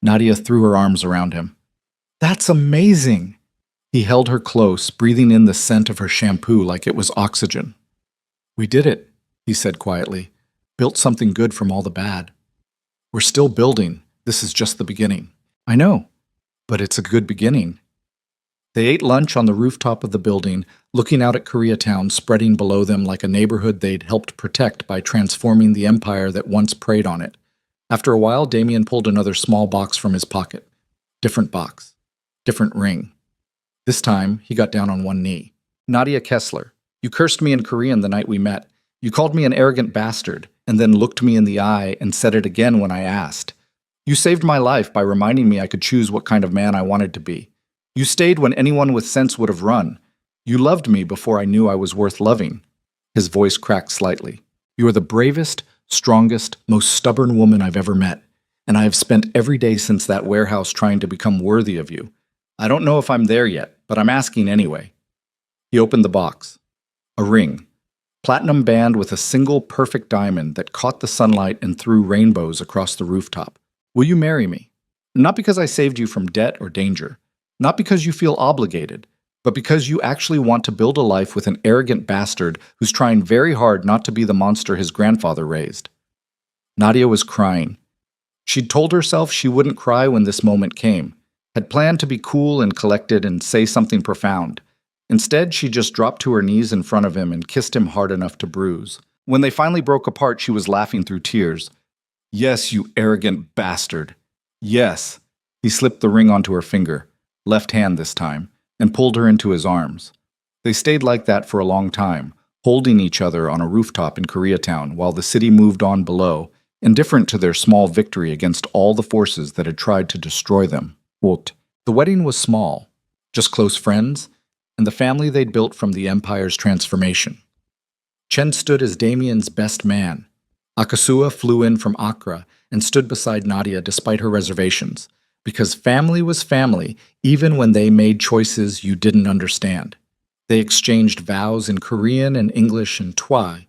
Nadia threw her arms around him. "That's amazing!" He held her close, breathing in the scent of her shampoo like it was oxygen. "We did it," he said quietly. "Built something good from all the bad. We're still building. This is just the beginning." "I know, but it's a good beginning." They ate lunch on the rooftop of the building, looking out at Koreatown spreading below them like a neighborhood they'd helped protect by transforming the empire that once preyed on it. After a while, Damien pulled another small box from his pocket. Different box. Different ring. This time, he got down on one knee. "Nadia Kessler, you cursed me in Korean the night we met. You called me an arrogant bastard, and then looked me in the eye and said it again when I asked. You saved my life by reminding me I could choose what kind of man I wanted to be. You stayed when anyone with sense would have run. You loved me before I knew I was worth loving." His voice cracked slightly. "You are the bravest, strongest, most stubborn woman I've ever met, and I have spent every day since that warehouse trying to become worthy of you. I don't know if I'm there yet, but I'm asking anyway." He opened the box. A ring. Platinum band with a single perfect diamond that caught the sunlight and threw rainbows across the rooftop. "Will you marry me? Not because I saved you from debt or danger. Not because you feel obligated, but because you actually want to build a life with an arrogant bastard who's trying very hard not to be the monster his grandfather raised." Nadia was crying. She'd told herself she wouldn't cry when this moment came, had planned to be cool and collected and say something profound. Instead, she just dropped to her knees in front of him and kissed him hard enough to bruise. When they finally broke apart, she was laughing through tears. "Yes, you arrogant bastard. Yes." He slipped the ring onto her finger, left hand this time, and pulled her into his arms. They stayed like that for a long time, holding each other on a rooftop in Koreatown while the city moved on below, indifferent to their small victory against all the forces that had tried to destroy them. The wedding was small, just close friends, and the family they'd built from the empire's transformation. Chen stood as Damien's best man. Akasua flew in from Accra and stood beside Nadia despite her reservations, because family was family even when they made choices you didn't understand. They exchanged vows in Korean and English and Twi,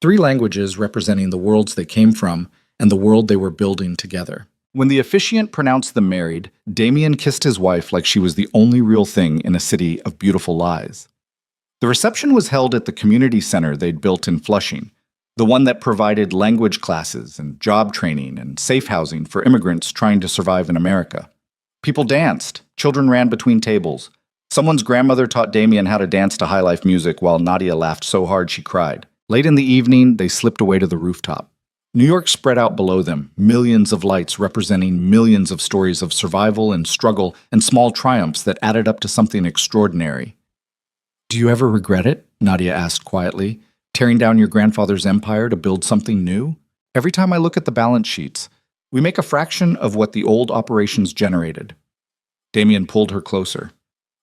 3 languages representing the worlds they came from and the world they were building together. When the officiant pronounced them married, Damien kissed his wife like she was the only real thing in a city of beautiful lies. The reception was held at the community center they'd built in Flushing, the one that provided language classes and job training and safe housing for immigrants trying to survive in America. People danced, children ran between tables. Someone's grandmother taught Damien how to dance to high-life music while Nadia laughed so hard she cried. Late in the evening, they slipped away to the rooftop. New York spread out below them, millions of lights representing millions of stories of survival and struggle and small triumphs that added up to something extraordinary. "Do you ever regret it?" Nadia asked quietly. "Tearing down your grandfather's empire to build something new? Every time I look at the balance sheets, we make a fraction of what the old operations generated." Damien pulled her closer.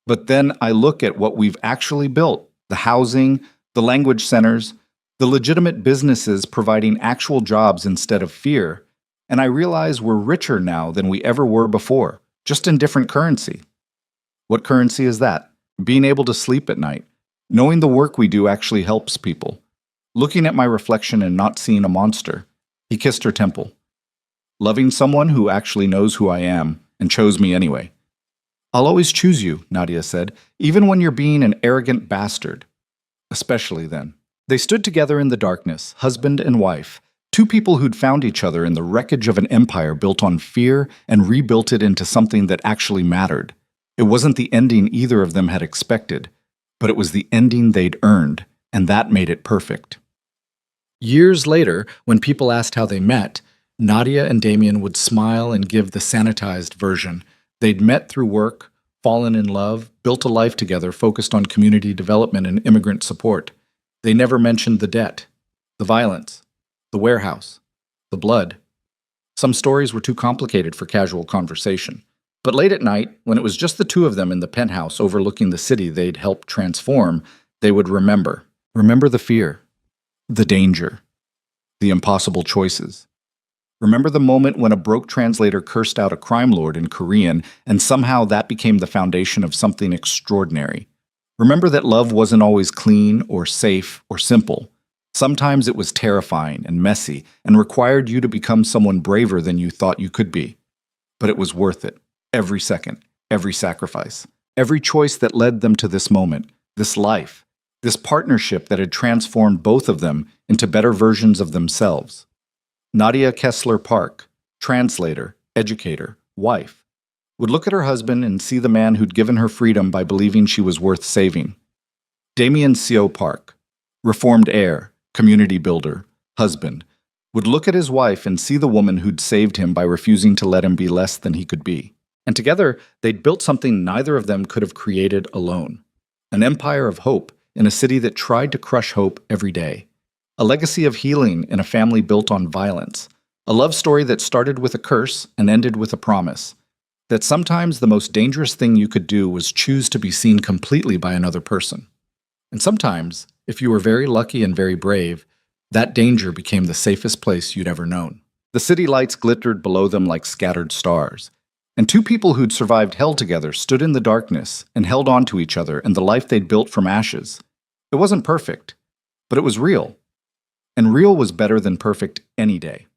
"But then I look at what we've actually built, the housing, the language centers, the legitimate businesses providing actual jobs instead of fear, and I realize we're richer now than we ever were before, just in different currency." "What currency is that?" "Being able to sleep at night, knowing the work we do actually helps people, looking at my reflection and not seeing a monster." He kissed her temple. "Loving someone who actually knows who I am and chose me anyway." "I'll always choose you," Nadia said, "even when you're being an arrogant bastard." "Especially then." They stood together in the darkness, husband and wife, two people who'd found each other in the wreckage of an empire built on fear and rebuilt it into something that actually mattered. It wasn't the ending either of them had expected, but it was the ending they'd earned, and that made it perfect. Years later, when people asked how they met, Nadia and Damien would smile and give the sanitized version. They'd met through work, fallen in love, built a life together focused on community development and immigrant support. They never mentioned the debt, the violence, the warehouse, the blood. Some stories were too complicated for casual conversation. But late at night, when it was just the two of them in the penthouse overlooking the city they'd helped transform, they would remember. Remember the fear, the danger, the impossible choices. Remember the moment when a broke translator cursed out a crime lord in Korean, and somehow that became the foundation of something extraordinary. Remember that love wasn't always clean or safe or simple. Sometimes it was terrifying and messy and required you to become someone braver than you thought you could be. But it was worth it. Every second, every sacrifice, every choice that led them to this moment, this life, this partnership that had transformed both of them into better versions of themselves. Nadia Kessler Park, translator, educator, wife, would look at her husband and see the man who'd given her freedom by believing she was worth saving. Damien Seo Park, reformed heir, community builder, husband, would look at his wife and see the woman who'd saved him by refusing to let him be less than he could be. And together, they'd built something neither of them could have created alone. An empire of hope in a city that tried to crush hope every day. A legacy of healing in a family built on violence. A love story that started with a curse and ended with a promise. That sometimes the most dangerous thing you could do was choose to be seen completely by another person. And sometimes, if you were very lucky and very brave, that danger became the safest place you'd ever known. The city lights glittered below them like scattered stars. And two people who'd survived hell together stood in the darkness and held on to each other and the life they'd built from ashes. It wasn't perfect, but it was real. And real was better than perfect any day.